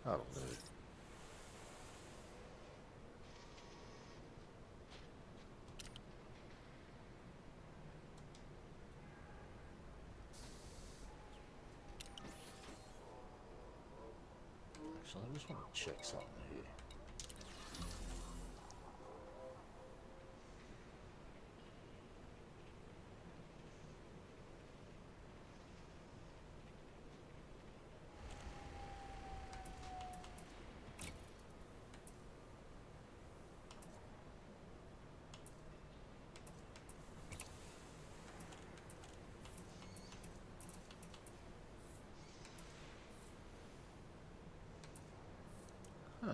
That'll do. Actually, I just want to check something here. Huh.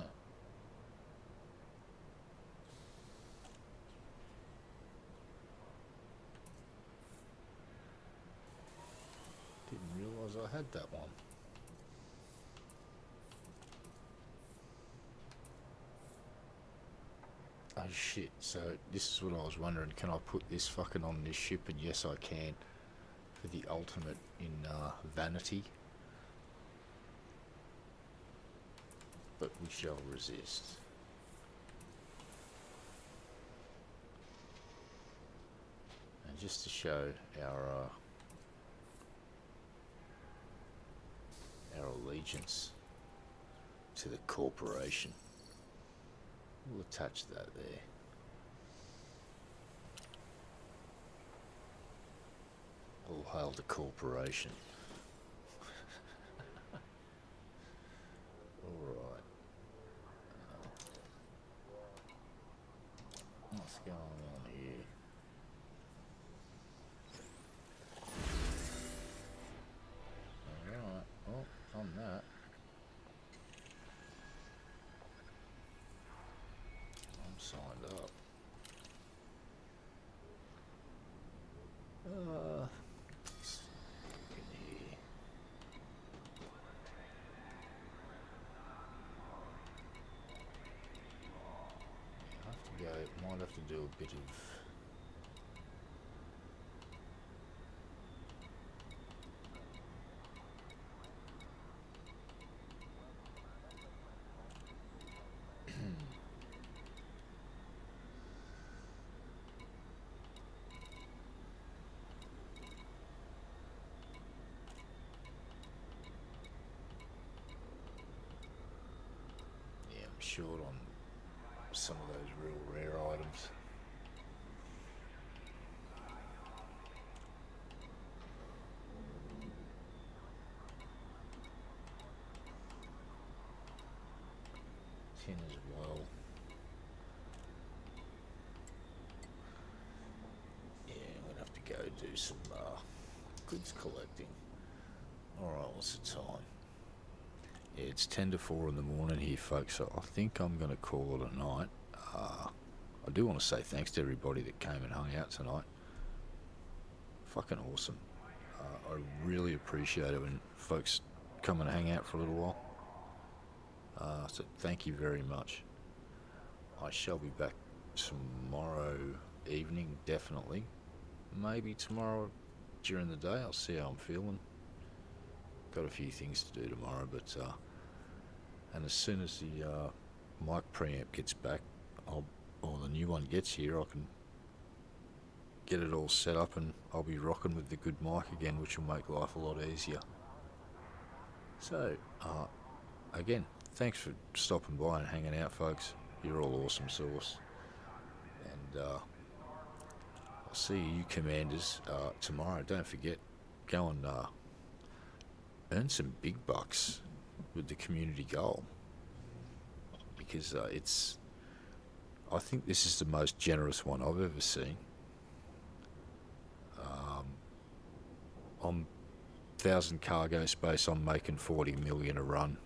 Didn't realise I had that one. Oh shit, so this is what I was wondering, can I put this fucking on this ship? And yes I can, for the ultimate in vanity. But we shall resist. And just to show our allegiance to the corporation, we'll attach that there. All hail the corporation. Alright. What's going on here? have to do a bit of yeah, I'm short on some of those real rare items. Tin as well. Yeah, I'm gonna have to go do some goods collecting. Alright, what's the time? Yeah, it's 10 to 4 in the morning here, folks, so I think I'm going to call it a night. I do want to say thanks to everybody that came and hung out tonight. Fucking awesome. I really appreciate it when folks come and hang out for a little while. So thank you very much. I shall be back tomorrow evening, definitely. Maybe tomorrow during the day. I'll see how I'm feeling. Got a few things to do tomorrow, but and as soon as the mic preamp gets back, or the new one gets here, I can get it all set up and I'll be rocking with the good mic again, which will make life a lot easier. So, again, thanks for stopping by and hanging out, folks. You're all awesome sauce. And I'll see you commanders tomorrow. Don't forget, go and earn some big bucks with the community goal, because I think this is the most generous one I've ever seen. On 1,000 cargo space, I'm making 40 million a run,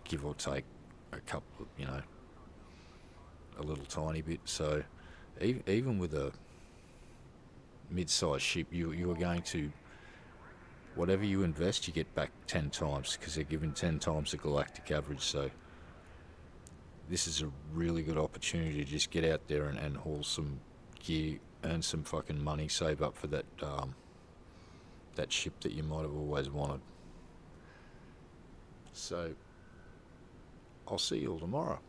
give or take a couple, a little tiny bit. So even with a mid-sized ship, you are going to, whatever you invest, you get back 10 times, because they're giving 10 times the galactic average. So this is a really good opportunity to just get out there and haul some gear, earn some fucking money, save up for that that ship that you might have always wanted. So I'll see you all tomorrow.